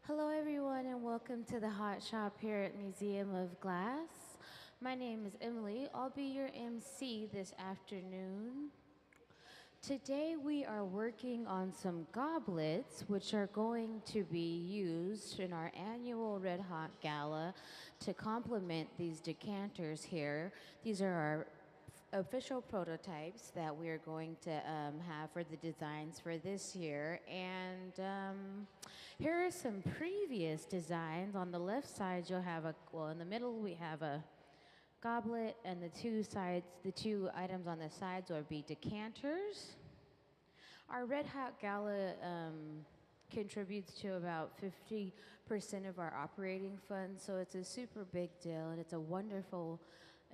Hello, everyone, and welcome to the Hot Shop here at Museum of Glass. My name is Emily. I'll be your MC this afternoon. Today we are working on some goblets which are going to be used in our annual Red Hot Gala to complement these decanters here. These are our official prototypes that we are going to have for the designs for this year. And here are some previous designs. On the left side you'll have in the middle we have a goblet, and the two items on the sides will be decanters. Our Red Hot Gala contributes to about 50% of our operating fund, so it's a super big deal, and it's a wonderful,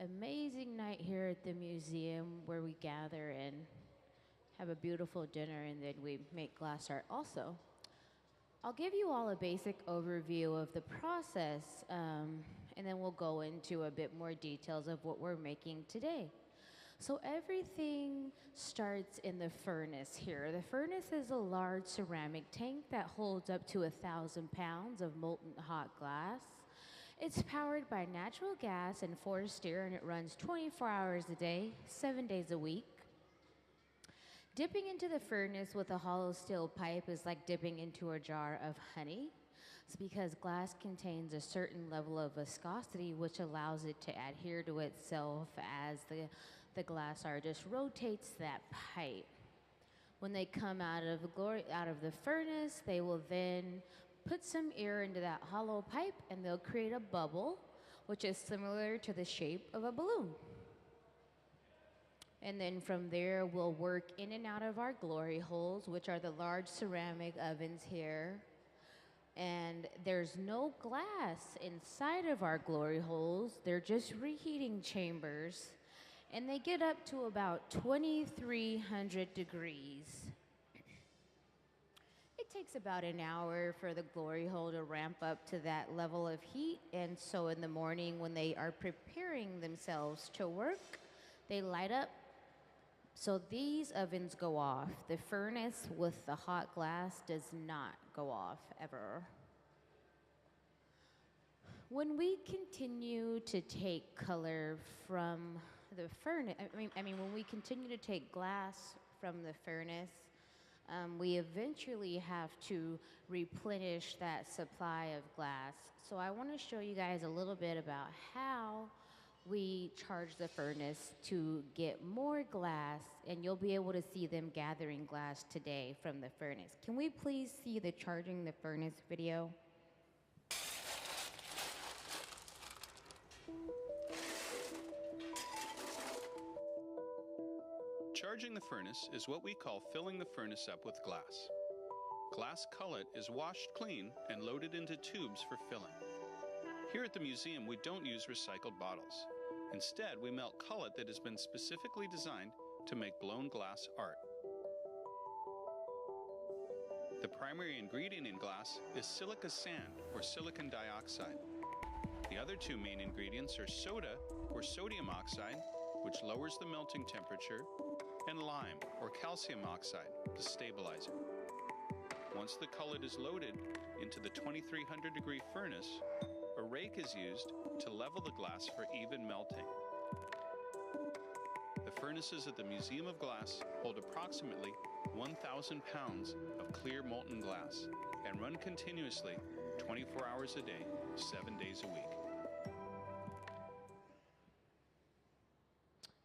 amazing night here at the museum where we gather and have a beautiful dinner, and then we make glass art also. I'll give you all a basic overview of the process, and then we'll go into a bit more details of what we're making today. So everything starts in the furnace here. The furnace is a large ceramic tank that holds up to 1,000 pounds of molten hot glass. It's powered by natural gas and forced air, and it runs 24 hours a day, 7 days a week. Dipping into the furnace with a hollow steel pipe is like dipping into a jar of honey. It's because glass contains a certain level of viscosity which allows it to adhere to itself as the glass artist rotates that pipe. When they come out of the furnace, they will then put some air into that hollow pipe, and they'll create a bubble, which is similar to the shape of a balloon. And then from there, we'll work in and out of our glory holes, which are the large ceramic ovens here. And there's no glass inside of our glory holes. They're just reheating chambers. And they get up to about 2,300 degrees. It takes about an hour for the glory hole to ramp up to that level of heat. And so in the morning, when they are preparing themselves to work, they light up. So these ovens go off. The furnace with the hot glass does not go off ever. When we continue to take color from the furnace, when we continue to take glass from the furnace, we eventually have to replenish that supply of glass. So I want to show you guys a little bit about how we charge the furnace to get more glass, and you'll be able to see them gathering glass today from the furnace. Can we please see the charging the furnace video? Charging the furnace is what we call filling the furnace up with glass. Glass cullet is washed clean and loaded into tubes for filling. Here at the museum, we don't use recycled bottles. Instead, we melt cullet that has been specifically designed to make blown glass art. The primary ingredient in glass is silica sand, or silicon dioxide. The other two main ingredients are soda, or sodium oxide, which lowers the melting temperature, and lime, or calcium oxide, the stabilizer. Once the cullet is loaded into the 2,300 degree furnace, a rake is used to level the glass for even melting. The furnaces at the Museum of Glass hold approximately 1,000 pounds of clear molten glass and run continuously 24 hours a day, 7 days a week.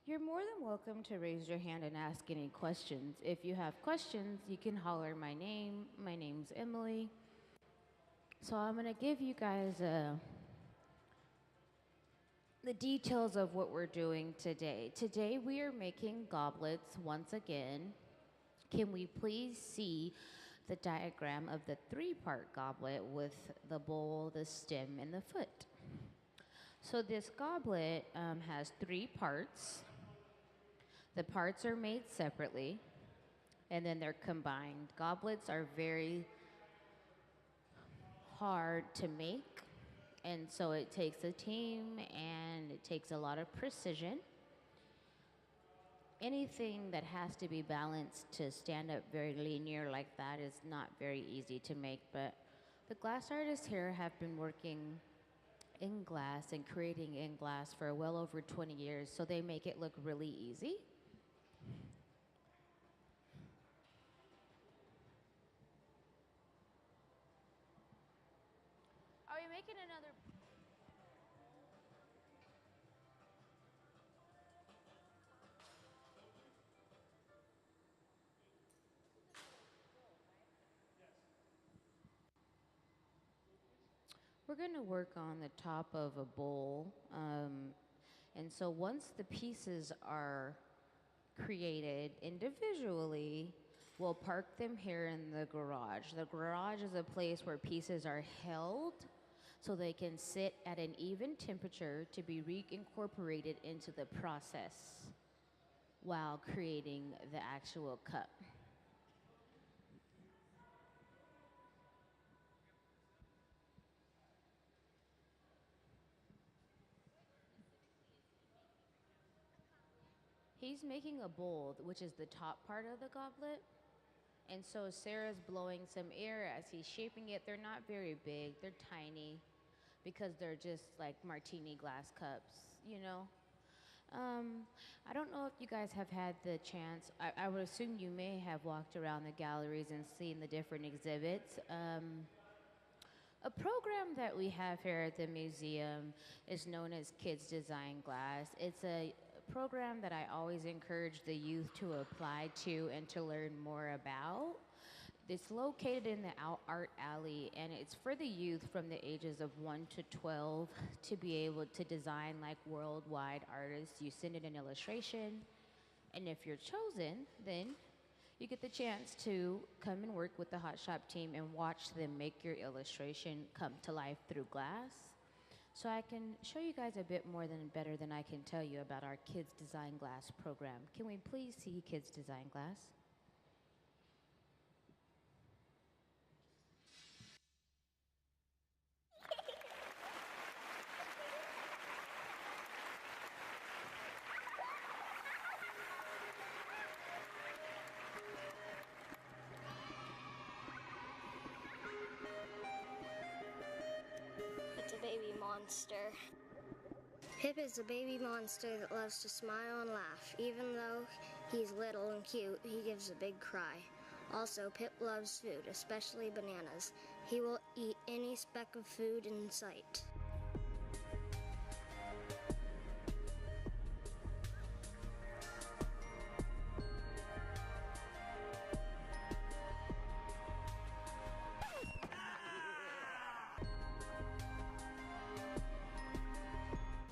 You're more than welcome to raise your hand and ask any questions. If you have questions, you can holler my name. My name's Emily. So I'm going to give you guys the details of what we're doing today. Today we are making goblets once again. Can we please see the diagram of the three-part goblet with the bowl, the stem, and the foot? So this goblet has three parts. The parts are made separately, and then they're combined. Goblets are very hard to make, and so it takes a team and it takes a lot of precision. Anything that has to be balanced to stand up very linear like that is not very easy to make, but The glass artists here have been working in glass and creating in glass for well over 20 years, so they make it look really easy. Are we making another? We're going to work on the top of a bowl. And so once the pieces are created individually, we'll park them here in the garage. The garage is a place where pieces are held so they can sit at an even temperature to be reincorporated into the process while creating the actual cup. He's making a bowl, which is the top part of the goblet. And so Sarah's blowing some air as he's shaping it. They're not very big, they're tiny because they're just like martini glass cups, you know? I don't know if you guys have had the chance. I would assume you may have walked around the galleries and seen the different exhibits. A program that we have here at the museum is known as Kids Design Glass. It's a program that I always encourage the youth to apply to and to learn more about. It's located in the art alley, and it's for the youth from the ages of 1 to 12 to be able to design like worldwide artists. You send in an illustration, and if you're chosen, then you get the chance to come and work with the Hot Shop team and watch them make your illustration come to life through glass. So I can show you guys a bit more than better than I can tell you about our Kids Design Glass program. Can we please see Kids Design Glass? It's a baby monster. Pip is a baby monster that loves to smile and laugh. Even though he's little and cute, he gives a big cry. Also, Pip loves food, especially bananas. He will eat any speck of food in sight.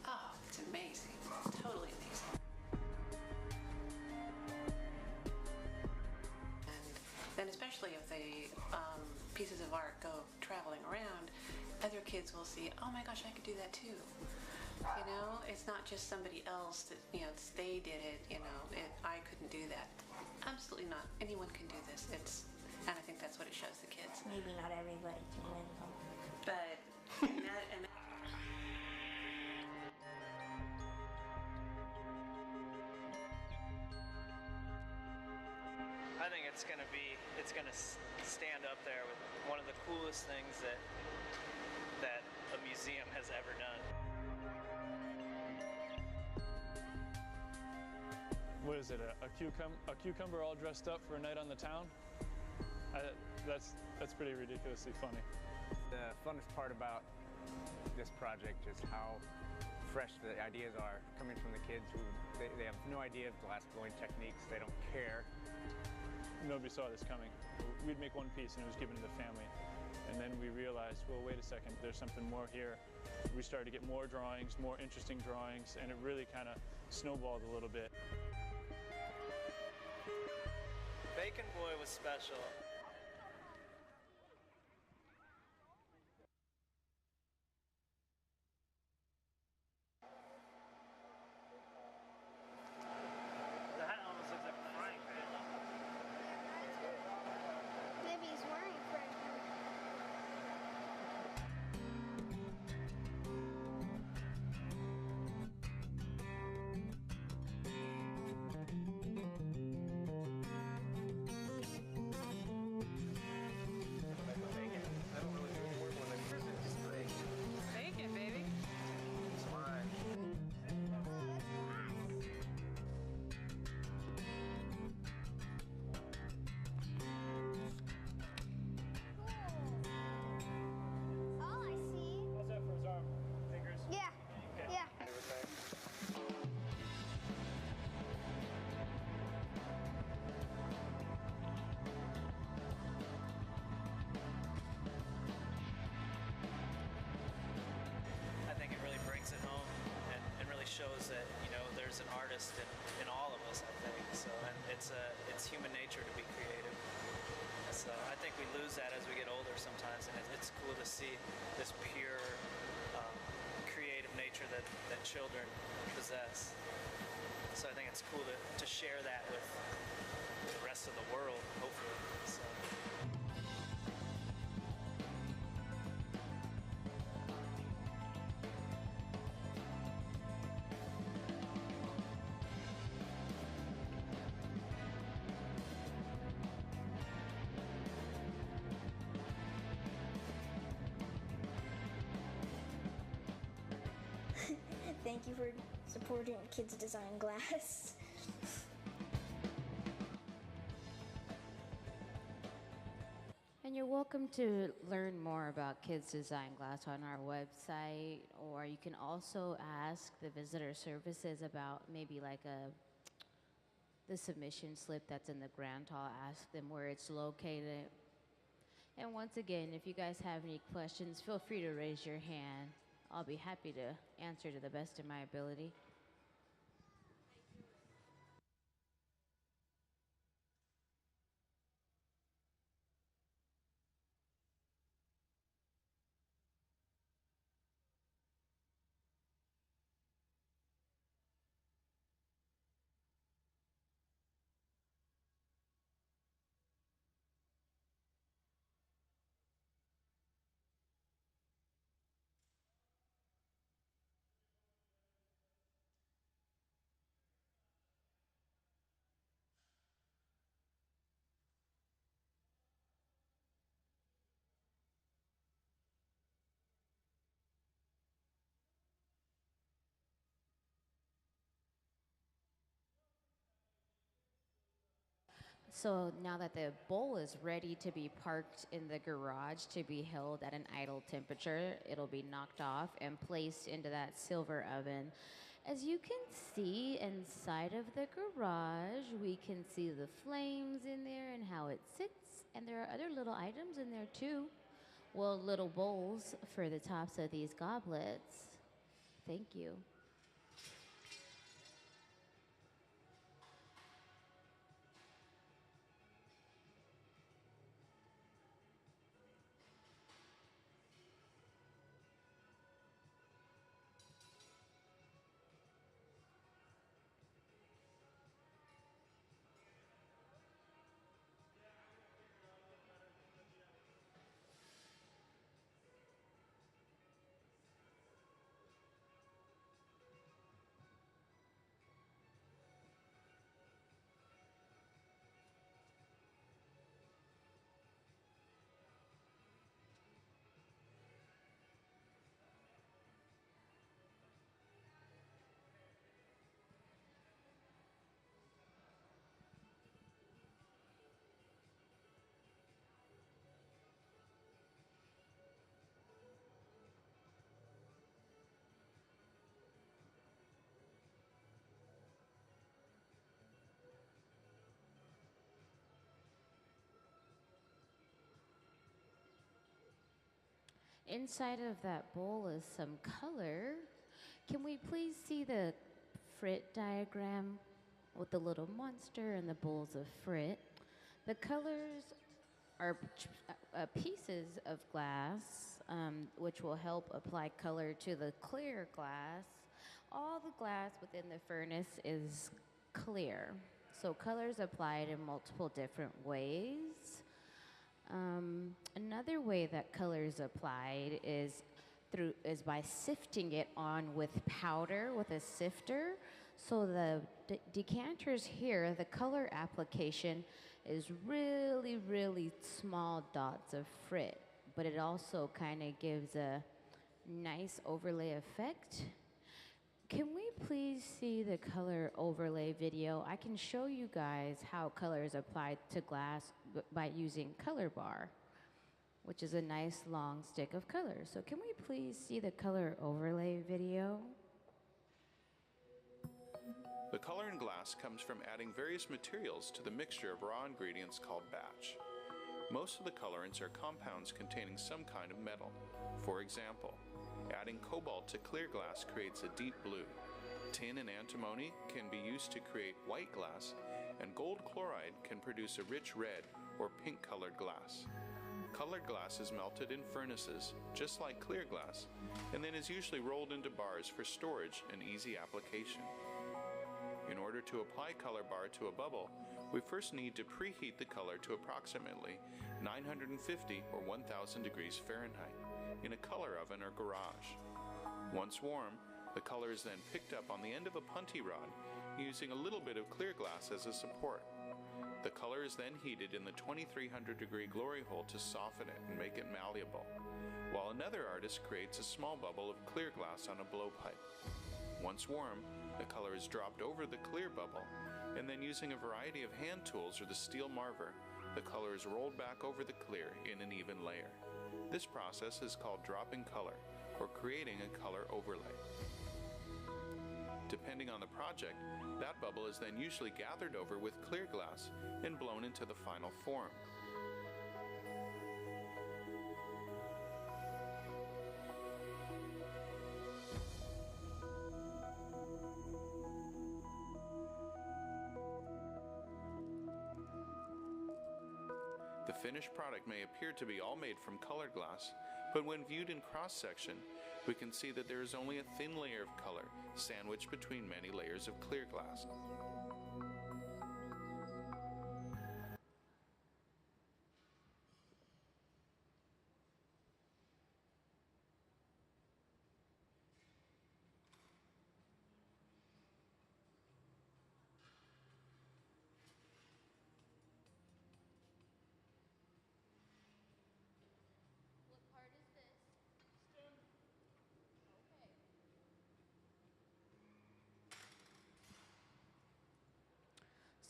Oh, it's amazing. Totally amazing. And then especially if the pieces of art go traveling around, other kids will see, oh my gosh, I could do that too. You know, it's not just somebody else that, you know, they did it, you know, I couldn't do that. Absolutely not. Anyone can do this. And I think that's what it shows the kids. Maybe not everybody can win them. But, I think it's gonna stand up there with one of the coolest things that a museum has ever done. What is it, a cucumber all dressed up for a night on the town? That's pretty ridiculously funny. The funnest part about this project is how fresh the ideas are coming from the kids who they have no idea of glass blowing techniques. They don't care. Nobody saw this coming. We'd make one piece and it was given to the family. And then we realized, well, wait a second, there's something more here. We started to get more drawings, more interesting drawings, and it really kind of snowballed a little bit. Bacon Boy was special. The hat almost looks like a frying pan. Maybe he's wearing a frying pan. there's an artist in all of us, I think. So, and it's human nature to be creative. So I think we lose that as we get older sometimes, and it's cool to see this pure creative nature that children possess. So I think it's cool to share that with the rest of the world, hopefully. So. Thank you for supporting Kids Design Glass. And you're welcome to learn more about Kids Design Glass on our website, or you can also ask the visitor services about maybe like the submission slip that's in the grant hall. Ask them where it's located. And once again, if you guys have any questions, feel free to raise your hand. I'll be happy to answer to the best of my ability. So now that the bowl is ready to be parked in the garage to be held at an idle temperature, it'll be knocked off and placed into that silver oven. As you can see inside of the garage, we can see the flames in there and how it sits. And there are other little items in there too. Well, little bowls for the tops of these goblets. Thank you. Inside of that bowl is some color. Can we please see the Frit diagram with the little monster and the bowls of Frit? The colors are pieces of glass, which will help apply color to the clear glass. All the glass within the furnace is clear, so colors applied in multiple different ways. Another way that color is applied is by sifting it on with powder with a sifter. So the decanters here, the color application is really, really small dots of Frit, but it also kind of gives a nice overlay effect. Can we please see the color overlay video? I can show you guys how color is applied to glass by using Color Bar, which is a nice long stick of color. So can we please see the color overlay video? The color in glass comes from adding various materials to the mixture of raw ingredients called batch. Most of the colorants are compounds containing some kind of metal. For example, adding cobalt to clear glass creates a deep blue. Tin and antimony can be used to create white glass, and gold chloride can produce a rich red or pink colored glass. Colored glass is melted in furnaces, just like clear glass, and then is usually rolled into bars for storage and easy application. In order to apply color bar to a bubble, we first need to preheat the color to approximately 950 or 1000 degrees Fahrenheit in a color oven or garage. Once warm, the color is then picked up on the end of a punty rod using a little bit of clear glass as a support. The color is then heated in the 2300 degree glory hole to soften it and make it malleable, while another artist creates a small bubble of clear glass on a blowpipe. Once warm, the color is dropped over the clear bubble, and then using a variety of hand tools or the steel marver, the color is rolled back over the clear in an even layer. This process is called dropping color, or creating a color overlay. Depending on the project, that bubble is then usually gathered over with clear glass and blown into the final form. The finished product may appear to be all made from colored glass, but when viewed in cross-section, we can see that there is only a thin layer of color sandwiched between many layers of clear glass.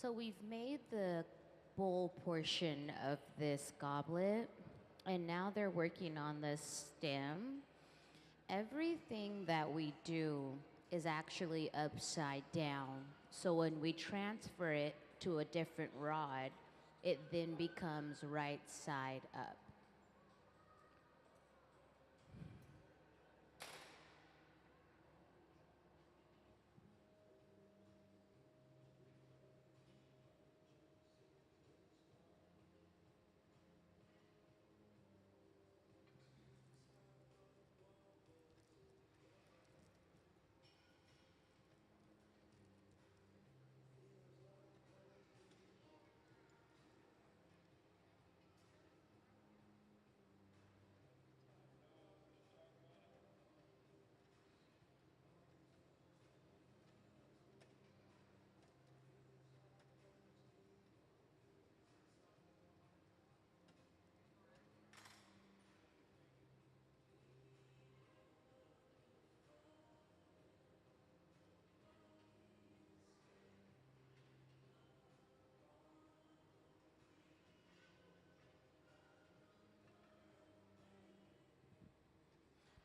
So we've made the bowl portion of this goblet, and now they're working on the stem. Everything that we do is actually upside down. So when we transfer it to a different rod, it then becomes right side up.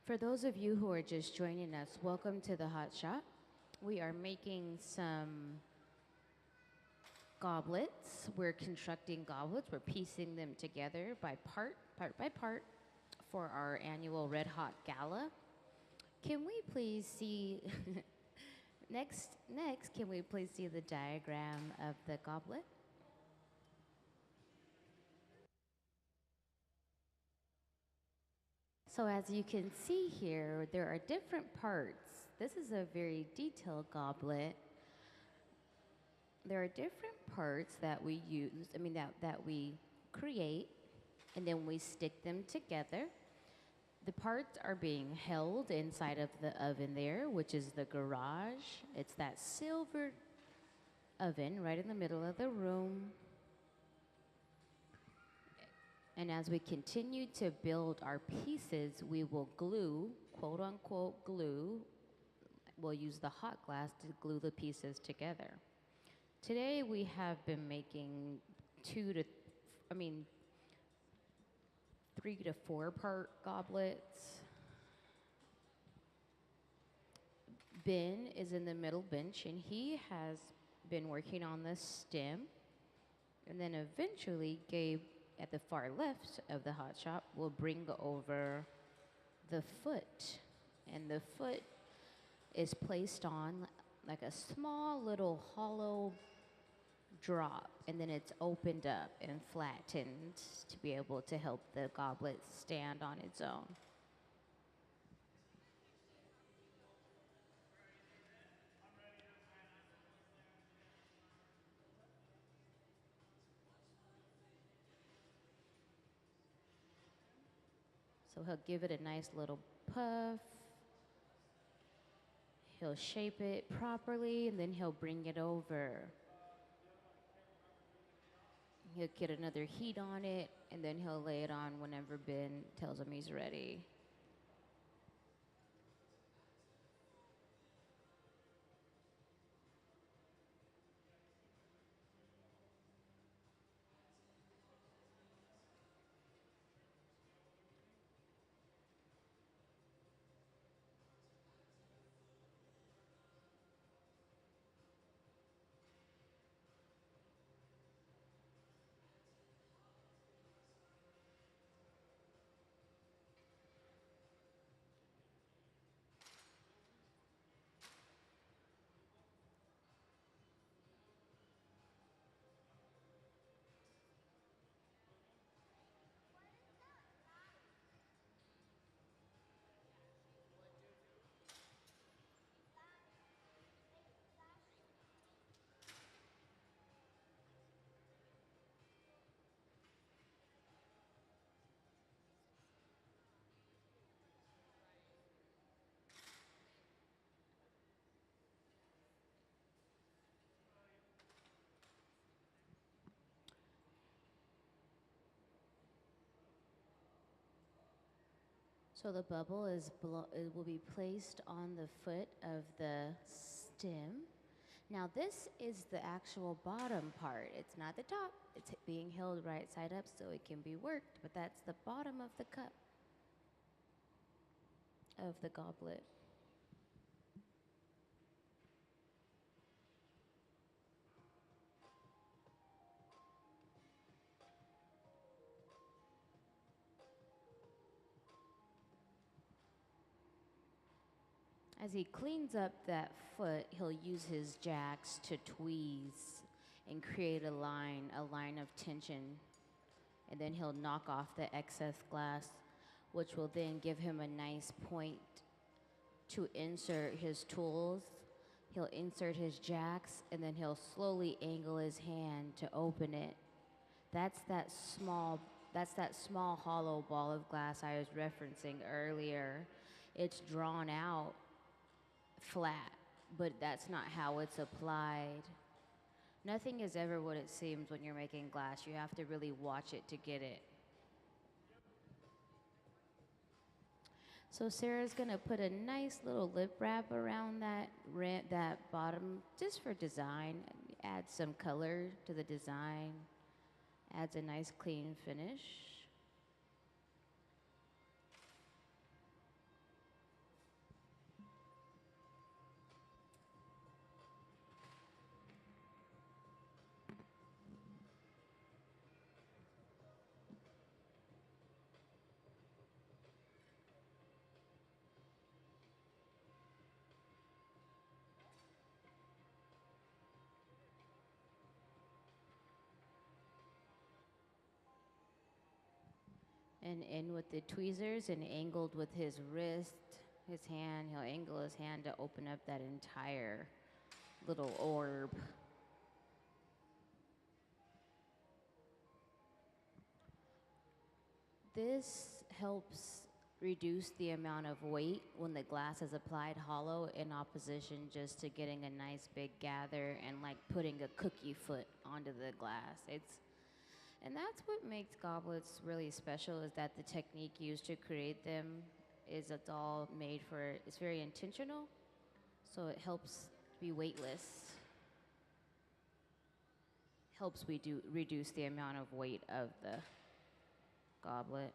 For those of you who are just joining us, welcome to the Hot Shop. We are making some goblets. We're constructing goblets. We're piecing them together by part by part for our annual Red Hot Gala. Can we please see, next, can we please see the diagram of the goblet? So as you can see here, there are different parts. This is a very detailed goblet. There are different parts that we use, that we create, and then we stick them together. The parts are being held inside of the oven there, which is the garage. It's that silver oven right in the middle of the room. And as we continue to build our pieces, we will glue, quote unquote glue. We'll use the hot glass to glue the pieces together. Today we have been making 3 to 4 part goblets. Ben is in the middle bench, and he has been working on the stem. And then eventually Gabe, at the far left of the hot shop, will bring over the foot. And the foot is placed on like a small little hollow drop, and then it's opened up and flattened to be able to help the goblet stand on its own. So he'll give it a nice little puff. He'll shape it properly, and then he'll bring it over. He'll get another heat on it, and then he'll lay it on whenever Ben tells him he's ready. So the bubble it will be placed on the foot of the stem. Now this is the actual bottom part. It's not the top. It's being held right side up so it can be worked, but that's the bottom of the cup of the goblet. As he cleans up that foot, he'll use his jacks to tweeze and create a line of tension. And then he'll knock off the excess glass, which will then give him a nice point to insert his tools. He'll insert his jacks, and then he'll slowly angle his hand to open it. That's that small hollow ball of glass I was referencing earlier. It's drawn out flat, but that's not how it's applied. Nothing is ever what it seems when you're making glass. You have to really watch it to get it. So Sarah's gonna put a nice little lip wrap around that bottom, just for design. Add some color to the design. Adds a nice clean finish. And in with the tweezers and angled with his wrist, his hand. He'll angle his hand to open up that entire little orb. This helps reduce the amount of weight when the glass is applied hollow, in opposition just to getting a nice big gather and like putting a cookie foot onto the glass. And that's what makes goblets really special, is that the technique used to create them it's all made for, it's very intentional, so it helps be weightless. Helps reduce the amount of weight of the goblet.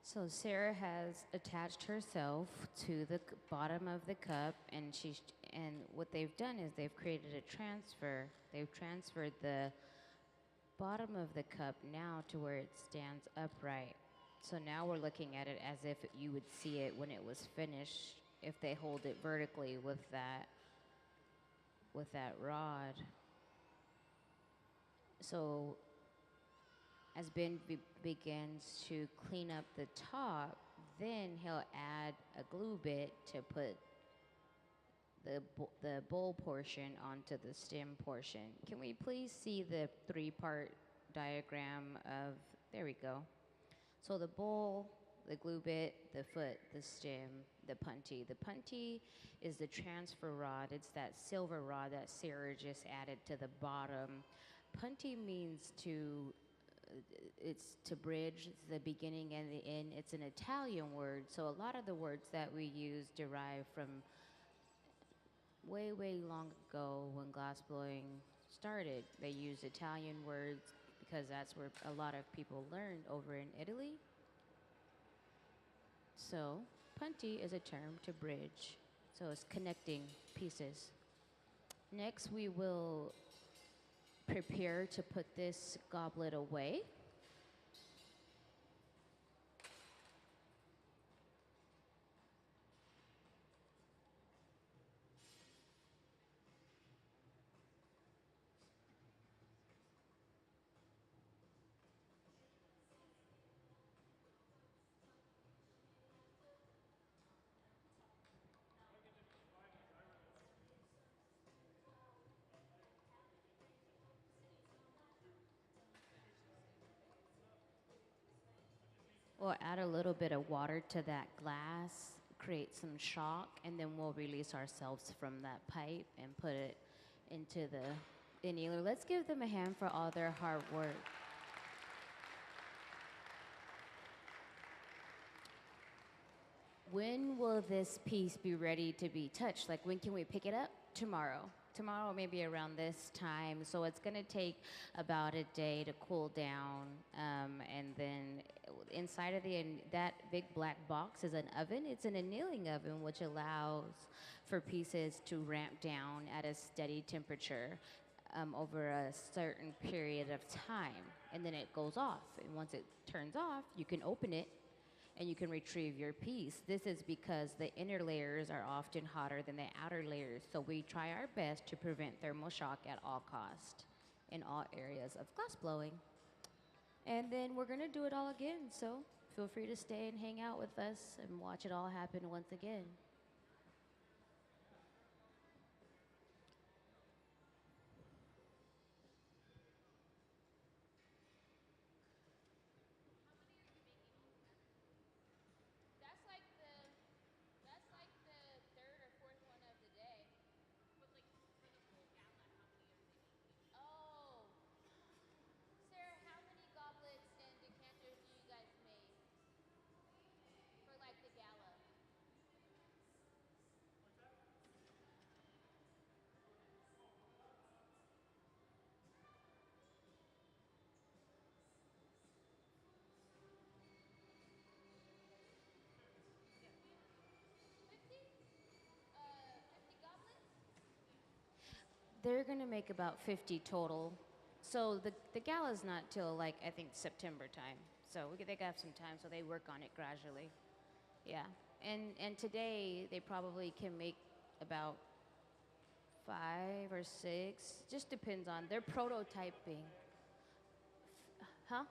So Sarah has attached herself to the bottom of the cup, and what they've done is they've created a transfer. They've transferred the bottom of the cup now to where it stands upright. So now we're looking at it as if you would see it when it was finished if they hold it vertically with that rod. So as Ben begins to clean up the top, then he'll add a glue bit to put the bowl portion onto the stem portion. Can we please see the 3-part diagram of, there we go. So the bowl, the glue bit, the foot, the stem, the punty. The punty is the transfer rod. It's that silver rod that Sarah just added to the bottom. Punty means it's to bridge the beginning and the end. It's an Italian word, so a lot of the words that we use derive from way, way long ago when glassblowing started. They used Italian words because that's where a lot of people learned over in Italy. So, punty is a term to bridge. So it's connecting pieces. Next, we will prepare to put this goblet away. We'll add a little bit of water to that glass, create some shock, and then we'll release ourselves from that pipe and put it into the annealer. Let's give them a hand for all their hard work. When will this piece be ready to be touched? Like, when can we pick it up? Tomorrow. Tomorrow, maybe around this time. So it's going to take about a day to cool down. And then inside of that big black box is an oven. It's an annealing oven, which allows for pieces to ramp down at a steady temperature over a certain period of time. And then it goes off. And once it turns off, you can open it and you can retrieve your piece. This is because the inner layers are often hotter than the outer layers, so we try our best to prevent thermal shock at all cost in all areas of glass blowing. And then we're gonna do it all again, so feel free to stay and hang out with us and watch it all happen once again. They're gonna make about 50 total. So the gala's not till, like, I think September time. So they got some time, so they work on it gradually. Yeah, and today they probably can make about 5 or 6. Just depends on, they're prototyping. Huh?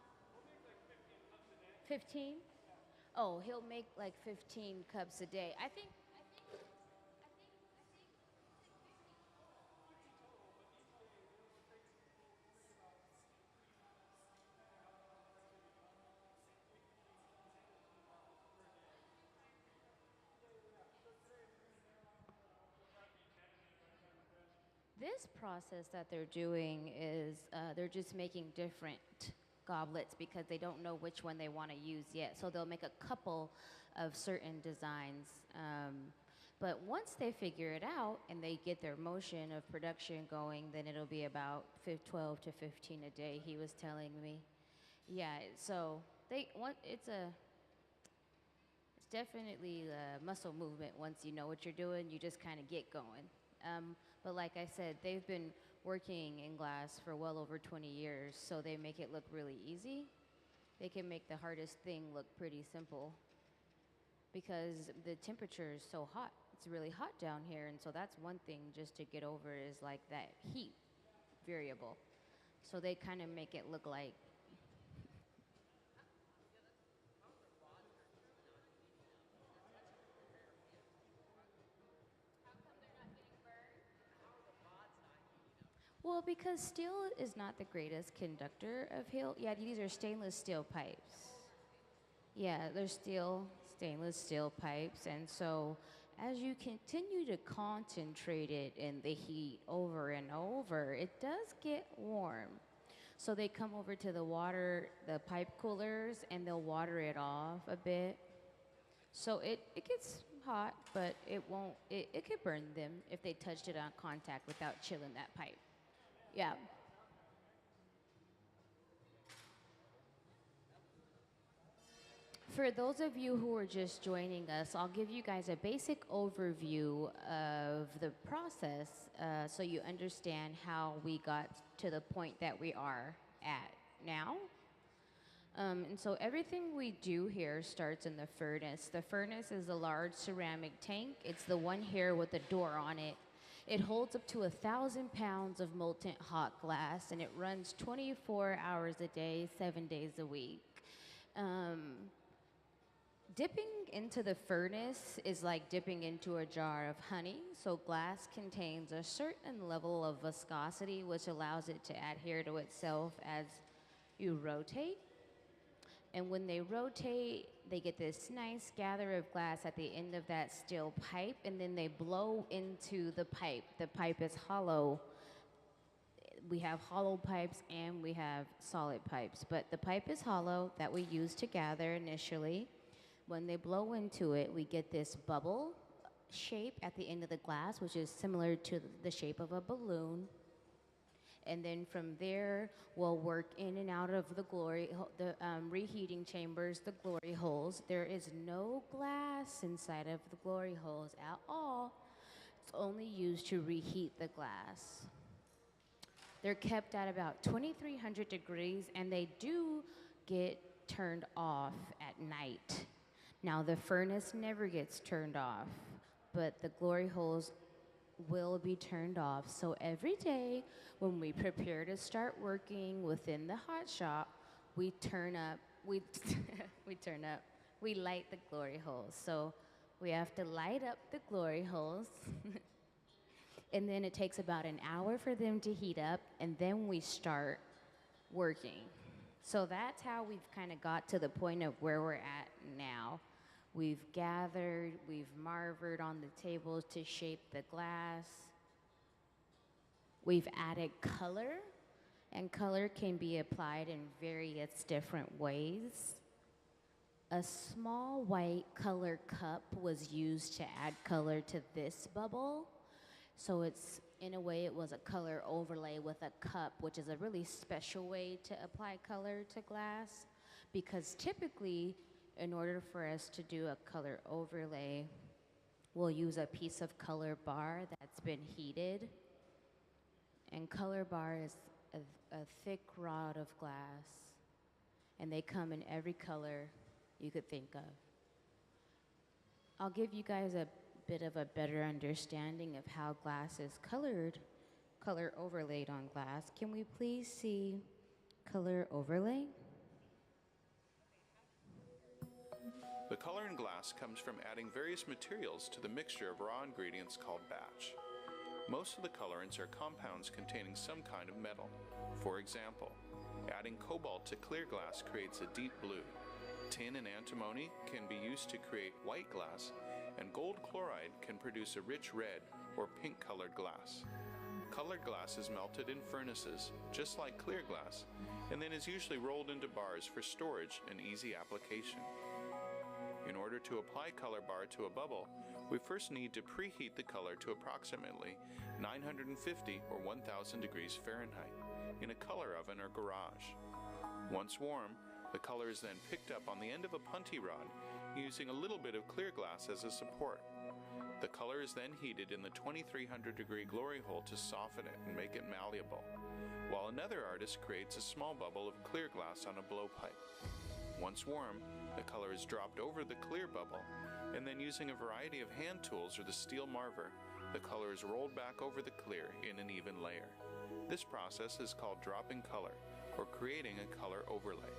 15? Oh, he'll make like 15 cups a day. I think this process that they're doing is they're just making different goblets because they don't know which one they want to use yet. So they'll make a couple of certain designs. But once they figure it out and they get their motion of production going, then it'll be about 12 to 15 a day, he was telling me. Yeah, so definitely a muscle movement. Once you know what you're doing, you just kind of get going. But like I said, they've been working in glass for well over 20 years, so they make it look really easy. They can make the hardest thing look pretty simple because the temperature is so hot. It's really hot down here, and so that's one thing just to get over is like that heat variable. So they kind of make it look like well, because steel is not the greatest conductor of heat. Yeah, these are stainless steel pipes. Yeah, they're stainless steel pipes. And so as you continue to concentrate it in the heat over and over, it does get warm. So they come over to the pipe coolers, and they'll water it off a bit. So it gets hot, but it could burn them if they touched it on contact without chilling that pipe. Yeah. For those of you who are just joining us, I'll give you guys a basic overview of the process so you understand how we got to the point that we are at now. And so everything we do here starts in the furnace. The furnace is a large ceramic tank. It's the one here with the door on it. It holds up to 1,000 pounds of molten hot glass, and it runs 24 hours a day, 7 days a week. Dipping into the furnace is like dipping into a jar of honey. So glass contains a certain level of viscosity, which allows it to adhere to itself as you rotate. And when they rotate, they get this nice gather of glass at the end of that steel pipe, and then they blow into the pipe. The pipe is hollow. We have hollow pipes and we have solid pipes, but the pipe is hollow that we use to gather initially. When they blow into it, we get this bubble shape at the end of the glass, which is similar to the shape of a balloon. And then from there, we'll work in and out of the reheating chambers, the glory holes. There is no glass inside of the glory holes at all. It's only used to reheat the glass. They're kept at about 2,300 degrees, and they do get turned off at night. Now, the furnace never gets turned off, but the glory holes will be turned off. So every day when we prepare to start working within the hot shop, we light the glory holes. So we have to light up the glory holes. And then it takes about an hour for them to heat up, and then we start working. So that's how we've kind of got to the point of where we're at now. We've gathered, we've marvered on the tables to shape the glass. We've added color, and color can be applied in various different ways. A small white color cup was used to add color to this bubble. So it's, in a way, it was a color overlay with a cup, which is a really special way to apply color to glass, because typically, in order for us to do a color overlay, we'll use a piece of color bar that's been heated. And color bar is a thick rod of glass, and they come in every color you could think of. I'll give you guys a bit of a better understanding of how glass is color overlaid on glass. Can we please see color overlay? The color in glass comes from adding various materials to the mixture of raw ingredients called batch. Most of the colorants are compounds containing some kind of metal. For example, adding cobalt to clear glass creates a deep blue. Tin and antimony can be used to create white glass, and gold chloride can produce a rich red or pink-colored glass. Colored glass is melted in furnaces, just like clear glass, and then is usually rolled into bars for storage and easy application. In order to apply color bar to a bubble, we first need to preheat the color to approximately 950 or 1000 degrees Fahrenheit in a color oven or garage. Once warm, the color is then picked up on the end of a punty rod using a little bit of clear glass as a support. The color is then heated in the 2300 degree glory hole to soften it and make it malleable, while another artist creates a small bubble of clear glass on a blowpipe. Once warm, the color is dropped over the clear bubble, and then using a variety of hand tools or the steel marver, the color is rolled back over the clear in an even layer. This process is called dropping color, or creating a color overlay.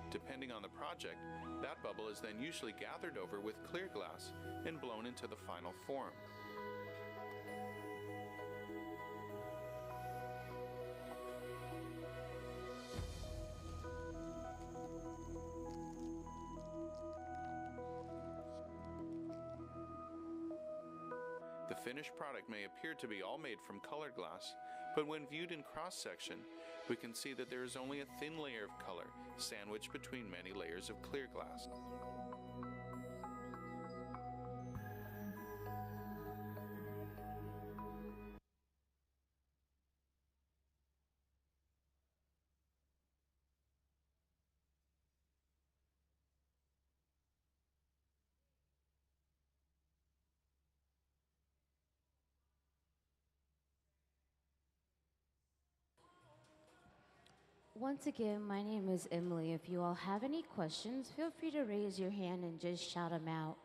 Depending on the project, that bubble is then usually gathered over with clear glass and blown into the final form. The finished product may appear to be all made from colored glass, but when viewed in cross-section, we can see that there is only a thin layer of color sandwiched between many layers of clear glass. Once again, my name is Emily. If you all have any questions, feel free to raise your hand and just shout them out.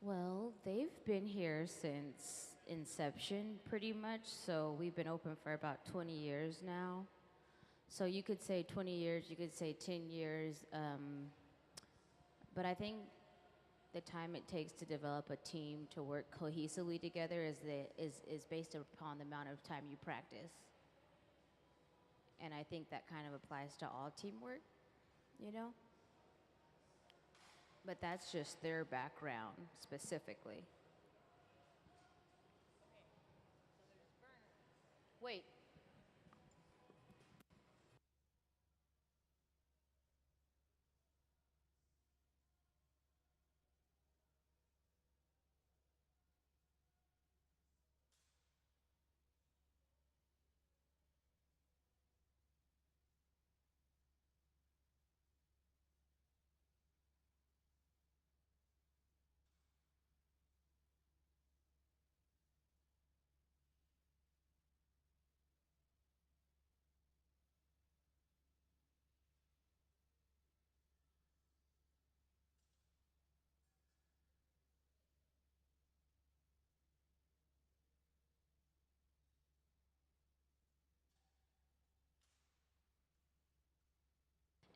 Well, they've been here since inception, pretty much. So we've been open for about 20 years now. So you could say 20 years, you could say 10 years. But I think the time it takes to develop a team to work cohesively together is based upon the amount of time you practice. And I think that kind of applies to all teamwork, you know? But that's just their background specifically. Wait.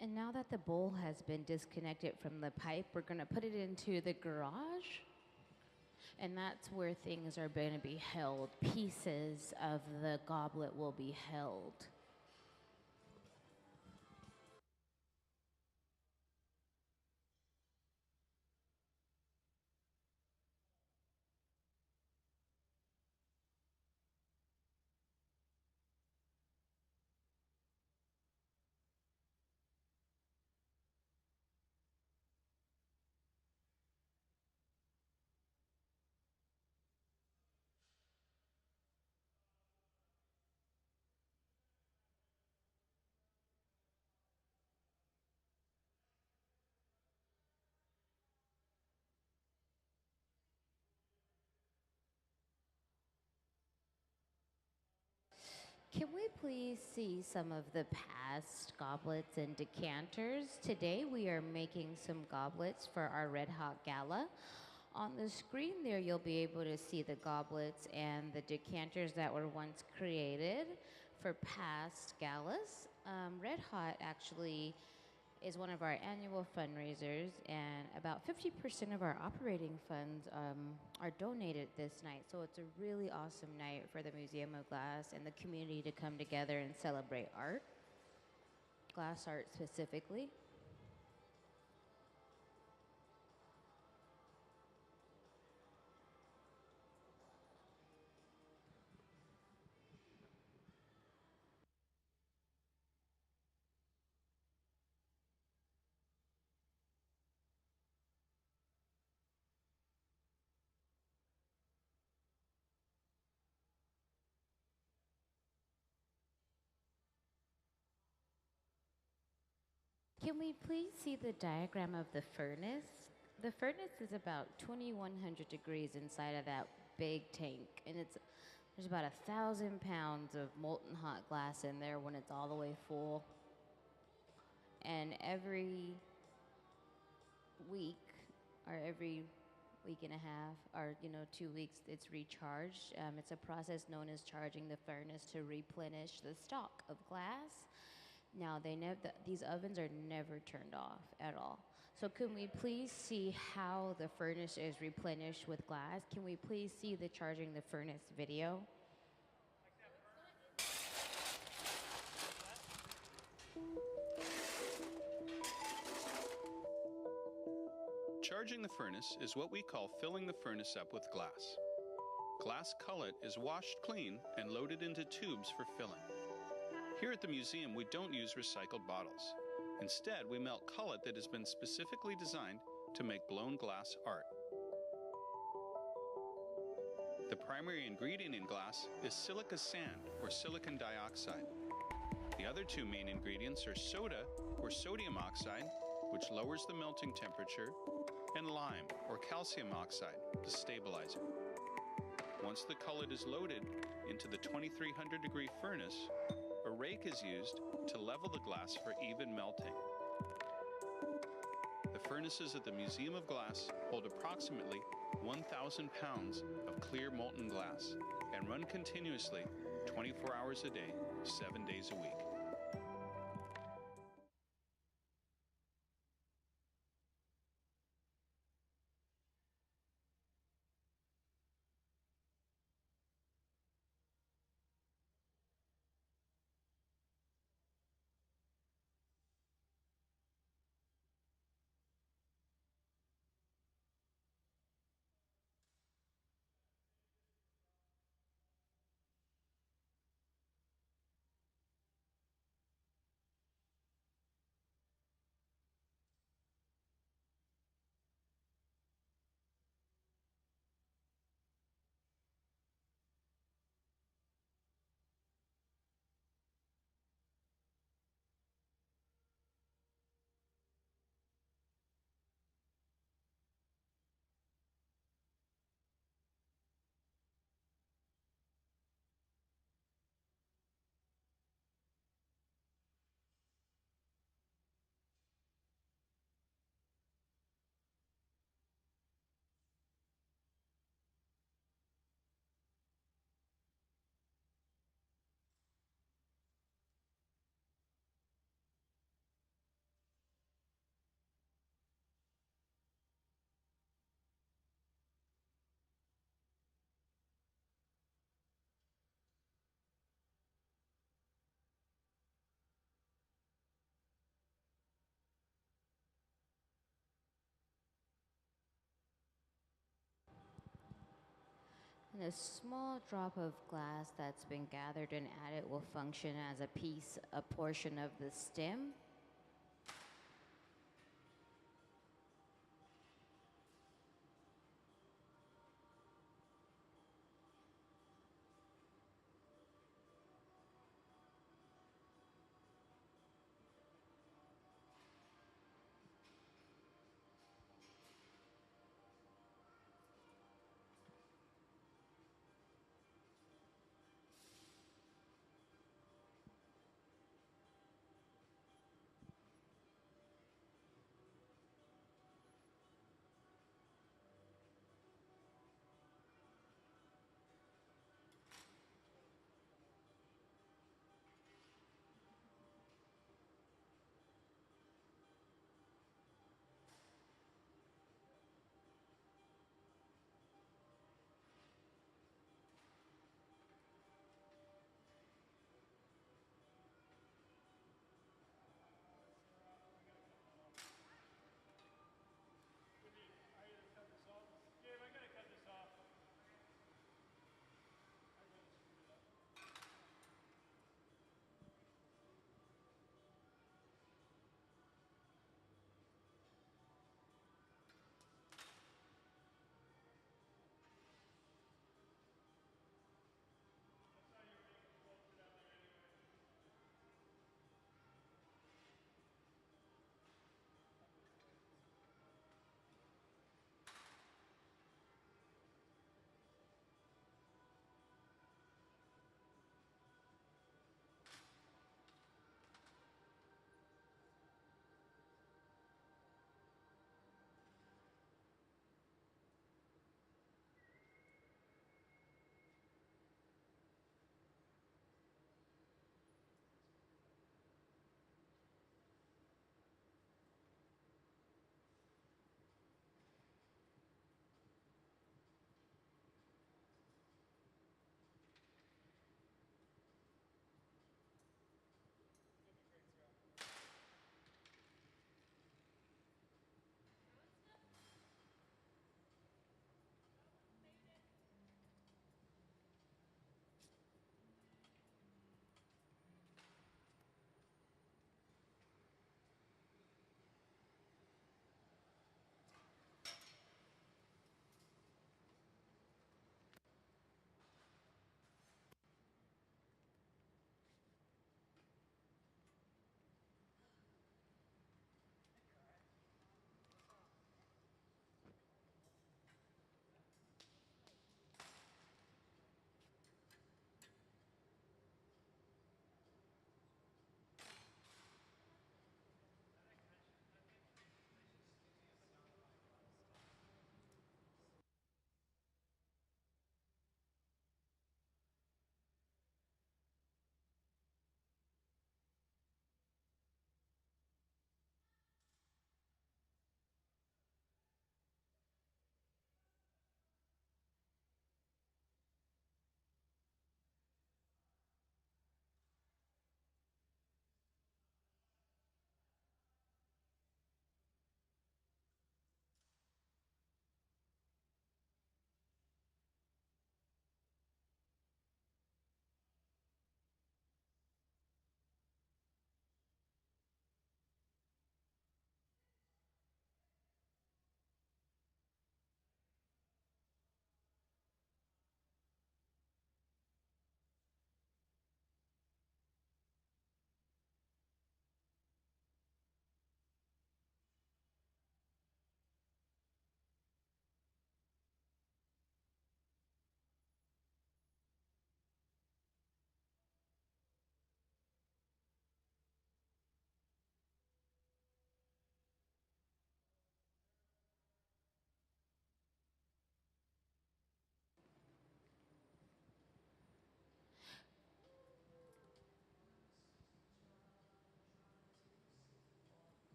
And now that the bowl has been disconnected from the pipe, we're going to put it into the garage. And that's where things are going to be held. Pieces of the goblet will be held. Can we please see some of the past goblets and decanters? Today we are making some goblets for our Red Hot Gala. On the screen there you'll be able to see the goblets and the decanters that were once created for past galas. Red Hot actually is one of our annual fundraisers, and about 50% of our operating funds are donated this night. So it's a really awesome night for the Museum of Glass and the community to come together and celebrate art, glass art specifically. Can we please see the diagram of the furnace? The furnace is about 2100 degrees inside of that big tank, and there's about 1,000 pounds of molten hot glass in there when it's all the way full. And every week, or every week and a half, or 2 weeks, it's recharged. It's a process known as charging the furnace to replenish the stock of glass. Now, these ovens are never turned off at all. So can we please see how the furnace is replenished with glass? Can we please see the charging the furnace video? Charging the furnace is what we call filling the furnace up with glass. Glass cullet is washed clean and loaded into tubes for filling. Here at the museum, we don't use recycled bottles. Instead, we melt cullet that has been specifically designed to make blown glass art. The primary ingredient in glass is silica sand, or silicon dioxide. The other two main ingredients are soda, or sodium oxide, which lowers the melting temperature, and lime, or calcium oxide, the stabilizer. Once the cullet is loaded into the 2300 degree furnace, a rake is used to level the glass for even melting. The furnaces at the Museum of Glass hold approximately 1,000 pounds of clear molten glass and run continuously 24 hours a day, 7 days a week. And a small drop of glass that's been gathered and added will function as a portion of the stem.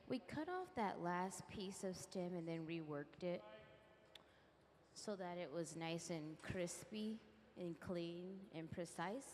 We cut off that last piece of stem and then reworked it so that it was nice and crispy and clean and precise.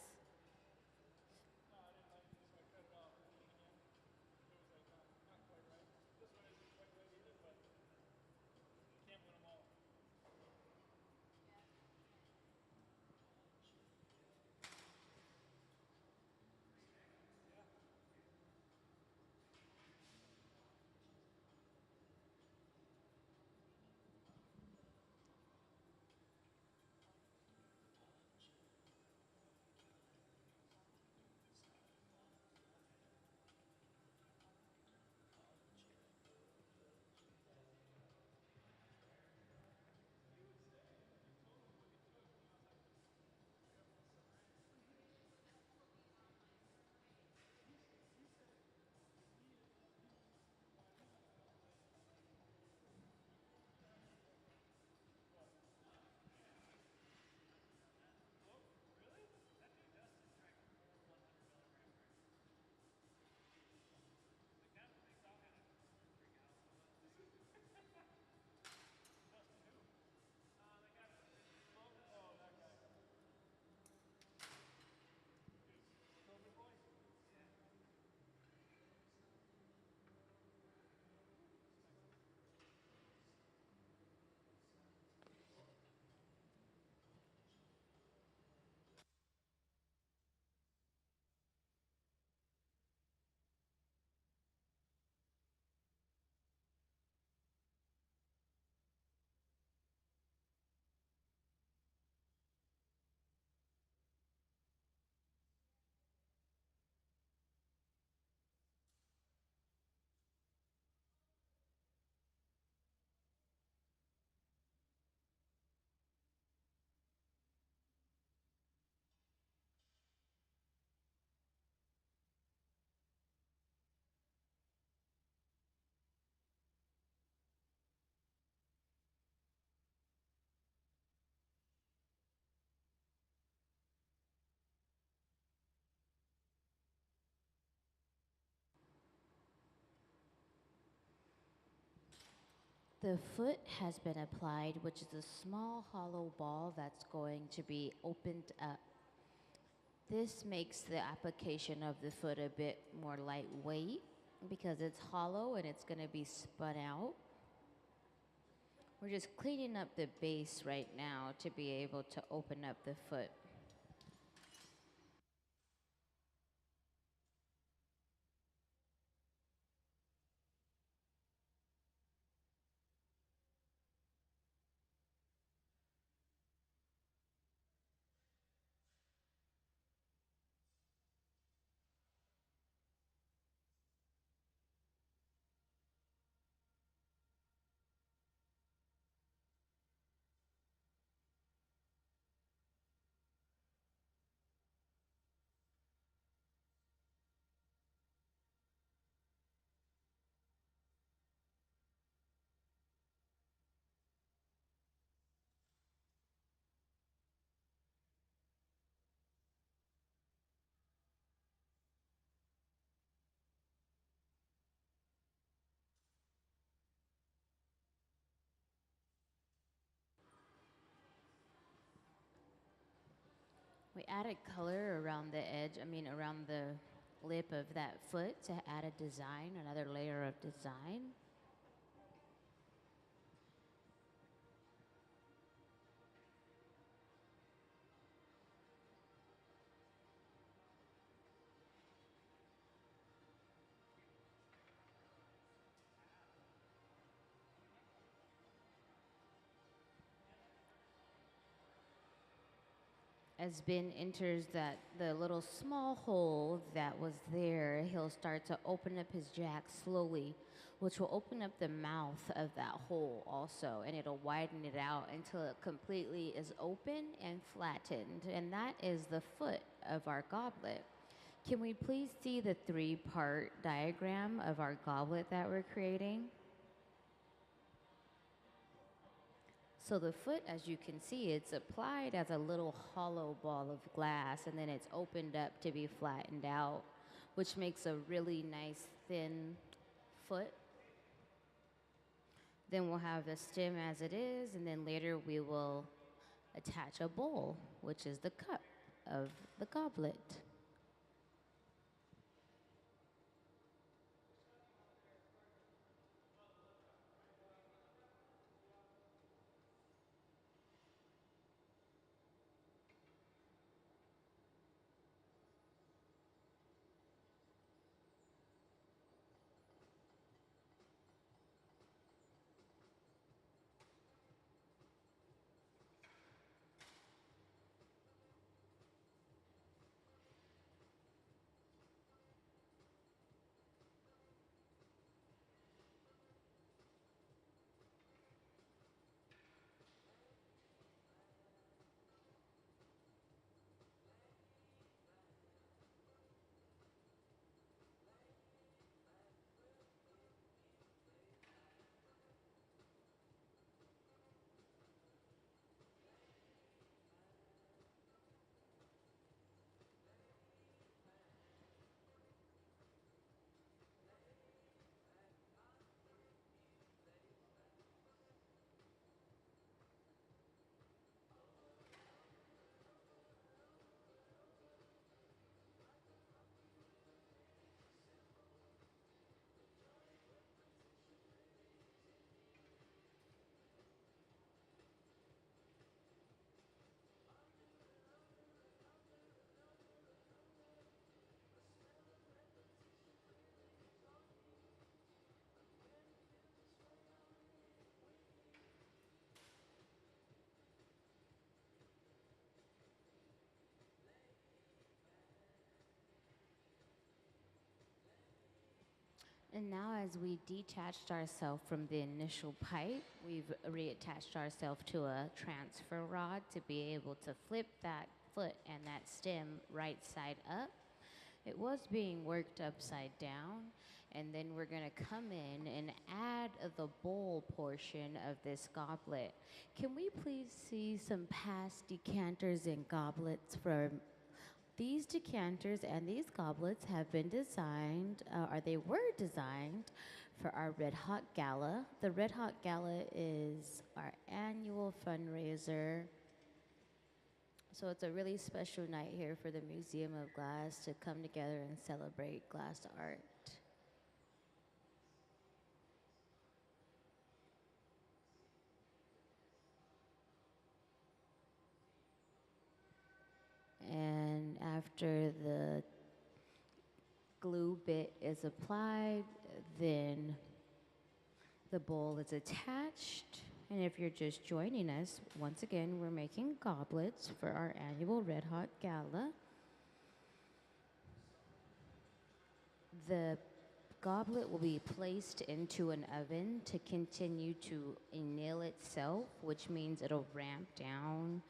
The foot has been applied, which is a small hollow ball that's going to be opened up. This makes the application of the foot a bit more lightweight because it's hollow and it's going to be spun out. We're just cleaning up the base right now to be able to open up the foot. We added color around the edge, around the lip of that foot to add a design, another layer of design. As Ben enters the little small hole that was there, he'll start to open up his jack slowly, which will open up the mouth of that hole also, and it'll widen it out until it completely is open and flattened. And that is the foot of our goblet. Can we please see the 3-part diagram of our goblet that we're creating? So the foot, as you can see, it's applied as a little hollow ball of glass, and then it's opened up to be flattened out, which makes a really nice thin foot Then we'll have the stem as it is, and then later we will attach a bowl, which is the cup of the goblet. And now as we detached ourselves from the initial pipe, we've reattached ourselves to a transfer rod to be able to flip that foot and that stem right side up. It was being worked upside down, and then we're gonna come in and add the bowl portion of this goblet. Can we please see some past decanters and goblets from these decanters and these goblets have been designed, or they were designed, for our Red Hot Gala. The Red Hot Gala is our annual fundraiser. So it's a really special night here for the Museum of Glass to come together and celebrate glass art. And after the glue bit is applied, then the bowl is attached. And if you're just joining us, once again, we're making goblets for our annual Red Hot Gala. The goblet will be placed into an oven to continue to anneal itself, which means it'll ramp down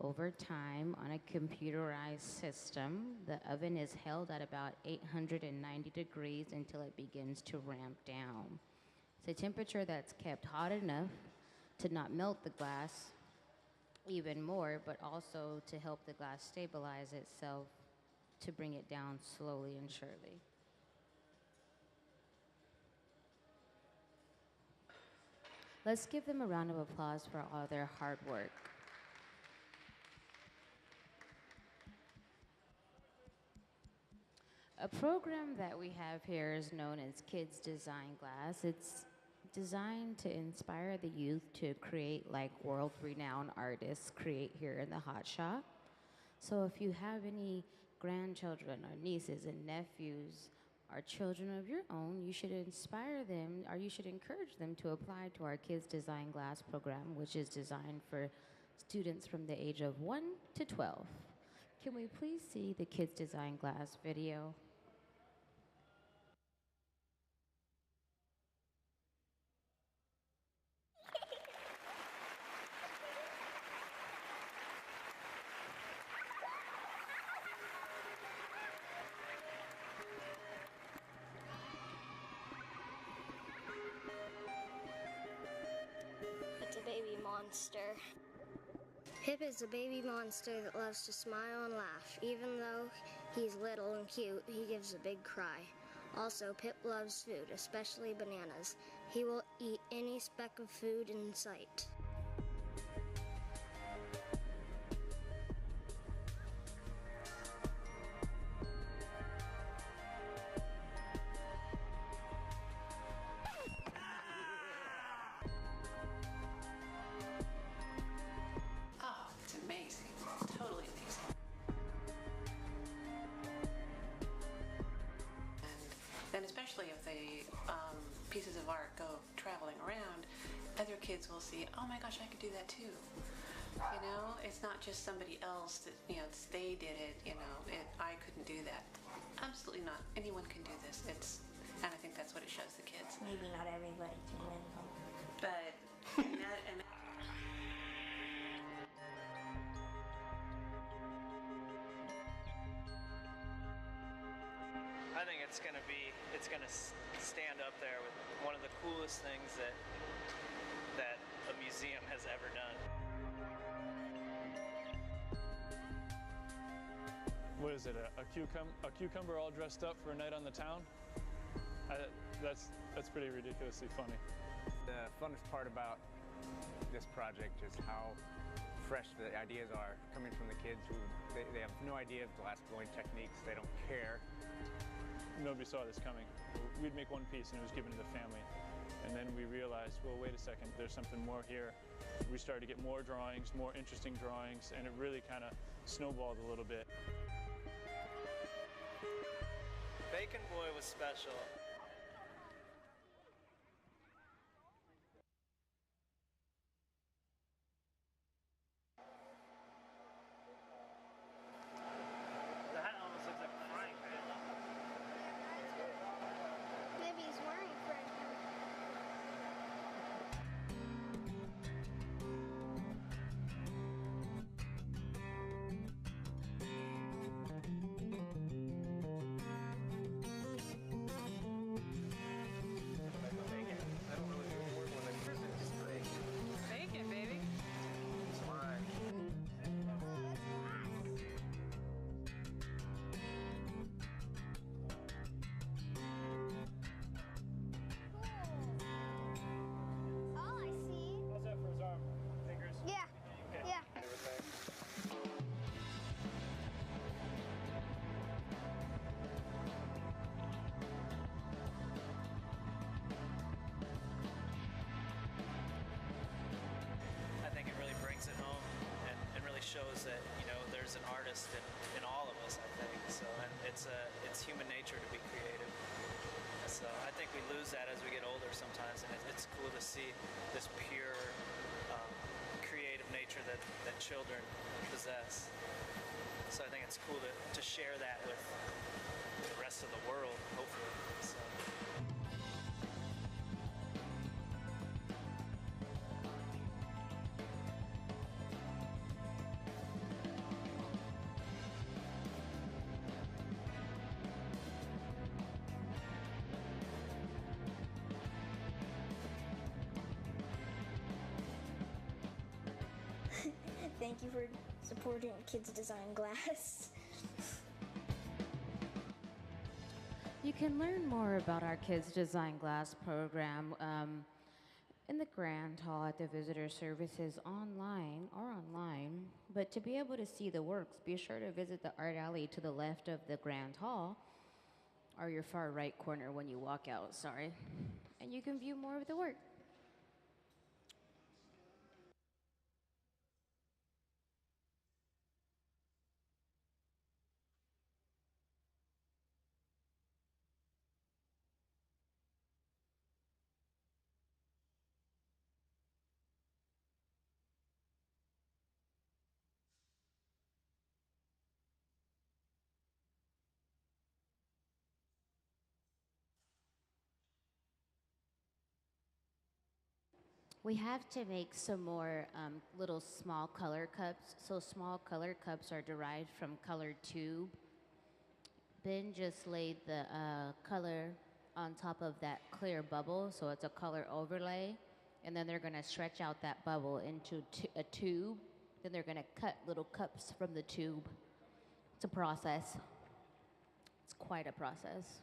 over time on a computerized system. The oven is held at about 890 degrees until it begins to ramp down. It's a temperature that's kept hot enough to not melt the glass even more, but also to help the glass stabilize itself, to bring it down slowly and surely. Let's give them a round of applause for all their hard work. A program that we have here is known as Kids Design Glass. It's designed to inspire the youth to create like world-renowned artists create here in the Hot Shop. So if you have any grandchildren or nieces and nephews or children of your own, you should inspire them, or you should encourage them to apply to our Kids Design Glass program, which is designed for students from the age of 1 to 12. Can we please see the Kids Design Glass video? It's a baby monster. Pip is a baby monster that loves to smile and laugh. Even though he's little and cute, he gives a big cry. Also, Pip loves food, especially bananas. He will eat any speck of food in sight. Oh, it's amazing. Totally amazing. And then especially if the pieces of art go traveling around, other kids will see, oh my gosh, I could do that too. You know, it's not just somebody else that, you know, they did it, you know, I couldn't do that. Absolutely not. Anyone can do this. And I think that's what it shows the kids. Maybe not everybody can win. But, and I think it's going to stand up there with one of the coolest things that a museum has ever done. What is it, a cucumber all dressed up for a night on the town? That's pretty ridiculously funny. The funnest part about this project is how fresh the ideas are coming from the kids who they have no idea of glass blowing techniques. They don't care. Nobody saw this coming. We'd make one piece and it was given to the family. And then we realized, well, wait a second, there's something more here. We started to get more drawings, more interesting drawings, and it really kind of snowballed a little bit. Bacon Boy was special. The hat almost looks like a frying pan. Maybe he's wearing Frit. bacon, baby. All I see. How's that for his arm? Fingers? Yeah. Yeah. I think it really brings it home and really shows that, you know, there's an artist in all of us, I think. So, and it's human nature to be creative. So I think we lose that as we get older sometimes, and it's cool to see this pure creative nature that children possess. So I think it's cool to share that with the rest of the world, hopefully. So. Thank you for supporting Kids Design Glass. You can learn more about our Kids Design Glass program in the Grand Hall at the Visitor Services online. But to be able to see the works, be sure to visit the art alley to the left of the Grand Hall, or your far right corner when you walk out, sorry. And you can view more of the work. We have to make some more little small color cups. So small color cups are derived from colored tube. Ben just laid the color on top of that clear bubble, so it's a color overlay. And then they're gonna stretch out that bubble into a tube. Then they're gonna cut little cups from the tube. It's a process. It's quite a process.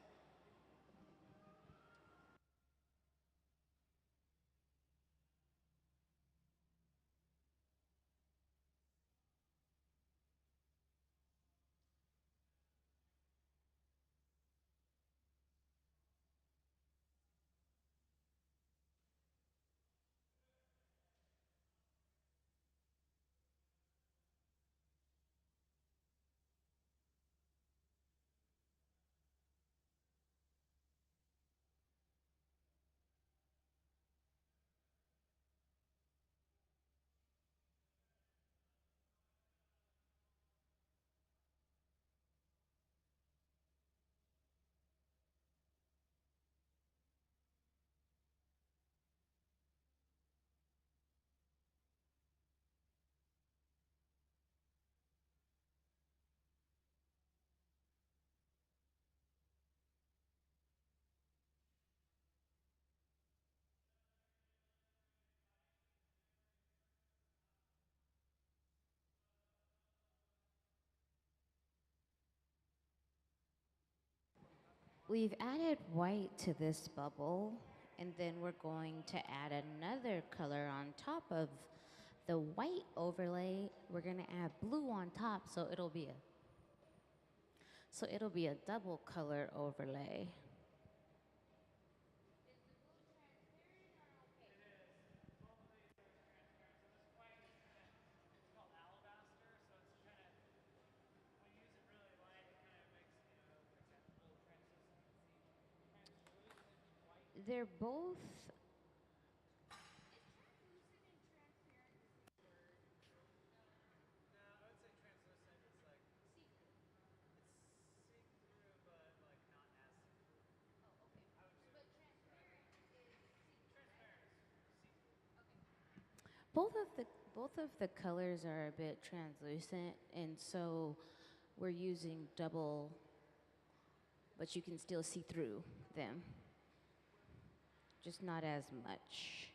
We've added white to this bubble, and then we're going to add another color on top of the white overlay. We're gonna add blue on top, so it'll be a double color overlay. They're both. Both of the colors are a bit translucent, and so we're using double, but you can still see through them, just not as much.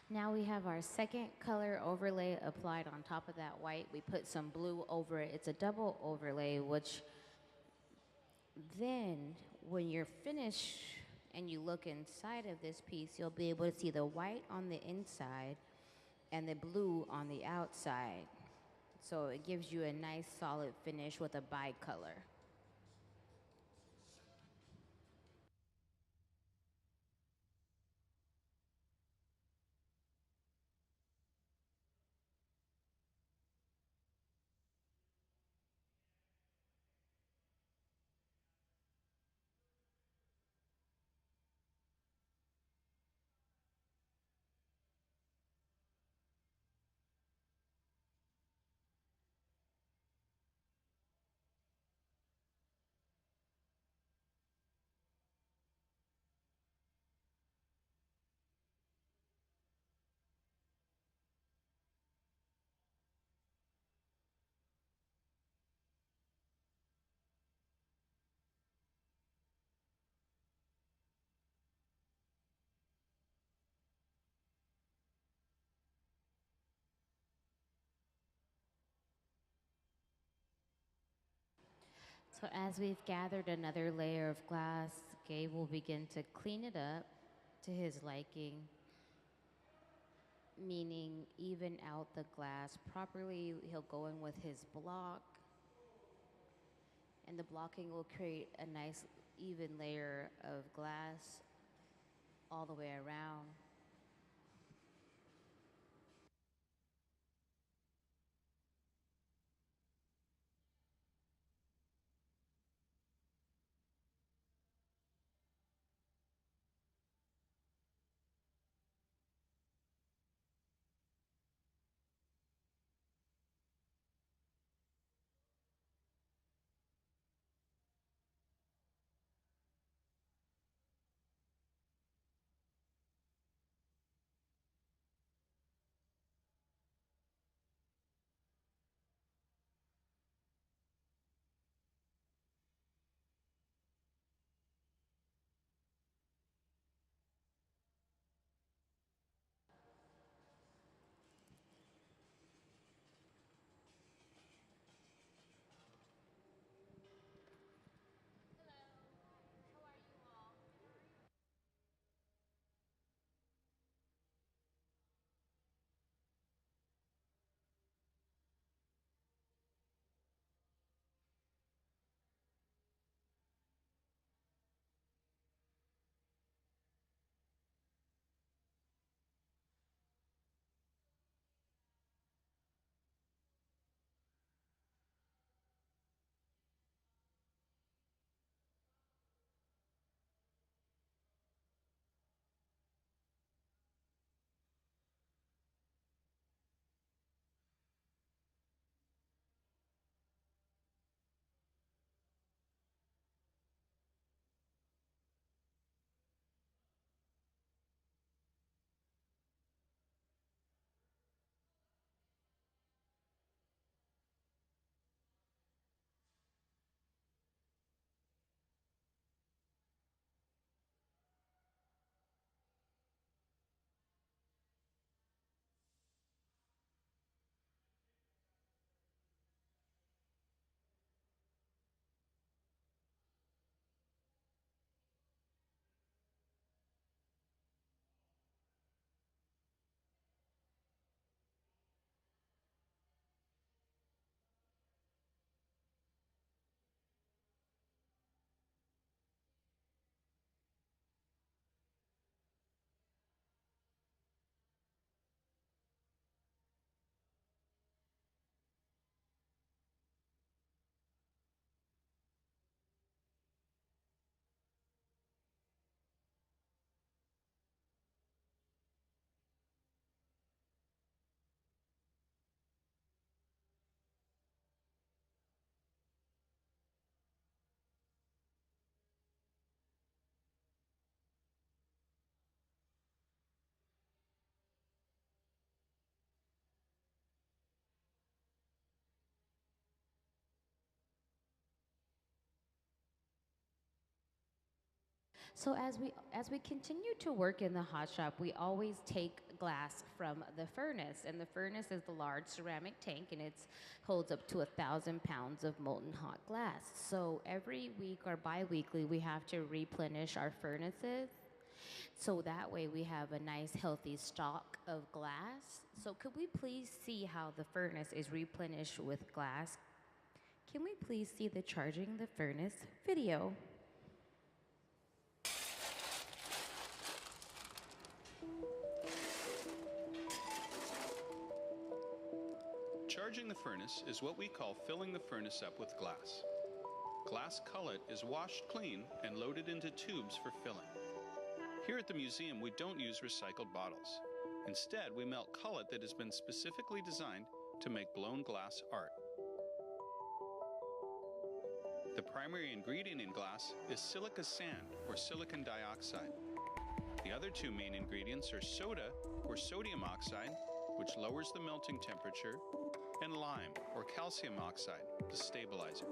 Now we have our second color overlay applied on top of that white. We put some blue over it. It's a double overlay, which then when you're finished and you look inside of this piece, you'll be able to see the white on the inside and the blue on the outside. So it gives you a nice solid finish with a bicolor. So as we've gathered another layer of glass, Gabe will begin to clean it up to his liking, meaning even out the glass properly. He'll go in with his block, and the blocking will create a nice even layer of glass all the way around. So as we continue to work in the hot shop, we always take glass from the furnace, and the furnace is the large ceramic tank, and it holds up to 1,000 pounds of molten hot glass. So every week or bi-weekly, we have to replenish our furnaces. So that way we have a nice healthy stock of glass. So could we please see how the furnace is replenished with glass? Can we please see the charging the furnace video? Charging the furnace is what we call filling the furnace up with glass. Glass cullet is washed clean and loaded into tubes for filling. Here at the museum, we don't use recycled bottles. Instead, we melt cullet that has been specifically designed to make blown glass art. The primary ingredient in glass is silica sand, or silicon dioxide. The other two main ingredients are soda, or sodium oxide, which lowers the melting temperature, and lime, or calcium oxide, the stabilizer.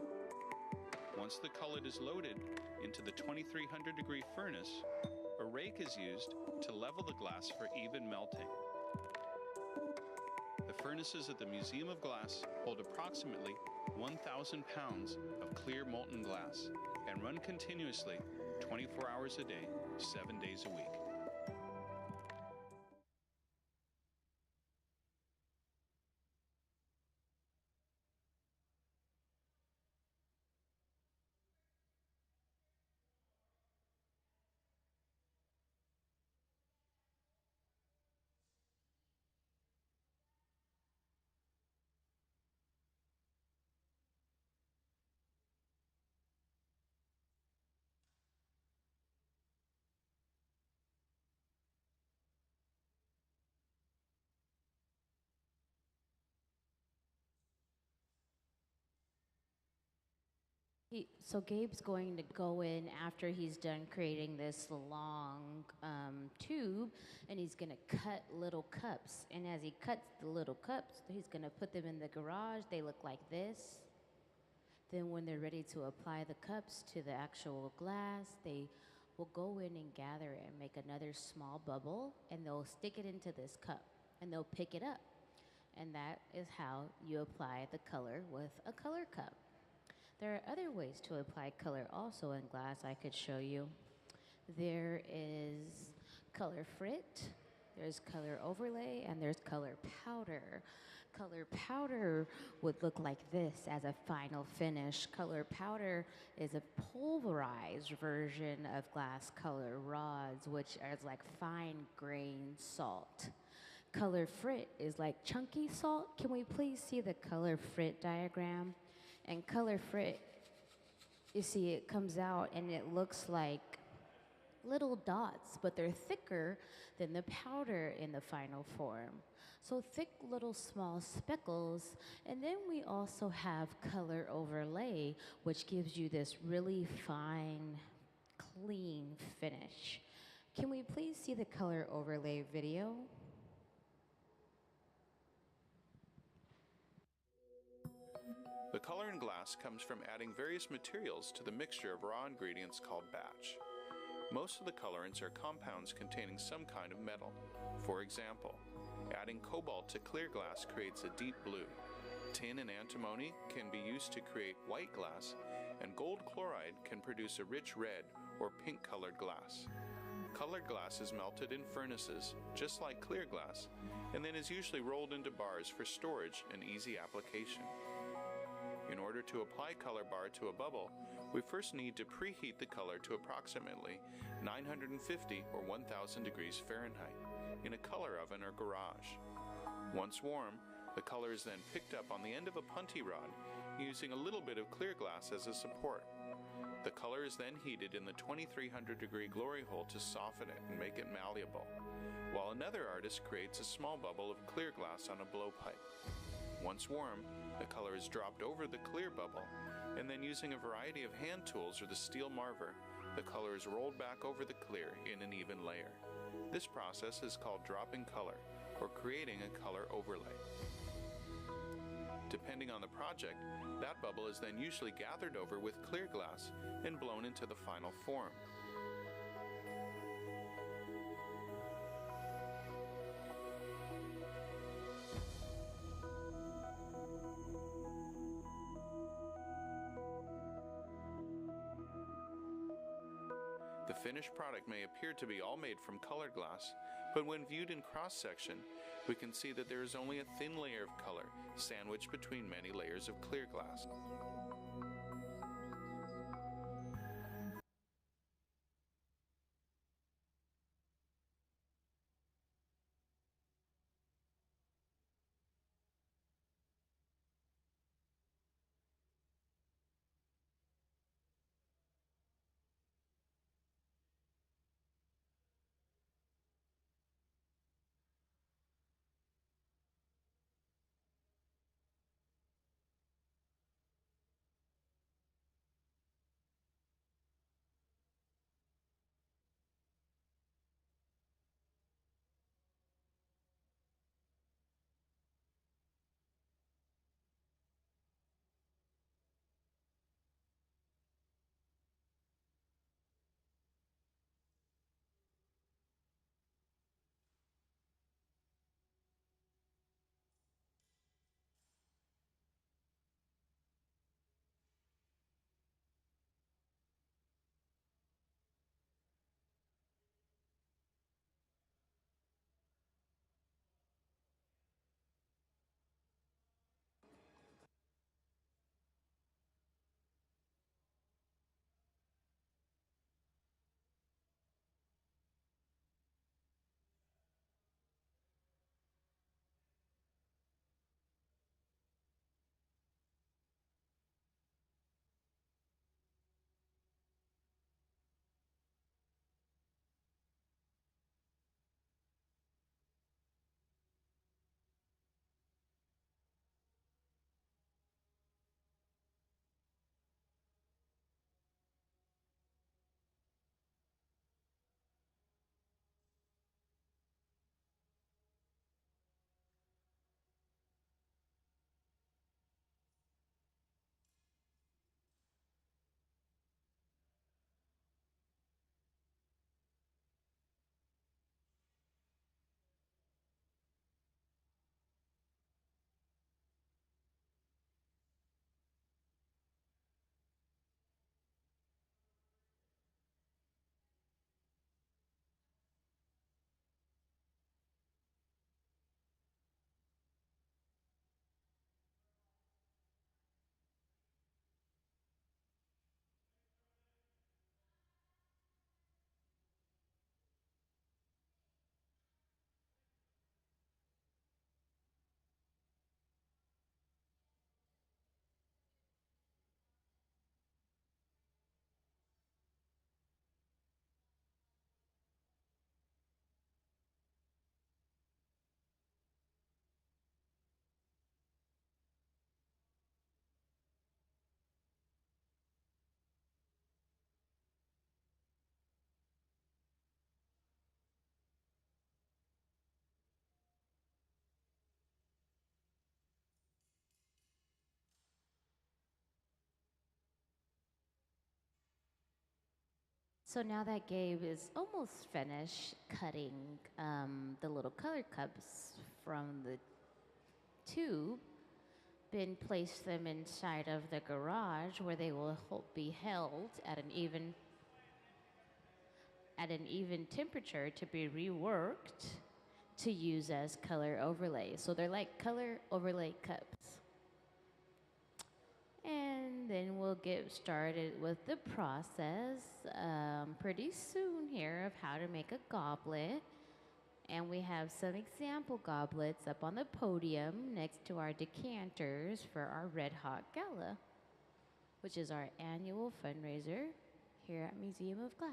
Once the cullet is loaded into the 2300 degree furnace, a rake is used to level the glass for even melting. The The furnaces at the Museum of Glass hold approximately 1,000 pounds of clear molten glass and run continuously 24 hours a day, 7 days a week. So Gabe's going to go in after he's done creating this long tube, and he's going to cut little cups. And as he cuts the little cups, he's going to put them in the garage. They look like this. Then when they're ready to apply the cups to the actual glass, they will go in and gather it and make another small bubble, and they'll stick it into this cup, and they'll pick it up. And that is how you apply the color with a color cup. There are other ways to apply color also in glass I could show you. There is color frit, there's color overlay, and there's color powder. Color powder would look like this as a final finish. Color powder is a pulverized version of glass color rods, which is like fine grained salt. Color frit is like chunky salt. Can we please see the color frit diagram? And color frit, you see it comes out and it looks like little dots, but they're thicker than the powder in the final form. So thick little small speckles. And then we also have color overlay, which gives you this really fine, clean finish. Can we please see the color overlay video? The color in glass comes from adding various materials to the mixture of raw ingredients called batch. Most of the colorants are compounds containing some kind of metal. For example, adding cobalt to clear glass creates a deep blue. Tin and antimony can be used to create white glass, and gold chloride can produce a rich red or pink colored glass. Colored glass is melted in furnaces, just like clear glass, and then is usually rolled into bars for storage and easy application. In order to apply color bar to a bubble, we first need to preheat the color to approximately 950 or 1000 degrees Fahrenheit in a color oven or garage. Once warm, the color is then picked up on the end of a punty rod using a little bit of clear glass as a support. The color is then heated in the 2300 degree glory hole to soften it and make it malleable, while another artist creates a small bubble of clear glass on a blowpipe. Once warm, the color is dropped over the clear bubble, and then using a variety of hand tools or the steel marver, the color is rolled back over the clear in an even layer. This process is called dropping color, or creating a color overlay. Depending on the project, that bubble is then usually gathered over with clear glass and blown into the final form. The finished product may appear to be all made from colored glass, but when viewed in cross-section, we can see that there is only a thin layer of color sandwiched between many layers of clear glass. So now that Gabe is almost finished cutting the little color cups from the tube, Ben placed them inside of the garage where they will be held at an even temperature to be reworked to use as color overlays. So they're like color overlay cups. And then we'll get started with the process pretty soon here of how to make a goblet. And we have some example goblets up on the podium next to our decanters for our Red Hot Gala, which is our annual fundraiser here at Museum of Glass.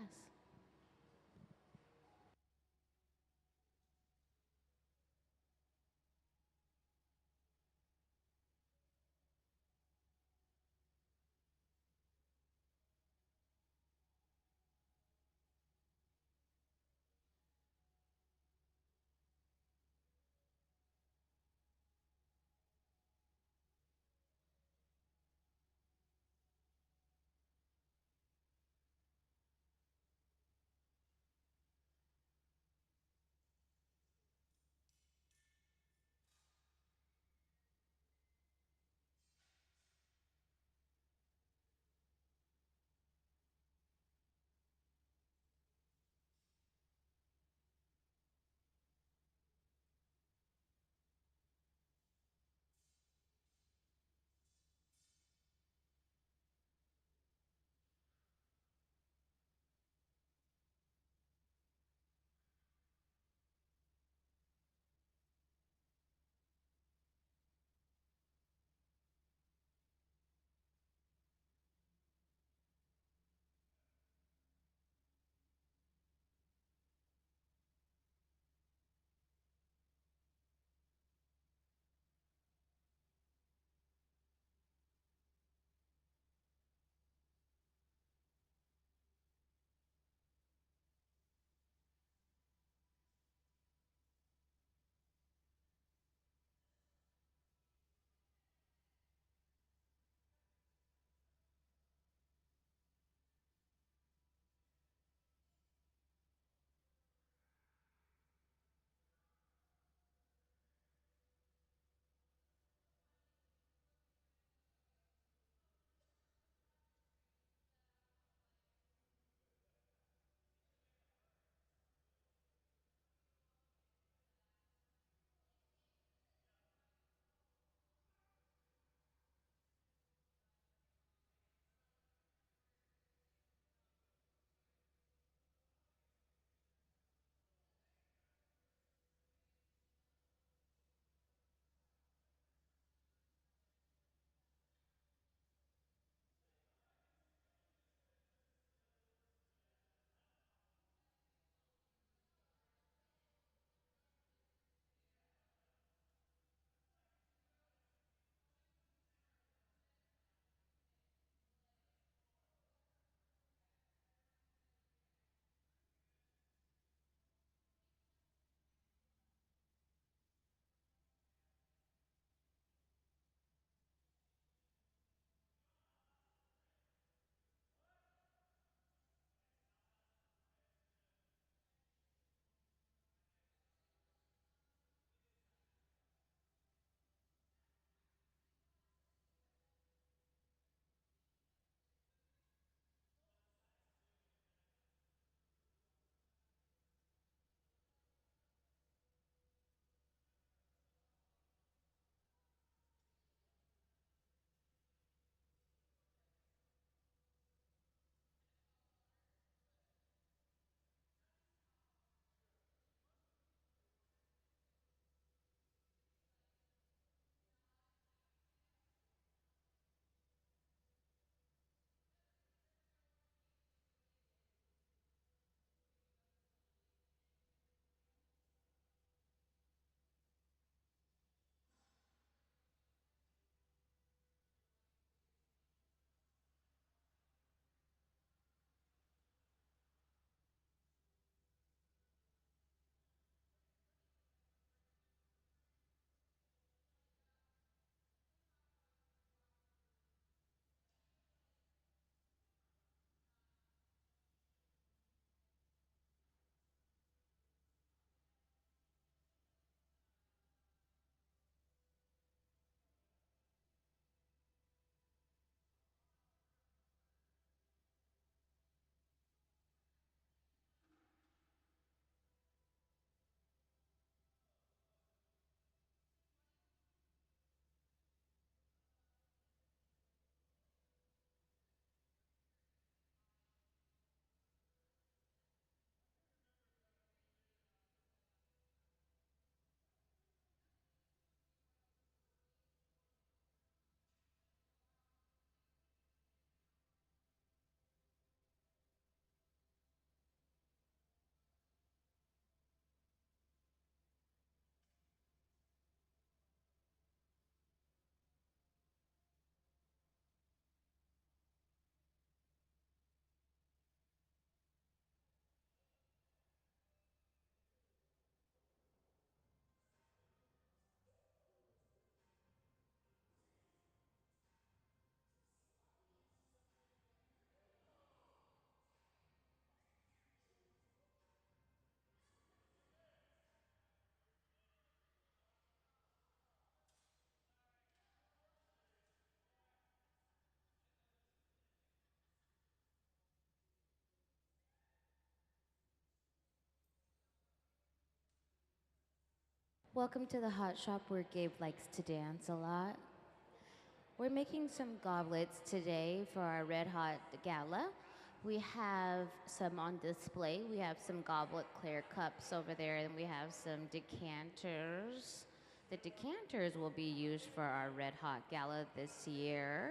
Welcome to the hot shop where Gabe likes to dance a lot. We're making some goblets today for our Red Hot Gala. We have some on display. We have some goblet clear cups over there, and we have some decanters. The decanters will be used for our Red Hot Gala this year.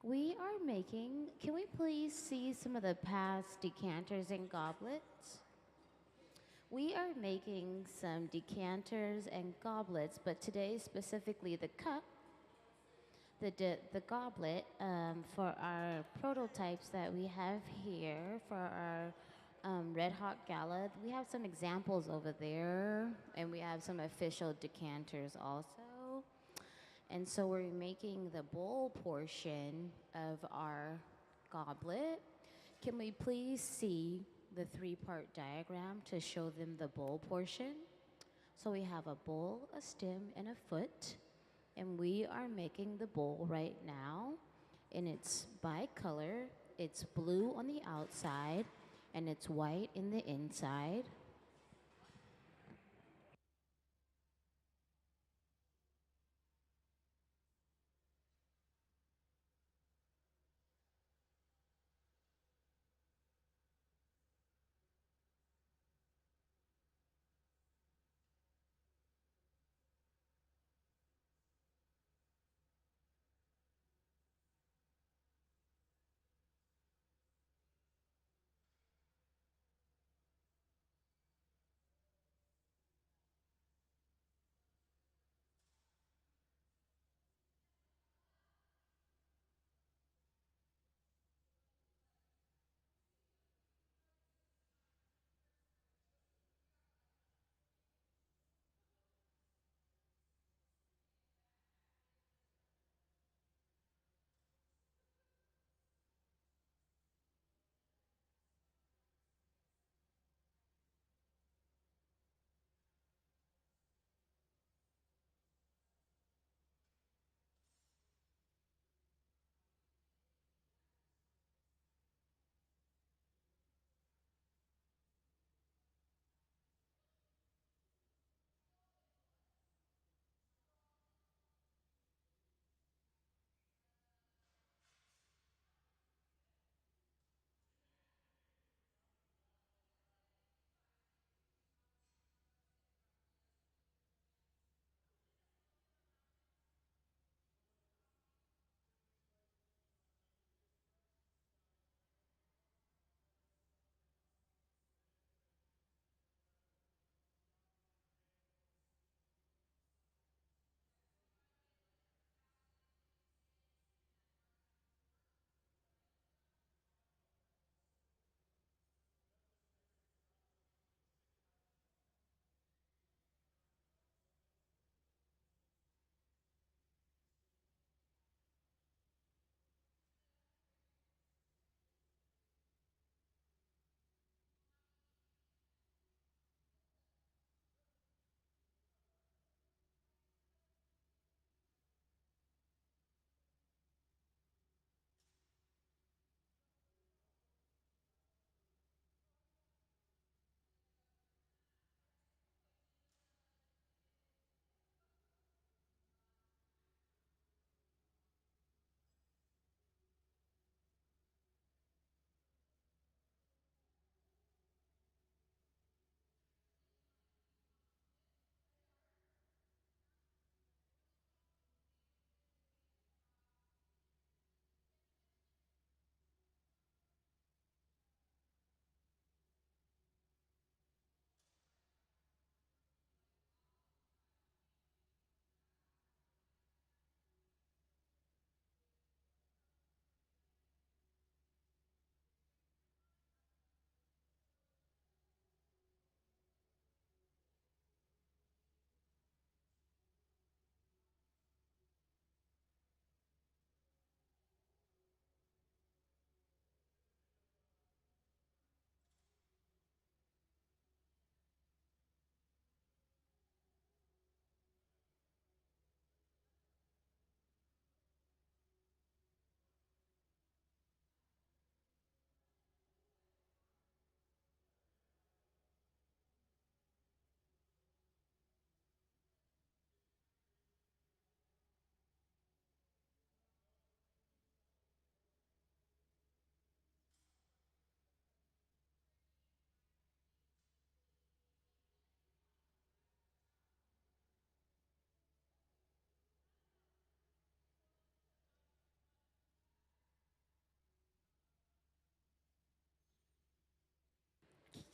We are making, can we please see some of the past decanters and goblets? We are making some decanters and goblets, but today specifically the cup, the goblet for our prototypes that we have here for our Red Hot Gala. We have some examples over there, and we have some official decanters also. And so we're making the bowl portion of our goblet. Can we please see the three-part diagram to show them the bowl portion? So we have a bowl, a stem, and a foot. And we are making the bowl right now. And it's bi-color. It's blue on the outside, and it's white in the inside.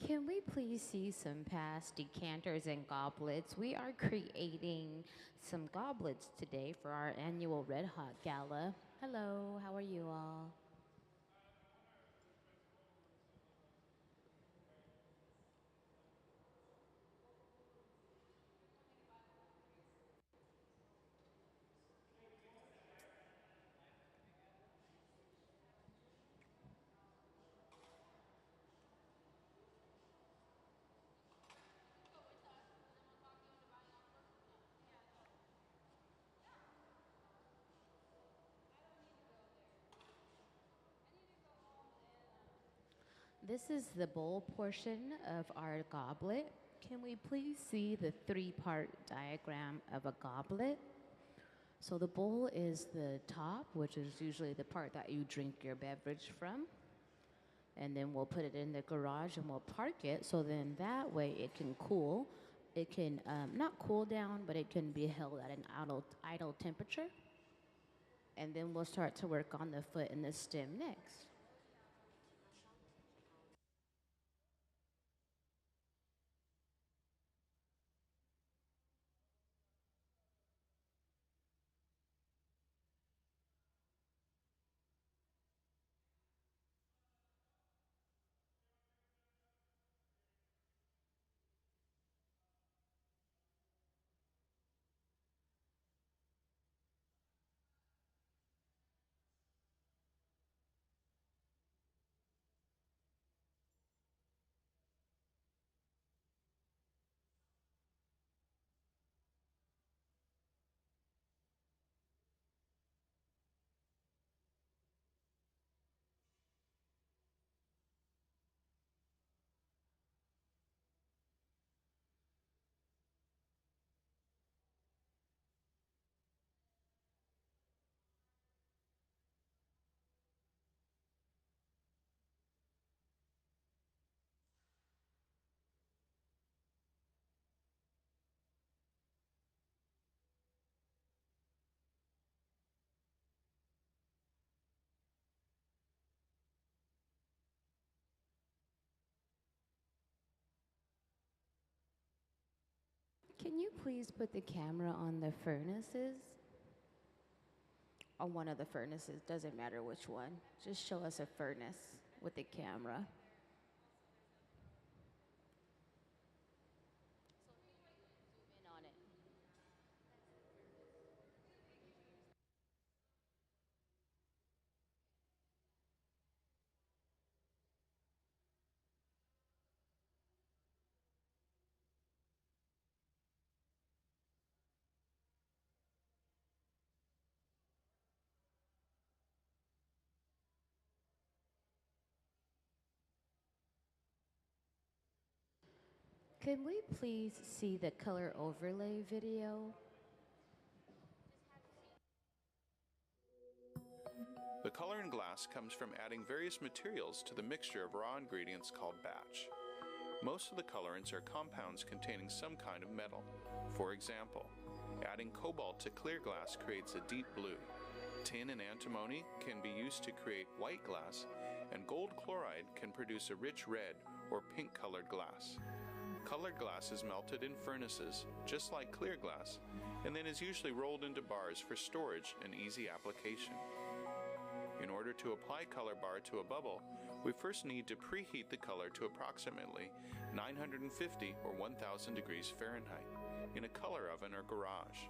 Can we please see some past decanters and goblets? We are creating some goblets today for our annual Red Hot Gala. Hello, how are you all? This is the bowl portion of our goblet. Can we please see the three-part diagram of a goblet? So the bowl is the top, which is usually the part that you drink your beverage from. And then we'll put it in the garage and we'll park it, so then that way it can cool. It can not cool down, but it can be held at an idle temperature. And then we'll start to work on the foot and the stem next. Can you please put the camera on the furnaces? On one of the furnaces, doesn't matter which one. Just show us a furnace with the camera. Zoom in on it. Can we please see the color overlay video? The color in glass comes from adding various materials to the mixture of raw ingredients called batch. Most of the colorants are compounds containing some kind of metal. For example, adding cobalt to clear glass creates a deep blue. Tin and antimony can be used to create white glass, and gold chloride can produce a rich red or pink colored glass. Colored glass is melted in furnaces, just like clear glass, and then is usually rolled into bars for storage and easy application. In order to apply color bar to a bubble, we first need to preheat the color to approximately 950 or 1000 degrees Fahrenheit in a color oven or garage.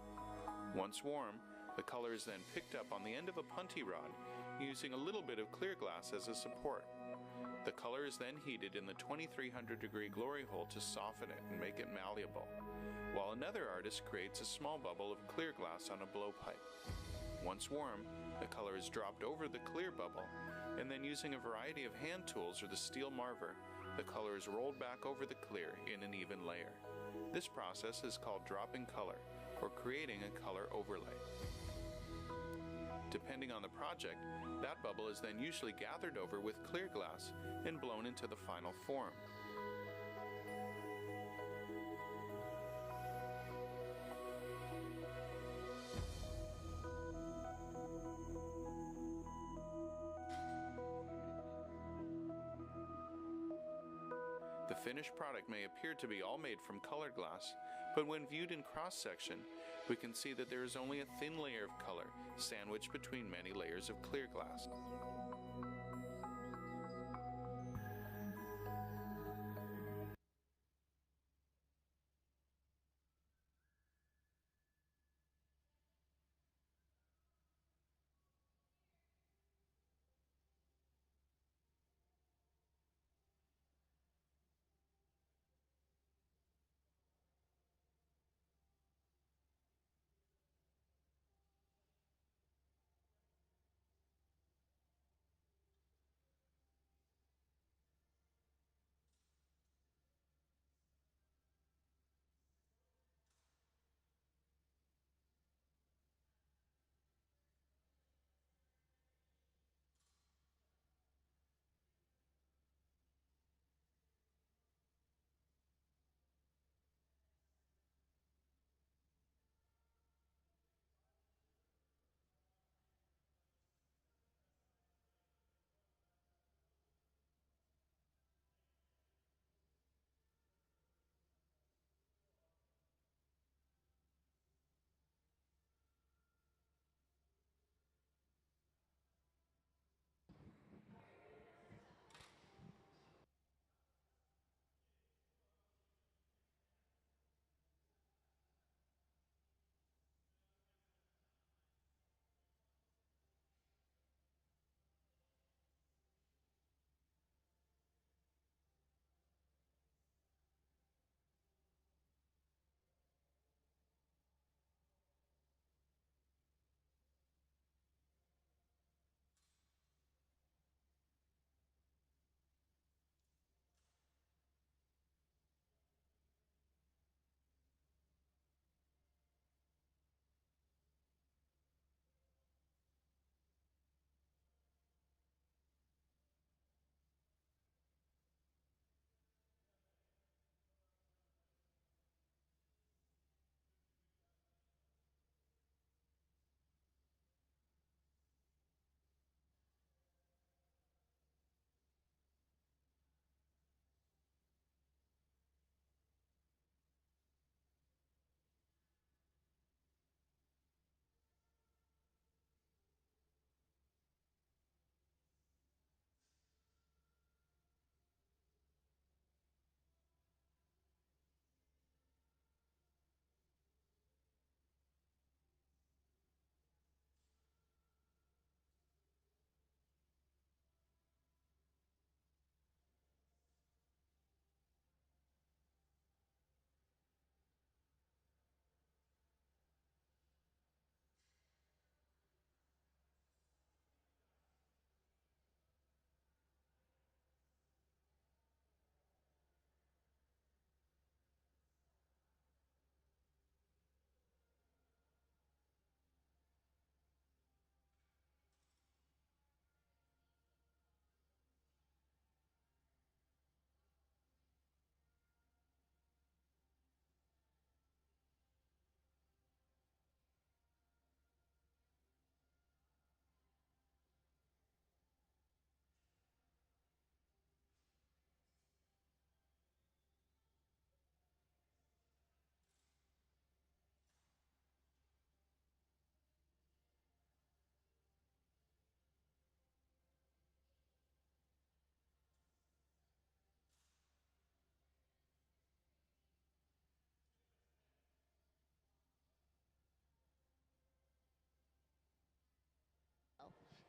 Once warm, the color is then picked up on the end of a punty rod using a little bit of clear glass as a support. The color is then heated in the 2300 degree glory hole to soften it and make it malleable, while another artist creates a small bubble of clear glass on a blowpipe. Once warm, the color is dropped over the clear bubble, and then using a variety of hand tools or the steel marver, the color is rolled back over the clear in an even layer. This process is called dropping color, or creating a color overlay. Depending on the project, that bubble is then usually gathered over with clear glass and blown into the final form. The finished product may appear to be all made from colored glass, but when viewed in cross-section, we can see that there is only a thin layer of color sandwiched between many layers of clear glass.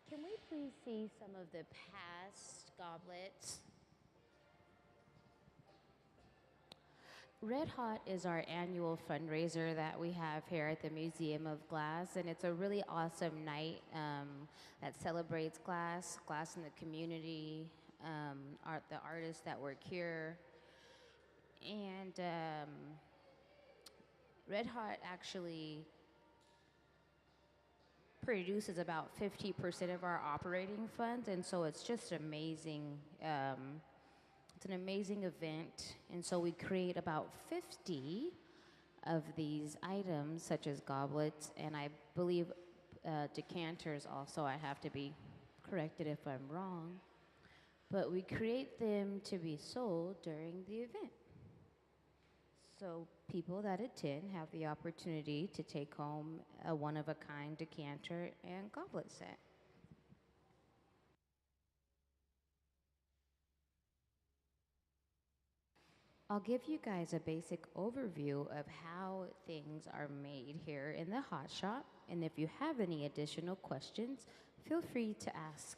Can we please see some of the past goblets? Red Hot is our annual fundraiser that we have here at the Museum of Glass, and it's a really awesome night that celebrates glass in the community, the artists that work here. And Red Hot actually produces about 50% of our operating funds, and so it's just amazing. It's an amazing event, and so we create about 50 of these items, such as goblets, and I believe decanters also. I have to be corrected if I'm wrong. but we create them to be sold during the event. So people that attend have the opportunity to take home a one-of-a-kind decanter and goblet set. I'll give you guys a basic overview of how things are made here in the hot shop, and if you have any additional questions, feel free to ask.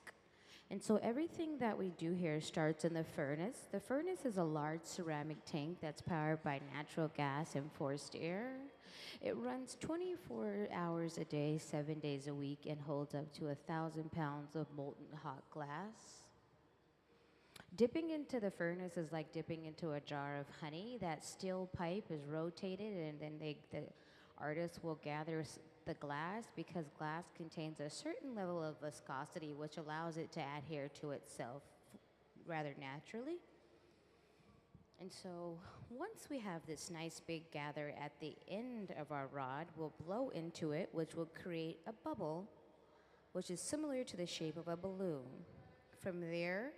And so everything that we do here starts in the furnace. The furnace is a large ceramic tank that's powered by natural gas and forced air. It runs 24 hours a day, 7 days a week, and holds up to 1,000 pounds of molten hot glass. Dipping into the furnace is like dipping into a jar of honey. That steel pipe is rotated, and then the artist will gather the glass, because glass contains a certain level of viscosity which allows it to adhere to itself rather naturally. And so once we have this nice big gather at the end of our rod, we'll blow into it, which will create a bubble, which is similar to the shape of a balloon. From there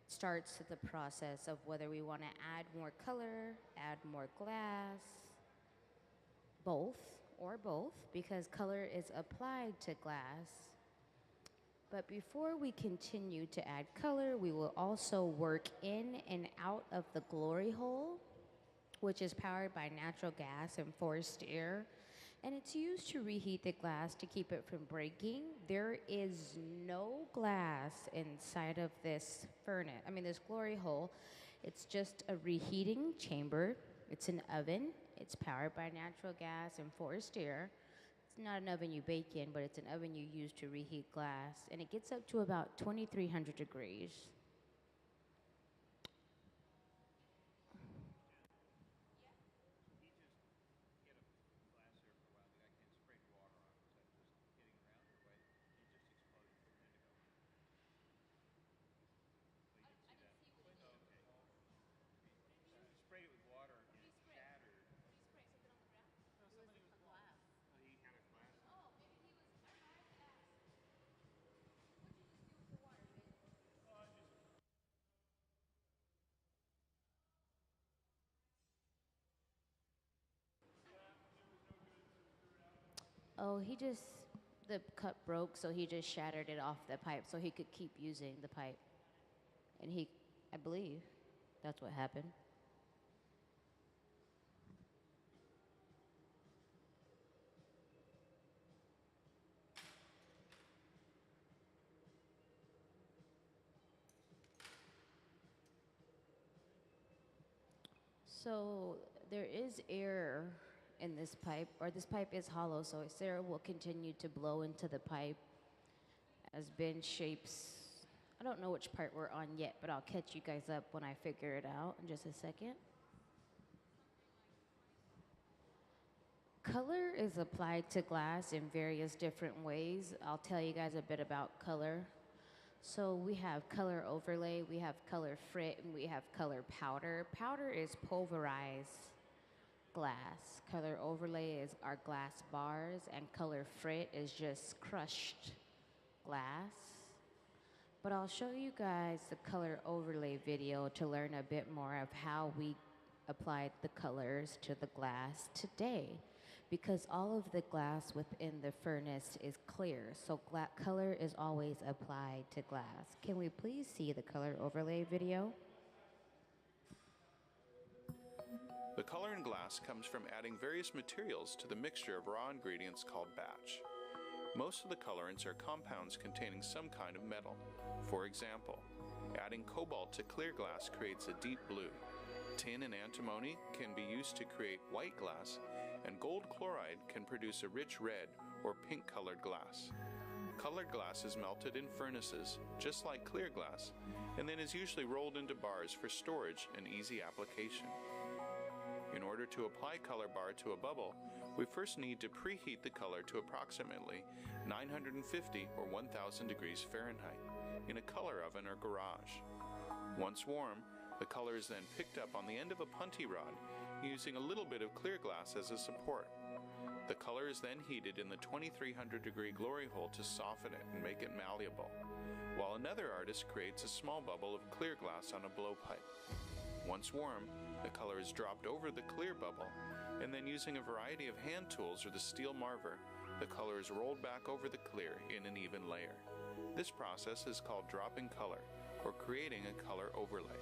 starts the process of whether we want to add more color, add more glass, both, because color is applied to glass. But before we continue to add color, we will also work in and out of the glory hole, which is powered by natural gas and forced air. And it's used to reheat the glass to keep it from breaking. There is no glass inside of this furnace, this glory hole. It's just a reheating chamber. It's an oven. It's powered by natural gas and forced air. It's not an oven you bake in, but it's an oven you use to reheat glass. And it gets up to about 2,300 degrees. Oh, the cup broke, so he just shattered it off the pipe so he could keep using the pipe. And I believe that's what happened. So there is air in this pipe, or this pipe is hollow, so air will continue to blow into the pipe as Ben shapes. I don't know which part we're on yet, but I'll catch you guys up when I figure it out in just a second. Color is applied to glass in various different ways. I'll tell you guys a bit about color. So we have color overlay, we have color frit, and we have color powder. Powder is pulverized glass. Color overlay is our glass bars, and color frit is just crushed glass. But I'll show you guys the color overlay video to learn a bit more of how we applied the colors to the glass today, because all of the glass within the furnace is clear, so color is always applied to glass. Can we please see the color overlay video? The color in glass comes from adding various materials to the mixture of raw ingredients called batch. Most of the colorants are compounds containing some kind of metal. For example, adding cobalt to clear glass creates a deep blue. Tin and antimony can be used to create white glass, and gold chloride can produce a rich red or pink-colored glass. Colored glass is melted in furnaces, just like clear glass, and then is usually rolled into bars for storage and easy application. In order to apply color bar to a bubble, we first need to preheat the color to approximately 950 or 1,000 degrees Fahrenheit in a color oven or garage. Once warm, The color is then picked up on the end of a punty rod using a little bit of clear glass as a support. The color is then heated in the 2300-degree glory hole to soften it and make it malleable, while another artist creates a small bubble of clear glass on a blowpipe. Once warm, the color is dropped over the clear bubble, and then using a variety of hand tools or the steel marver, the color is rolled back over the clear in an even layer. This process is called dropping color, or creating a color overlay.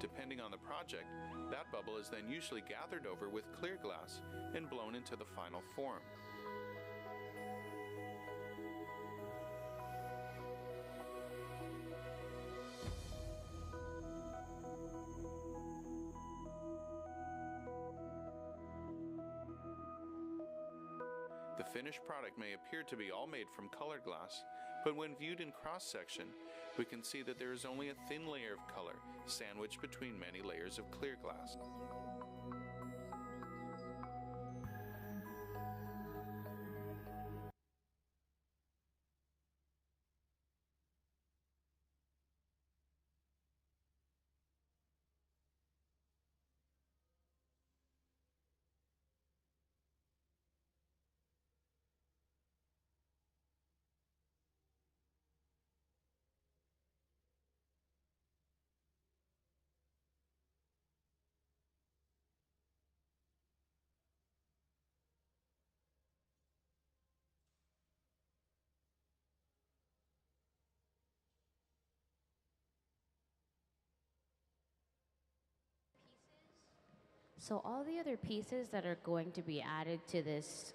Depending on the project, that bubble is then usually gathered over with clear glass and blown into the final form. The finished product may appear to be all made from colored glass, but when viewed in cross-section, we can see that there is only a thin layer of color sandwiched between many layers of clear glass. So all the other pieces that are going to be added to this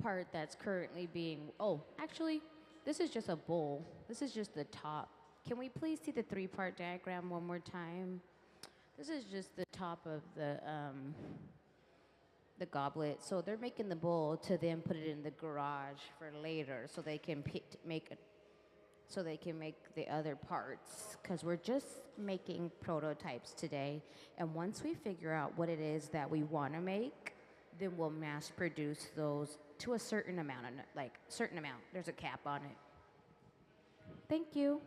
part that's currently being, oh, actually, this is just a bowl. This is just the top. Can we please see the three-part diagram one more time? This is just the top of the goblet. So they're making the bowl to then put it in the garage for later, so they can make the other parts, because we're just making prototypes today. And once we figure out what it is that we want to make, then we'll mass produce those to a certain amount, There's a cap on it. Thank you.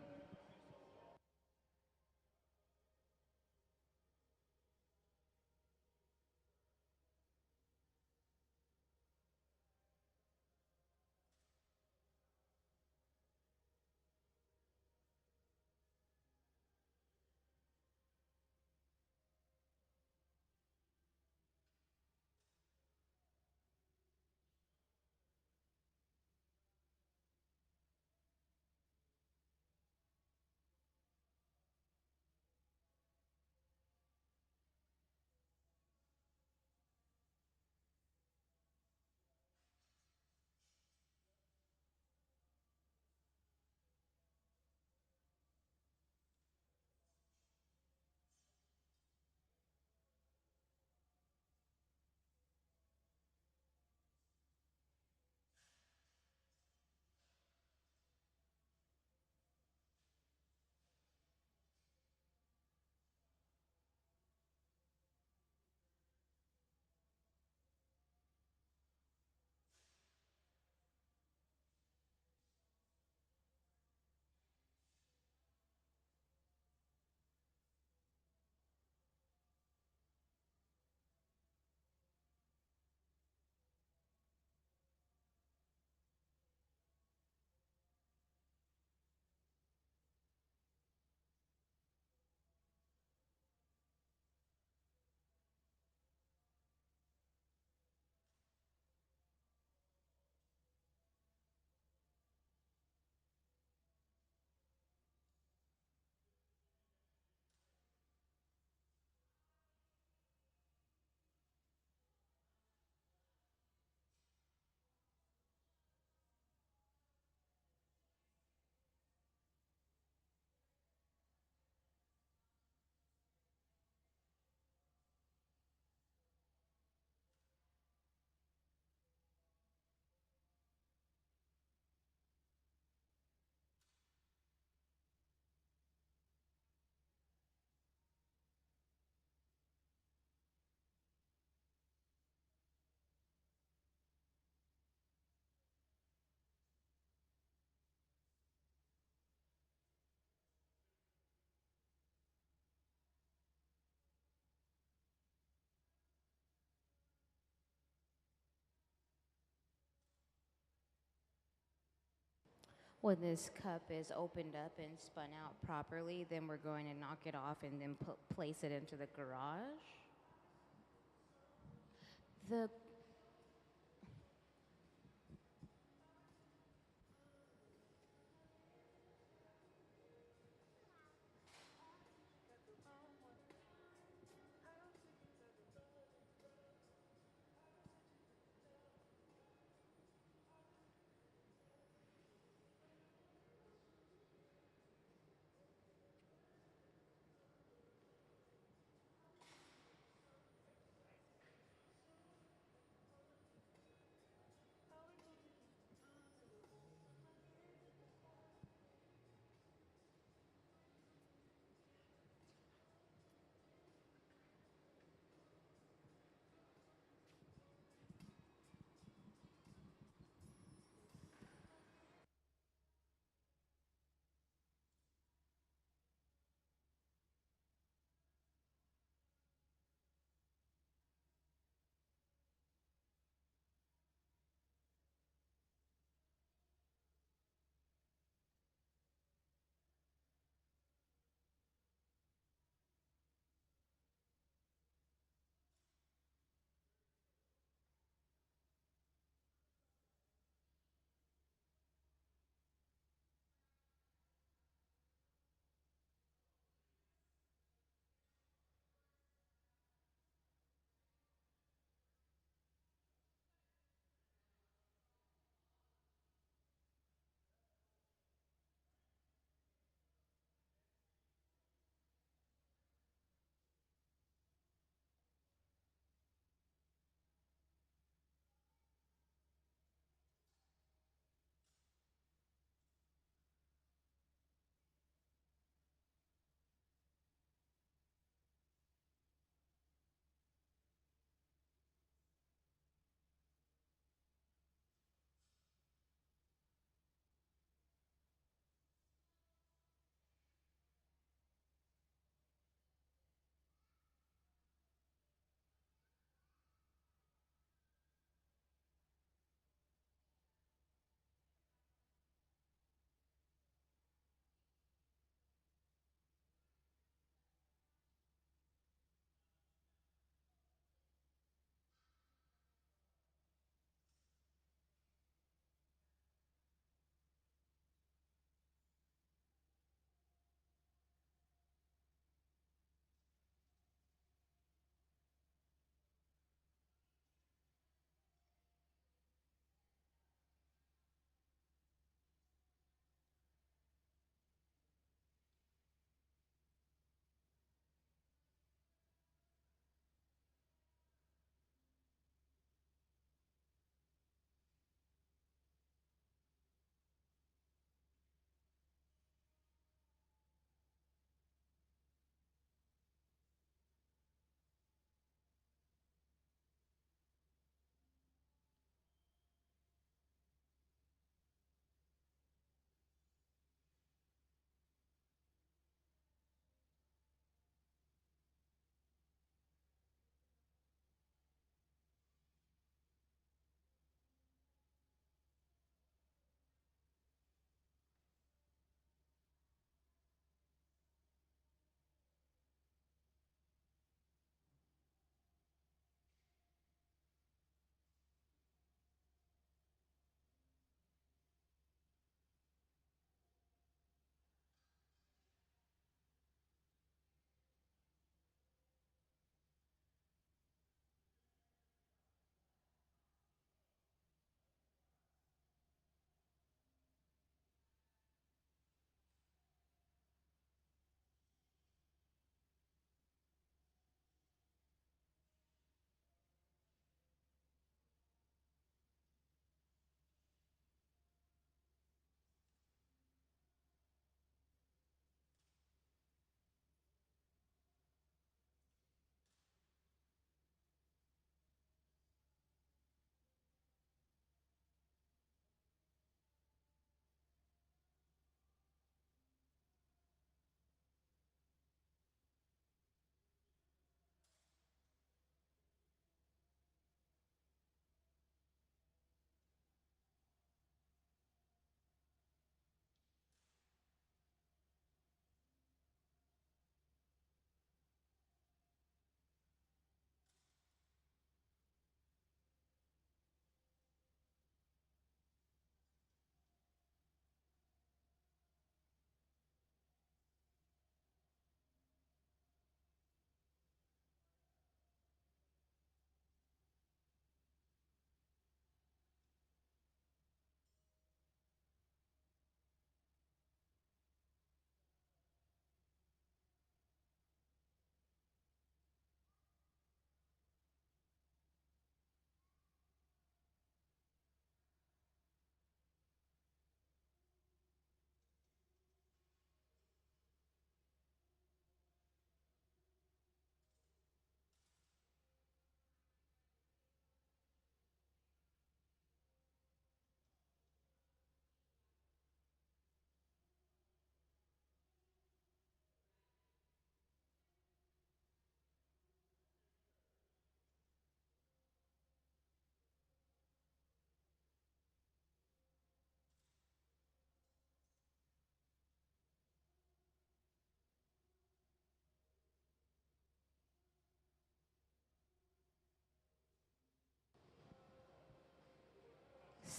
When this cup is opened up and spun out properly, then we're going to knock it off and then place it into the garage. The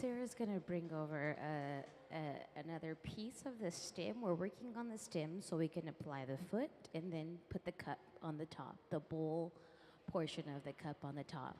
Sarah's going to bring over another piece of the stem. We're working on the stem so we can apply the foot and then put the cup on the top, the bowl portion of the cup on the top.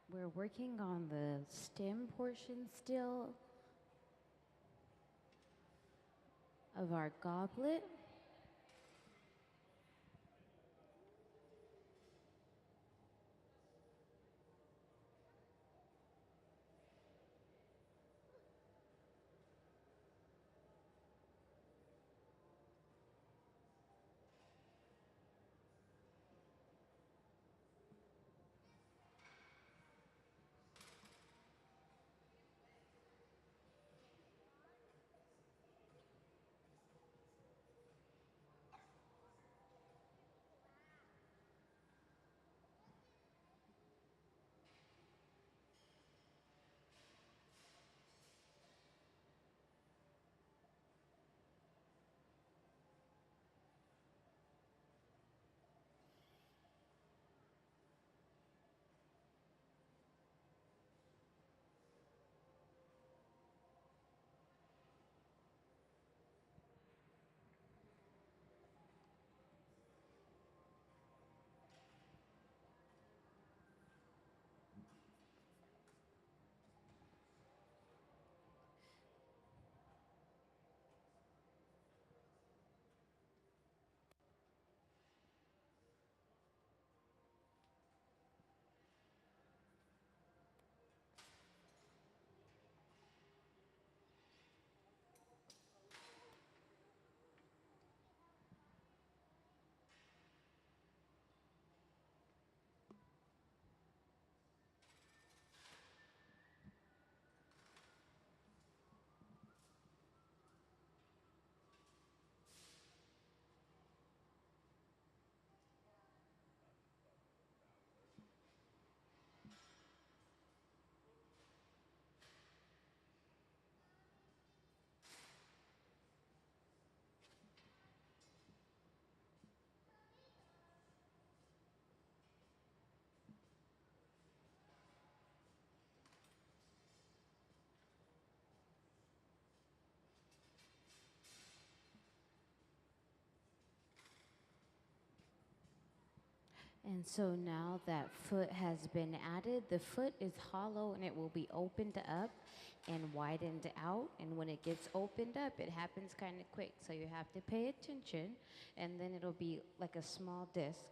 We're working on the stem portion still of our goblet. And so now that foot has been added, the foot is hollow and it will be opened up and widened out. And when it gets opened up, it happens kind of quick. So you have to pay attention, and then it'll be like a small disc.